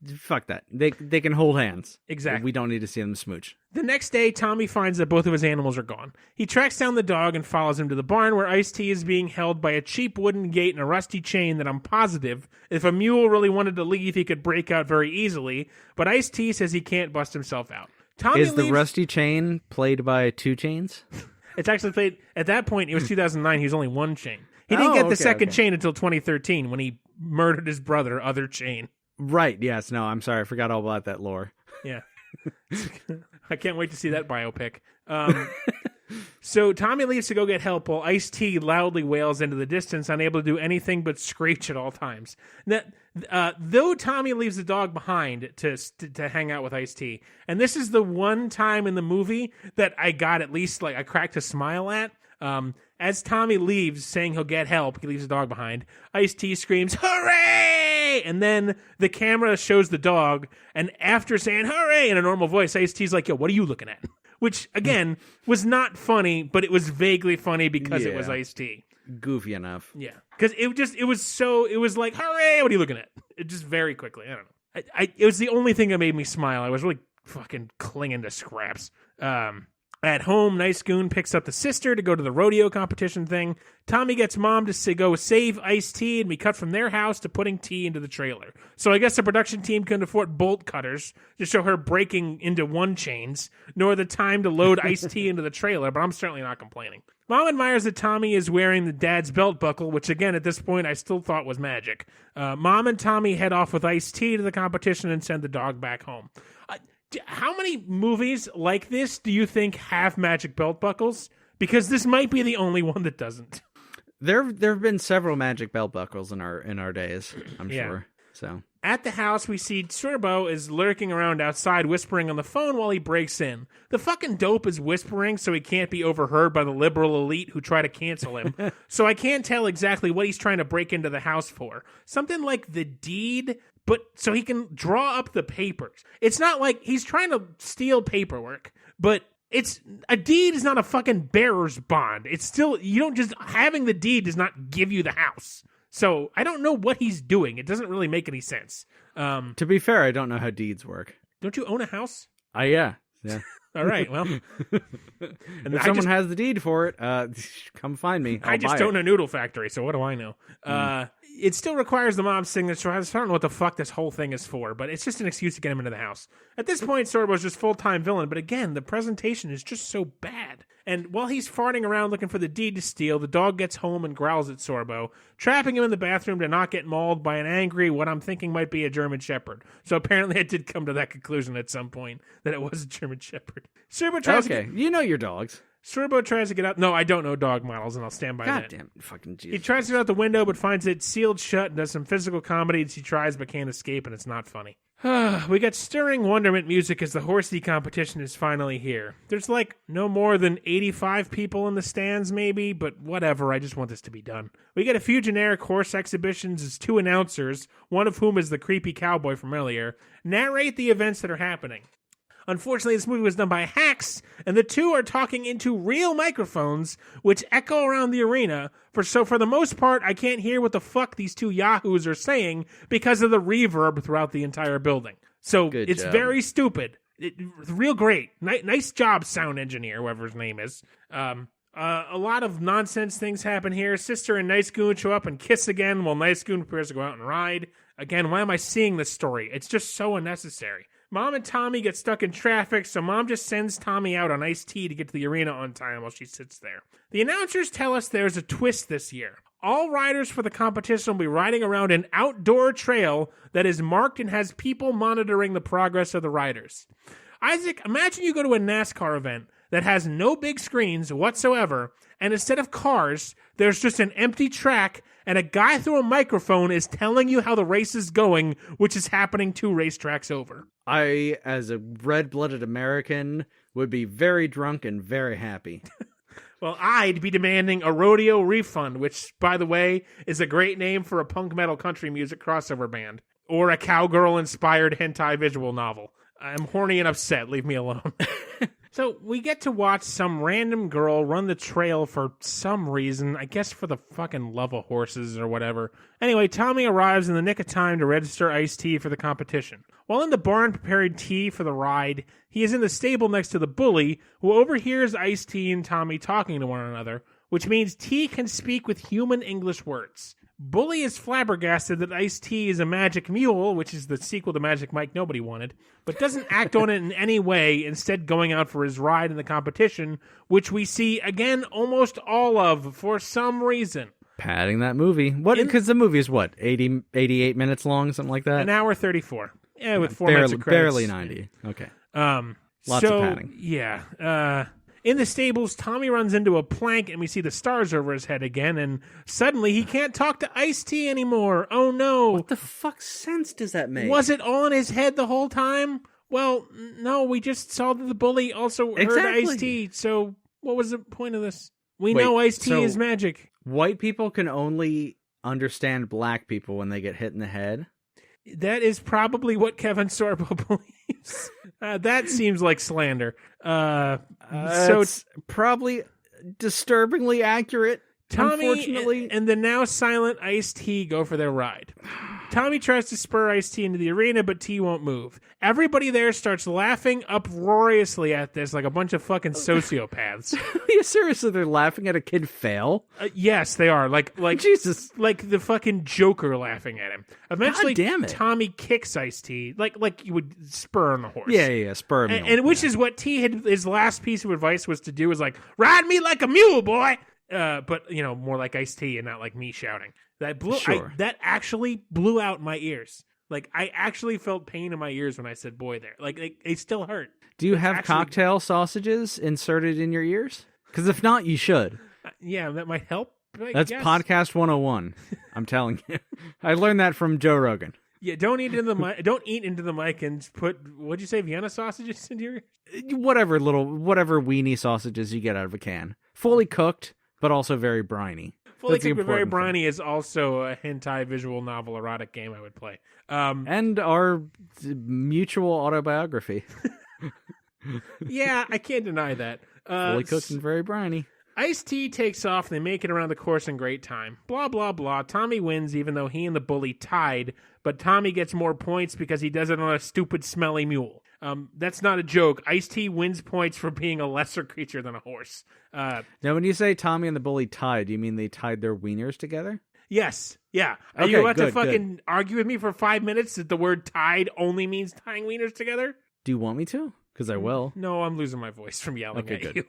Speaker 6: that. They can hold hands.
Speaker 7: Exactly.
Speaker 6: We don't need to see them smooch.
Speaker 7: The next day, Tommy finds that both of his animals are gone. He tracks down the dog and follows him to the barn where Ice-T is being held by a cheap wooden gate and a rusty chain that I'm positive, if a mule really wanted to leave, he could break out very easily, but Ice-T says he can't bust himself out.
Speaker 6: Is the rusty chain played by 2 chains?
Speaker 7: It's actually played, at that point, it was 2009, he was only 1 chain. He didn't get the second chain until 2013 when he murdered his brother, Other Chain.
Speaker 6: Right, yes. No, I'm sorry. I forgot all about that lore.
Speaker 7: Yeah. I can't wait to see that biopic. So Tommy leaves to go get help while Ice-T loudly wails into the distance, unable to do anything but screech at all times. Though Tommy leaves the dog behind to hang out with Ice-T, and this is the one time in the movie that I got at least, like, I cracked a smile at. As Tommy leaves, saying he'll get help, he leaves the dog behind, Ice-T screams, "Hooray!" And then the camera shows the dog, and after saying "Hooray!" in a normal voice, Ice-T's like, "Yo, what are you looking at?" Which, again, was not funny, but it was vaguely funny because it was Ice-T.
Speaker 6: Goofy enough.
Speaker 7: Yeah. Because it was like, "Hooray! What are you looking at?" It just very quickly. I don't know. It was the only thing that made me smile. I was really fucking clinging to scraps. At home, Nice Goon picks up the sister to go to the rodeo competition thing. Tommy gets Mom to go save Ice-T, and we cut from their house to putting T into the trailer. So I guess the production team couldn't afford bolt cutters to show her breaking into 1 chains, nor the time to load Ice-T into the trailer, but I'm certainly not complaining. Mom admires that Tommy is wearing the dad's belt buckle, which again, at this point, I still thought was magic. Mom and Tommy head off with Ice-T to the competition and send the dog back home. How many movies like this do you think have magic belt buckles? Because this might be the only one that doesn't.
Speaker 6: There have been several magic belt buckles in our days, I'm sure. So
Speaker 7: at the house, we see Sorbo is lurking around outside, whispering on the phone while he breaks in. The fucking dope is whispering so he can't be overheard by the liberal elite who try to cancel him. So I can't tell exactly what he's trying to break into the house for. Something like the deed, but so he can draw up the papers. It's not like he's trying to steal paperwork, but a deed is not a fucking bearer's bond. It's still, you don't just, having the deed does not give you the house. So I don't know what he's doing. It doesn't really make any sense.
Speaker 6: To be fair, I don't know how deeds work.
Speaker 7: Don't you own a house?
Speaker 6: Yeah.
Speaker 7: All right, well.
Speaker 6: If someone has the deed for it, come find me.
Speaker 7: I just own a noodle factory, so what do I know? It still requires the mom's signature. I don't know what the fuck this whole thing is for, but it's just an excuse to get him into the house. At this point, Sorbo's just full-time villain, but again, the presentation is just so bad. And while he's farting around looking for the deed to steal, the dog gets home and growls at Sorbo, trapping him in the bathroom to not get mauled by an angry, what I'm thinking might be a German Shepherd. So apparently I did come to that conclusion at some point, that it was a German Shepherd. Sorbo tries
Speaker 6: you know your dogs.
Speaker 7: Sorbo tries to get out. No, I don't know dog models, and I'll stand by that.
Speaker 6: God damn, fucking
Speaker 7: He
Speaker 6: Jesus.
Speaker 7: tries to get out the window, but finds it sealed shut and does some physical comedies. He tries but can't escape, and it's not funny. We got stirring wonderment music as the horsey competition is finally here. There's like no more than 85 people in the stands maybe, but whatever, I just want this to be done. We get a few generic horse exhibitions as two announcers, one of whom is the creepy cowboy from earlier, narrate the events that are happening. Unfortunately, this movie was done by hacks, and the two are talking into real microphones, which echo around the arena. So for the most part, I can't hear what the fuck these two yahoos are saying because of the reverb throughout the entire building. So
Speaker 6: Good
Speaker 7: it's
Speaker 6: job.
Speaker 7: very stupid. Real great. Nice job, sound engineer, whoever his name is. A lot of nonsense things happen here. Sister and Nice Goon show up and kiss again while Nice Goon prepares to go out and ride. Again, why am I seeing this story? It's just so unnecessary. Mom and Tommy get stuck in traffic, so Mom just sends Tommy out on iced tea to get to the arena on time while she sits there. The announcers tell us there's a twist this year. All riders for the competition will be riding around an outdoor trail that is marked and has people monitoring the progress of the riders. Isaac, imagine you go to a NASCAR event that has no big screens whatsoever, and instead of cars, there's just an empty track, and a guy through a microphone is telling you how the race is going, which is happening 2 racetracks over.
Speaker 6: I, as a red-blooded American, would be very drunk and very happy.
Speaker 7: Well, I'd be demanding a rodeo refund, which, by the way, is a great name for a punk metal country music crossover band. Or a cowgirl-inspired hentai visual novel. I'm horny and upset. Leave me alone. So we get to watch some random girl run the trail for some reason. I guess for the fucking love of horses or whatever. Anyway, Tommy arrives in the nick of time to register iced tea for the competition. While in the barn preparing tea for the ride, he is in the stable next to the bully, who overhears iced tea and Tommy talking to one another, which means T can speak with human English words. Bully is flabbergasted that Ice T is a magic mule, which is the sequel to Magic Mike nobody wanted, but doesn't act on it in any way, instead going out for his ride in the competition, which we see, again, almost all of, for some reason.
Speaker 6: Padding that movie. What? Because the movie is what, 88 minutes long, something like that?
Speaker 7: An hour 34. Yeah, with 4 minutes of credits.
Speaker 6: Barely 90. Okay. Lots of padding.
Speaker 7: Yeah. In the stables, Tommy runs into a plank, and we see the stars over his head again, and suddenly he can't talk to Ice-T anymore. Oh, no.
Speaker 6: What the fuck sense does that make?
Speaker 7: Was it all in his head the whole time? Well, no, we just saw that the bully also heard Ice-T, so what was the point of this? We know Ice-T is magic.
Speaker 6: White people can only understand black people when they get hit in the head?
Speaker 7: That is probably what Kevin Sorbo believes. That seems like slander. So
Speaker 6: it's probably disturbingly accurate.
Speaker 7: Tommy
Speaker 6: unfortunately,
Speaker 7: and the now silent Ice-T go for their ride. Tommy tries to spur Ice-T into the arena, but T won't move. Everybody there starts laughing uproariously at this, like a bunch of fucking sociopaths.
Speaker 6: Yeah, seriously, they're laughing at a kid fail?
Speaker 7: Yes, they are. Like
Speaker 6: Jesus,
Speaker 7: like the fucking Joker laughing at him. Eventually,
Speaker 6: God damn it.
Speaker 7: Tommy kicks Ice-T, like you would spur on the horse.
Speaker 6: Yeah, spur him.
Speaker 7: And which is what T had. His last piece of advice was to do is like, ride me like a mule, boy. But more like Ice-T and not like me shouting. That that actually blew out my ears. Like I actually felt pain in my ears when I said "boy" there. Like it still hurt.
Speaker 6: Do you have cocktail sausages inserted in your ears? Because if not, you should.
Speaker 7: Yeah, that might help.
Speaker 6: That's podcast 101. I'm telling you. I learned that from Joe Rogan.
Speaker 7: Yeah, don't eat into the mic. Don't eat into the mic and put what'd you say, Vienna sausages into your ears?
Speaker 6: Whatever weenie sausages you get out of a can, fully cooked, but also very briny.
Speaker 7: Fully Cooked but Very Briny is also a hentai visual novel erotic game I would play.
Speaker 6: And our mutual autobiography.
Speaker 7: Yeah, I can't deny that.
Speaker 6: Fully Cooked and Very Briny.
Speaker 7: Ice-T takes off, and they make it around the course in great time. Blah, blah, blah. Tommy wins, even though he and the bully tied, but Tommy gets more points because he does it on a stupid, smelly mule. That's not a joke. Ice-T wins points for being a lesser creature than a horse.
Speaker 6: Now, when you say Tommy and the bully tied, do you mean they tied their wieners together?
Speaker 7: Yes. Yeah. Are you about to fucking argue with me for 5 minutes that the word tied only means tying wieners together?
Speaker 6: Do you want me to? Because I will.
Speaker 7: No, I'm losing my voice from yelling at
Speaker 6: good.
Speaker 7: you.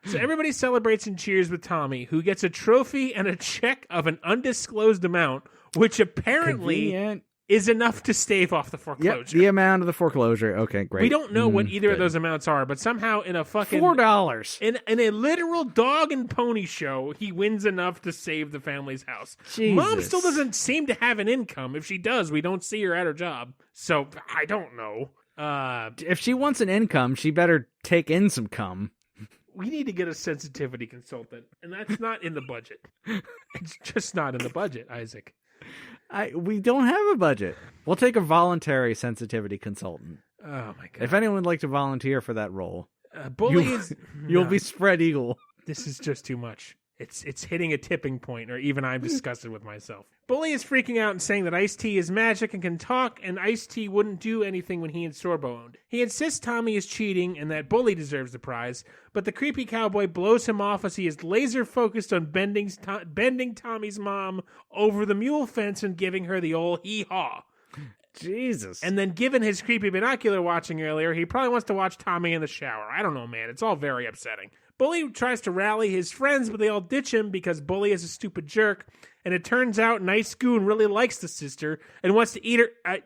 Speaker 7: So everybody celebrates and cheers with Tommy, who gets a trophy and a check of an undisclosed amount, which apparently is enough to stave off the foreclosure.
Speaker 6: Yep, the amount of the foreclosure. Okay, great.
Speaker 7: We don't know what either of
Speaker 6: good.
Speaker 7: those amounts are, but somehow in a fucking
Speaker 6: $4.
Speaker 7: in a literal dog and pony show, he wins enough to save the family's house.
Speaker 6: Jesus.
Speaker 7: Mom still doesn't seem to have an income. If she does, we don't see her at her job. So I don't know.
Speaker 6: If she wants an income, she better take in some cum.
Speaker 7: We need to get a sensitivity consultant, and that's not in the budget. It's just not in the budget, Isaac.
Speaker 6: We don't have a budget. We'll take a voluntary sensitivity consultant.
Speaker 7: Oh my god!
Speaker 6: If anyone would like to volunteer for that role,
Speaker 7: bully is
Speaker 6: you'll be spread eagle.
Speaker 7: This is just too much. It's hitting a tipping point, or even I'm disgusted with myself. Bully is freaking out and saying that Ice-T is magic and can talk, and Ice-T wouldn't do anything when he and Sorbo owned. He insists Tommy is cheating and that Bully deserves the prize, but the creepy cowboy blows him off as he is laser focused on bending Tommy's mom over the mule fence and giving her the old hee-haw.
Speaker 6: Jesus.
Speaker 7: And then given his creepy binocular watching earlier, he probably wants to watch Tommy in the shower. I don't know, man. It's all very upsetting. Bully tries to rally his friends, but they all ditch him because Bully is a stupid jerk. And it turns out Nice Goon really likes the sister and wants to eat her.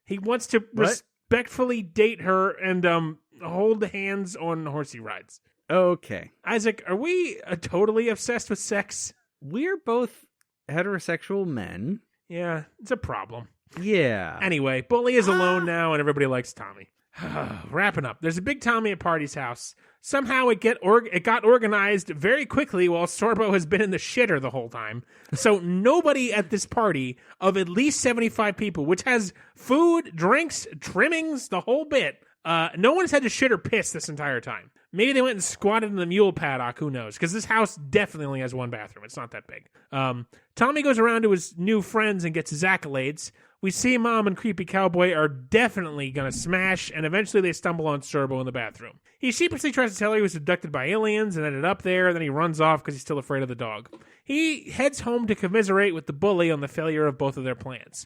Speaker 7: He wants to respectfully date her and hold hands on horsey rides.
Speaker 6: Okay.
Speaker 7: Isaac, are we totally obsessed with sex?
Speaker 6: We're both heterosexual men.
Speaker 7: Yeah, it's a problem.
Speaker 6: Yeah.
Speaker 7: Anyway, Bully is alone now, and everybody likes Tommy. Wrapping up. There's a big Tommy at Party's house. Somehow it got organized very quickly while Sorbo has been in the shitter the whole time. So nobody at this party of at least 75 people, which has food, drinks, trimmings, the whole bit, no one's had to shit or piss this entire time. Maybe they went and squatted in the mule paddock, who knows? Because this house definitely only has one bathroom. It's not that big. Tommy goes around to his new friends and gets his accolades. We see Mom and Creepy Cowboy are definitely going to smash, and eventually they stumble on Sorbo in the bathroom. He sheepishly tries to tell her he was abducted by aliens and ended up there, and then he runs off because he's still afraid of the dog. He heads home to commiserate with the Bully on the failure of both of their plans.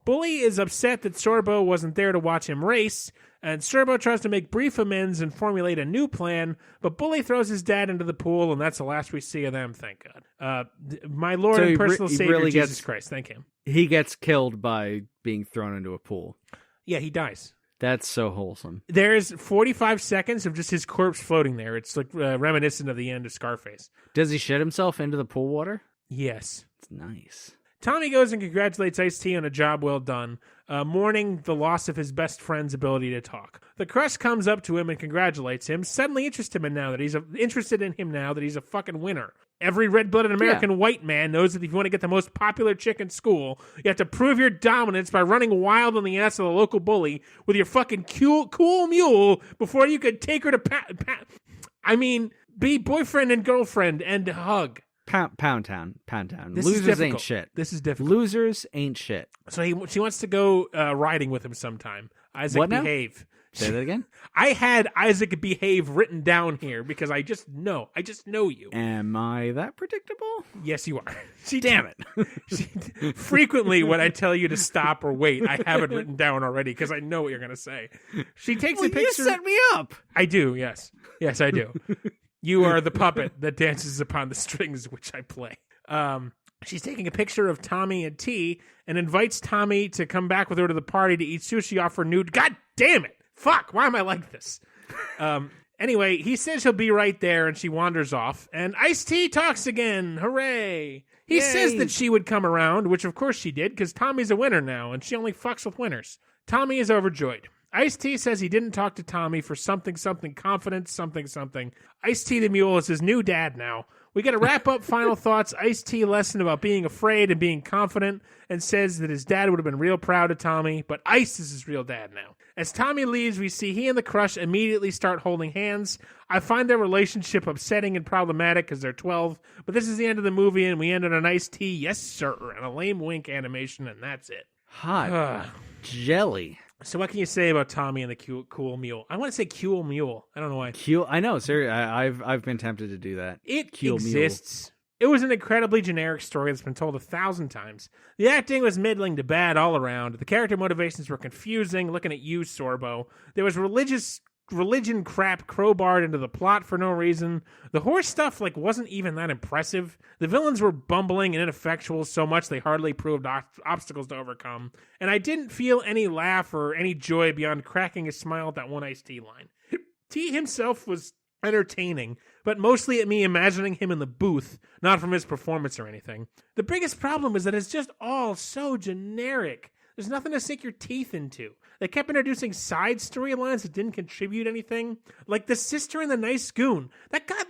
Speaker 7: Bully is upset that Sorbo wasn't there to watch him race, and Sorbo tries to make brief amends and formulate a new plan, but Bully throws his dad into the pool, and that's the last we see of them, thank God. My Lord and personal Savior, Jesus Christ, thank him.
Speaker 6: He gets killed by being thrown into a pool.
Speaker 7: Yeah, he dies.
Speaker 6: That's so wholesome.
Speaker 7: There's 45 seconds of just his corpse floating there. It's like reminiscent of the end of Scarface.
Speaker 6: Does he shit himself into the pool water?
Speaker 7: Yes.
Speaker 6: It's nice.
Speaker 7: Tommy goes and congratulates Ice-T on a job well done, mourning the loss of his best friend's ability to talk. The crush comes up to him and congratulates him, suddenly interested in him now that he's a fucking winner. Every red-blooded American white man knows that if you want to get the most popular chick in school, you have to prove your dominance by running wild on the ass of the local bully with your fucking cool mule before you could take her to be boyfriend and girlfriend and hug.
Speaker 6: Pound Town.
Speaker 7: This
Speaker 6: Losers ain't shit.
Speaker 7: This is difficult.
Speaker 6: Losers ain't shit.
Speaker 7: So she wants to go riding with him sometime. Isaac,
Speaker 6: what now?
Speaker 7: behave.
Speaker 6: Say that again?
Speaker 7: I had Isaac behave written down here because I just know you.
Speaker 6: Am I that predictable?
Speaker 7: Yes, you are.
Speaker 6: Damn it.
Speaker 7: Frequently, when I tell you to stop or wait, I have it written down already because I know what you're going to say. She takes a picture.
Speaker 6: You set me up.
Speaker 7: I do, yes. Yes, I do. You are the puppet that dances upon the strings which I play. She's taking a picture of Tommy and T and invites Tommy to come back with her to the party to eat sushi off her nude. God damn it. Fuck, why am I like this? Anyway, he says he'll be right there, and she wanders off. And Ice-T talks again. Hooray. He says that she would come around, which of course she did, because Tommy's a winner now, and she only fucks with winners. Tommy is overjoyed. Ice-T says he didn't talk to Tommy for something confidence, something. Ice-T the Mule is his new dad now. We got to wrap up final thoughts. Ice-T lesson about being afraid and being confident, and says that his dad would have been real proud of Tommy, but Ice is his real dad now. As Tommy leaves, we see he and the crush immediately start holding hands. I find their relationship upsetting and problematic because they're 12, but this is the end of the movie, and we end on an Ice-T, yes sir, and a lame wink animation, and that's it.
Speaker 6: Hot jelly.
Speaker 7: So what can you say about Tommy and the cool mule? I want to say cool mule. I don't know why.
Speaker 6: I know, sir. I've been tempted to do that.
Speaker 7: It
Speaker 6: Cool
Speaker 7: exists. Mule. It was an incredibly generic story that's been told 1,000 times. The acting was middling to bad all around. The character motivations were confusing. Looking at you, Sorbo. There was religious religion crap crowbarred into the plot for no reason. The horse stuff wasn't even that impressive. The villains were bumbling and ineffectual so much they hardly proved obstacles to overcome. And I didn't feel any laugh or any joy beyond cracking a smile at that one Ice-T line. T himself was entertaining, but mostly at me imagining him in the booth, not from his performance or anything. The biggest problem is that it's just all so generic. There's nothing to sink your teeth into. They kept introducing side storylines that didn't contribute anything. Like the sister and the nice goon. That got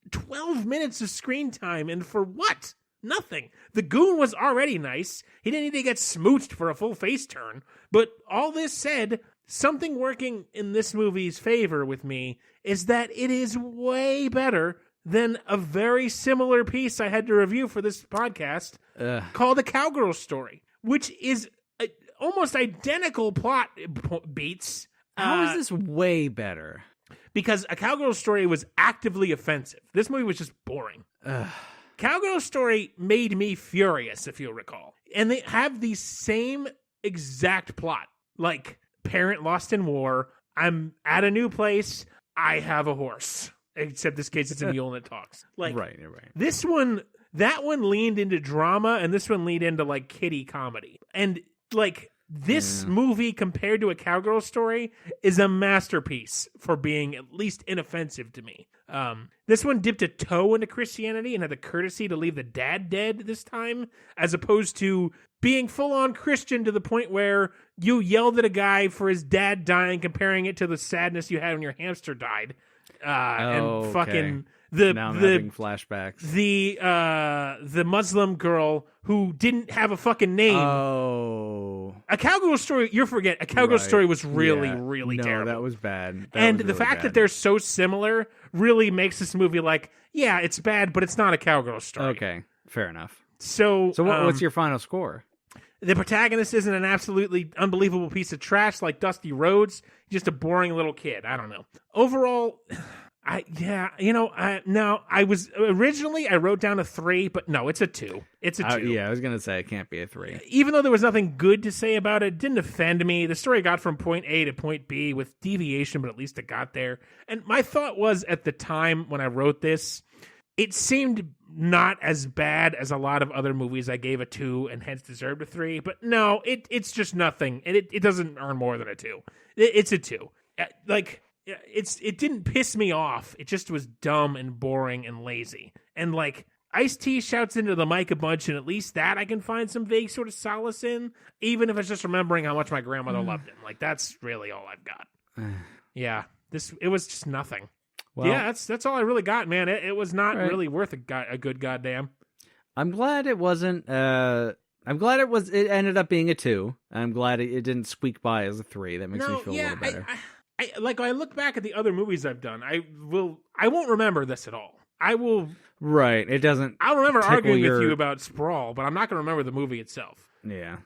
Speaker 7: 12 minutes of screen time, and for what? Nothing. The goon was already nice. He didn't need to get smooched for a full face turn. But all this said, something working in this movie's favor with me is that it is way better than a very similar piece I had to review for this podcast called A Cowgirl Story, which is almost identical plot beats.
Speaker 6: How is this way better?
Speaker 7: Because A Cowgirl Story was actively offensive. This movie was just boring. Cowgirl Story made me furious, if you'll recall. And they have the same exact plot. Parent lost in war. I'm at a new place. I have a horse. Except this case, it's a mule and it talks.
Speaker 6: Right.
Speaker 7: This one, that one leaned into drama, and this one leaned into kiddie comedy. And this movie compared to A Cowgirl Story is a masterpiece for being at least inoffensive to me. This one dipped a toe into Christianity and had the courtesy to leave the dad dead this time, as opposed to being full-on Christian to the point where you yelled at a guy for his dad dying, comparing it to the sadness you had when your hamster died. And fucking
Speaker 6: now I'm having flashbacks.
Speaker 7: The Muslim girl who didn't have a fucking name.
Speaker 6: Oh,
Speaker 7: A Cowgirl Story. You forget A Cowgirl Story was really terrible.
Speaker 6: That was bad.
Speaker 7: The fact that they're so similar really makes this movie it's bad, but it's not A Cowgirl Story.
Speaker 6: Okay, fair enough.
Speaker 7: So
Speaker 6: what's your final score?
Speaker 7: The protagonist isn't an absolutely unbelievable piece of trash like Dusty Rhodes. Just a boring little kid. I don't know. Overall, I wrote down a 3, but no, it's a 2. It's a 2.
Speaker 6: Yeah, I was going to say it can't be a 3.
Speaker 7: Even though there was nothing good to say about it didn't offend me. The story got from point A to point B with deviation, but at least it got there. And my thought was, at the time when I wrote this, it seemed not as bad as a lot of other movies I gave a 2 and hence deserved a 3. But no, it's just nothing. And it doesn't earn more than a 2. It's a 2. It didn't piss me off. It just was dumb and boring and lazy. And Ice-T shouts into the mic a bunch, and at least that I can find some vague sort of solace in, even if it's just remembering how much my grandmother loved him. That's really all I've got. Yeah, it was just nothing. Well, yeah, that's all I really got, man. It was not really worth a good goddamn.
Speaker 6: I'm glad it wasn't. I'm glad it ended up being a 2. I'm glad it didn't squeak by as a 3. That makes me feel a little better.
Speaker 7: I look back at the other movies I've done, I won't remember this at all. I will.
Speaker 6: Right. It doesn't.
Speaker 7: I'll remember arguing with you about Sprawl, but I'm not going to remember the movie itself.
Speaker 6: Yeah.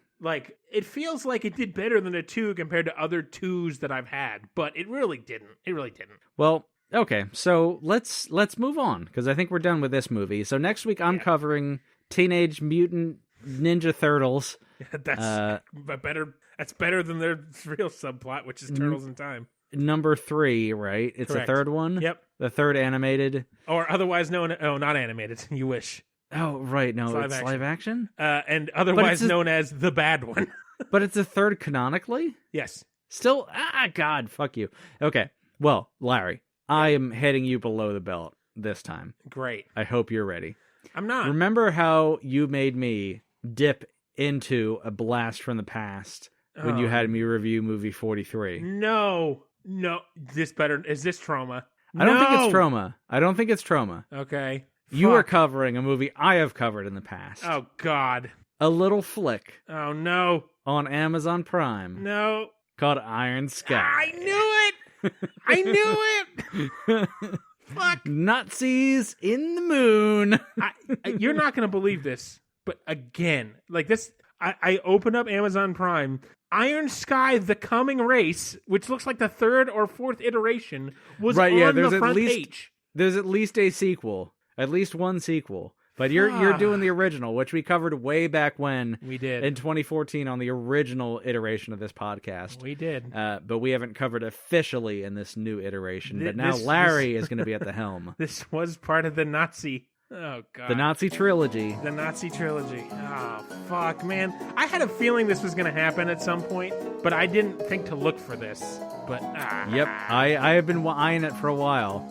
Speaker 7: It feels like it did better than a 2 compared to other 2s that I've had, but it really didn't. It really didn't.
Speaker 6: Well, okay, so let's move on, because I think we're done with this movie. So next week I'm covering Teenage Mutant Ninja Turtles.
Speaker 7: That's better. That's better than their real subplot, which is Turtles in Time.
Speaker 6: Number 3, right? It's
Speaker 7: Correct.
Speaker 6: a third one?
Speaker 7: Yep.
Speaker 6: The third animated.
Speaker 7: Or otherwise known... Oh, not animated. You wish.
Speaker 6: Oh, right. No, it's live action?
Speaker 7: And otherwise known as the bad one.
Speaker 6: But it's a third canonically?
Speaker 7: Yes.
Speaker 6: Still? God, fuck you. Okay. Well, Larry, I am heading you below the belt this time.
Speaker 7: Great.
Speaker 6: I hope you're ready.
Speaker 7: I'm not.
Speaker 6: Remember how you made me dip into a blast from the past when you had me review movie 43?
Speaker 7: No. Is this trauma?
Speaker 6: I don't think it's trauma.
Speaker 7: Okay.
Speaker 6: You are covering a movie I have covered in the past.
Speaker 7: Oh, God.
Speaker 6: A little flick.
Speaker 7: Oh, no.
Speaker 6: On Amazon Prime.
Speaker 7: No.
Speaker 6: Called Iron Sky.
Speaker 7: I knew it! Fuck.
Speaker 6: Nazis in the moon.
Speaker 7: You're not going to believe this, but again, this, I opened up Amazon Prime. Iron Sky: The Coming Race, which looks like the 3rd or 4th iteration, was on the front page.
Speaker 6: There's at least a sequel. At least one sequel. But you're doing the original, which we covered way back when.
Speaker 7: We did.
Speaker 6: In 2014 on the original iteration of this podcast.
Speaker 7: We did.
Speaker 6: But we haven't covered officially in this new iteration. But now Larry is going to be at the helm.
Speaker 7: This was part of the Nazi. Oh, God.
Speaker 6: The Nazi trilogy.
Speaker 7: The Nazi trilogy. Oh, fuck, man. I had a feeling this was going to happen at some point, but I didn't think to look for this. But,
Speaker 6: Yep, I have been eyeing it for a while.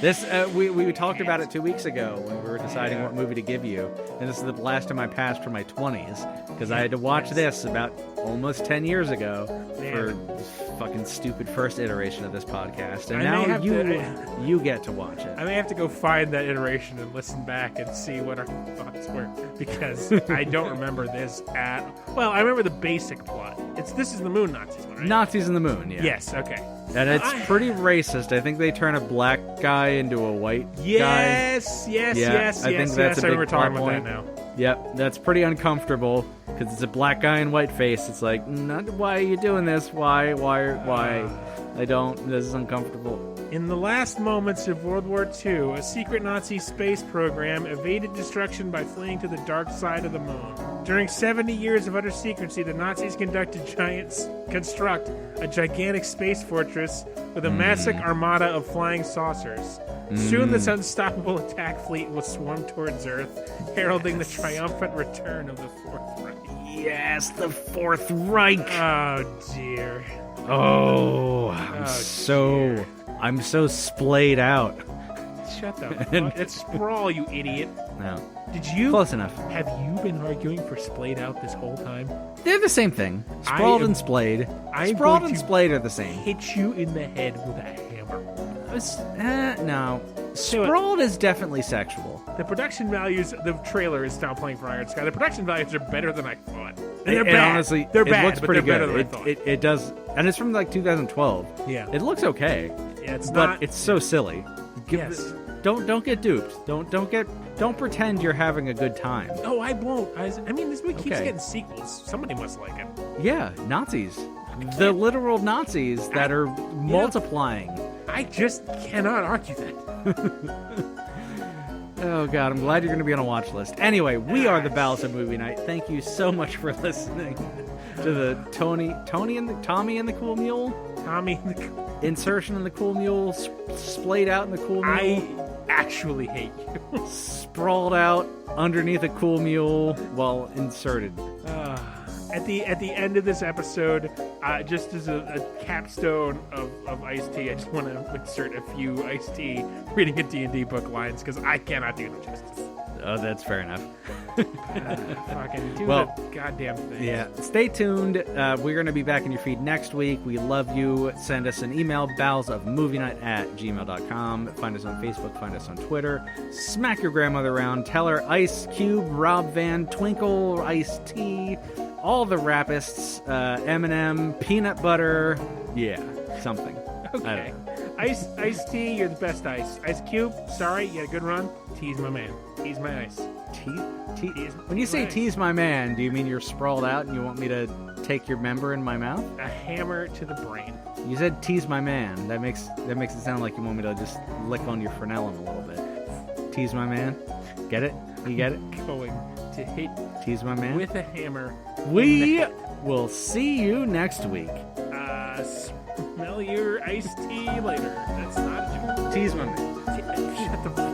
Speaker 6: This we talked about it 2 weeks ago when we were deciding what movie to give you, and this is the last time I passed for my 20s because I had to watch this about almost 10 years ago for this fucking stupid first iteration of this podcast, and now you get to watch it.
Speaker 7: I may have to go find that iteration and listen back and see what our thoughts were because I don't remember this at. Well, I remember the basic plot. This is the Moon Nazis one, right?
Speaker 6: Nazis in the Moon, yeah.
Speaker 7: Yes, okay.
Speaker 6: And it's pretty racist. I think they turn a black guy into a white guy.
Speaker 7: Yes.
Speaker 6: I think that's a big
Speaker 7: I remember talking
Speaker 6: plot
Speaker 7: about that
Speaker 6: point.
Speaker 7: now.
Speaker 6: Yep, that's pretty uncomfortable because it's a black guy in white face. It's like, why are you doing this? Why? This is uncomfortable.
Speaker 7: In the last moments of World War II, a secret Nazi space program evaded destruction by fleeing to the dark side of the moon. During 70 years of utter secrecy, the Nazis construct a gigantic space fortress with a massive armada of flying saucers. Soon this unstoppable attack fleet will swarm towards Earth, heralding the triumphant return of the Fourth Reich.
Speaker 6: Yes, the Fourth Reich.
Speaker 7: Oh, dear.
Speaker 6: Oh, I'm so splayed out.
Speaker 7: Shut the fuck. It's Sprawl, you idiot.
Speaker 6: No.
Speaker 7: Did you?
Speaker 6: Close enough.
Speaker 7: Have you been arguing for Splayed Out this whole time?
Speaker 6: They're the same thing. Sprawled and splayed. Sprawled and splayed are the same.
Speaker 7: Hit you in the head with a hammer.
Speaker 6: No. Sprawled is definitely sexual.
Speaker 7: The production values, the trailer is now playing for Iron Sky. The production values are better than I thought. And they're bad.
Speaker 6: Honestly,
Speaker 7: they're bad,
Speaker 6: it looks
Speaker 7: but
Speaker 6: pretty
Speaker 7: they're
Speaker 6: good.
Speaker 7: Better than I thought.
Speaker 6: It does, and it's from like 2012.
Speaker 7: Yeah.
Speaker 6: It looks okay.
Speaker 7: Yeah,
Speaker 6: but it's so silly.
Speaker 7: Yes.
Speaker 6: Don't get duped. Don't pretend you're having a good time.
Speaker 7: Oh, I won't. I mean, this movie keeps getting sequels. Somebody must like it.
Speaker 6: Yeah, Nazis. The literal Nazis that are multiplying.
Speaker 7: I just cannot argue that.
Speaker 6: Oh, God, I'm glad you're going to be on a watch list. Anyway, we are the Bowels of Movie Night. Thank you so much for listening to the Tommy and the Cool Mule?
Speaker 7: Tommy and the
Speaker 6: Insertion in the Cool Mule, splayed out in the Cool Mule.
Speaker 7: I actually hate you.
Speaker 6: Sprawled out underneath a Cool Mule while inserted.
Speaker 7: At the end of this episode, just as a capstone of Ice-T, I just want to insert a few Ice-T reading a D&D book lines because I cannot do them justice.
Speaker 6: Oh, that's fair enough.
Speaker 7: Fucking do the goddamn thing.
Speaker 6: Yeah, stay tuned. We're going to be back in your feed next week. We love you. Send us an email, bowelsofmovienight@gmail.com. Find us on Facebook. Find us on Twitter. Smack your grandmother around. Tell her Ice Cube, Rob Van, Twinkle, Ice-T, all the rapists, Eminem, Peanut Butter. Yeah, something.
Speaker 7: Okay. Ice-T, you're the best Ice. Ice Cube, sorry, you had a good run. T's my man. T's my Ice.
Speaker 6: When you say tease my man, do you mean you're sprawled out and you want me to take your member in my mouth?
Speaker 7: A hammer to the brain.
Speaker 6: You said tease my man. That makes it sound like you want me to just lick on your frenulum a little bit. Tease my man. Get it? You get it?
Speaker 7: Going to hit
Speaker 6: tease my man
Speaker 7: with a hammer.
Speaker 6: We will see you next week.
Speaker 7: Smell your iced tea later. That's not a joke.
Speaker 6: Tease my man.
Speaker 7: Shut the fuck.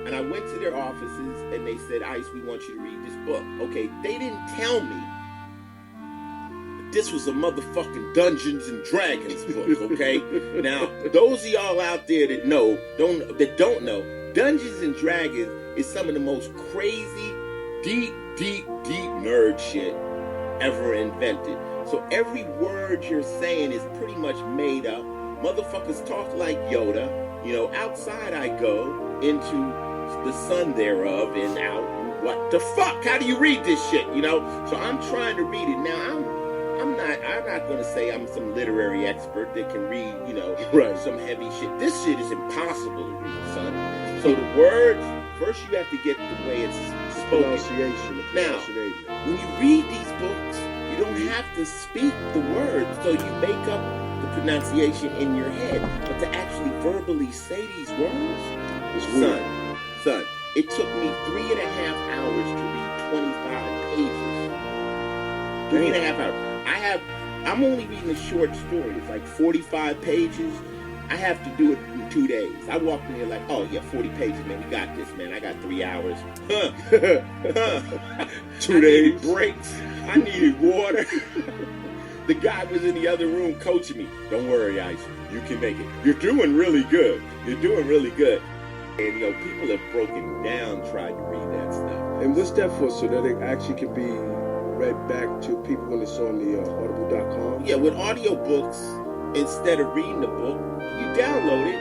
Speaker 8: And I went to their offices and they said, Ice, we want you to read this book. Okay, they didn't tell me this was a motherfucking Dungeons and Dragons book, okay? Now, those of y'all out there that don't know, Dungeons and Dragons is some of the most crazy, deep nerd shit ever invented. So every word you're saying is pretty much made up. Motherfuckers talk like Yoda. You know, outside I go into the sun thereof and out. What the fuck? How do you read this shit? You know? So I'm trying to read it. Now, I'm not going to say I'm some literary expert that can read, you know, some heavy shit. This shit is impossible to read, son. So the words, first you have to get the way it's spoken.
Speaker 9: Pronunciation.
Speaker 8: Now, when you read these books, you don't have to speak the words, so you make up the pronunciation in your head. But to actually verbally say these words, son, it took me 3.5 hours to read 25 pages. 3.5 hours. I'm only reading a short story. It's like 45 pages. I have to do it in 2 days. I walked in here like, oh yeah, 40 pages, man. We got this, man. I got 3 hours.
Speaker 9: 2 days.
Speaker 8: Breaks. I needed water. The guy was in the other room coaching me. Don't worry, Ice. You can make it. You're doing really good. You're doing really good. And, people have broken down trying to read that stuff.
Speaker 9: And what's that for? So that it actually can be read back to people when it's on the audible.com?
Speaker 8: Yeah, with audiobooks, instead of reading the book, you download it,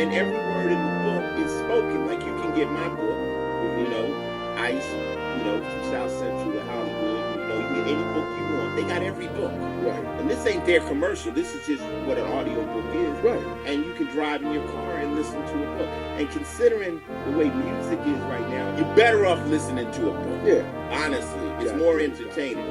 Speaker 8: and every word in the book is spoken. Like you can get my book, Ice, from South Central to Hollywood. You can get any book you want. They got every book.
Speaker 9: Right.
Speaker 8: And this ain't their commercial. This is just what an audiobook is.
Speaker 9: Right.
Speaker 8: And you can drive in your car and listen to a book. And considering the way music is right now, you're better off listening to a book.
Speaker 9: Yeah.
Speaker 8: Honestly, it's more entertaining.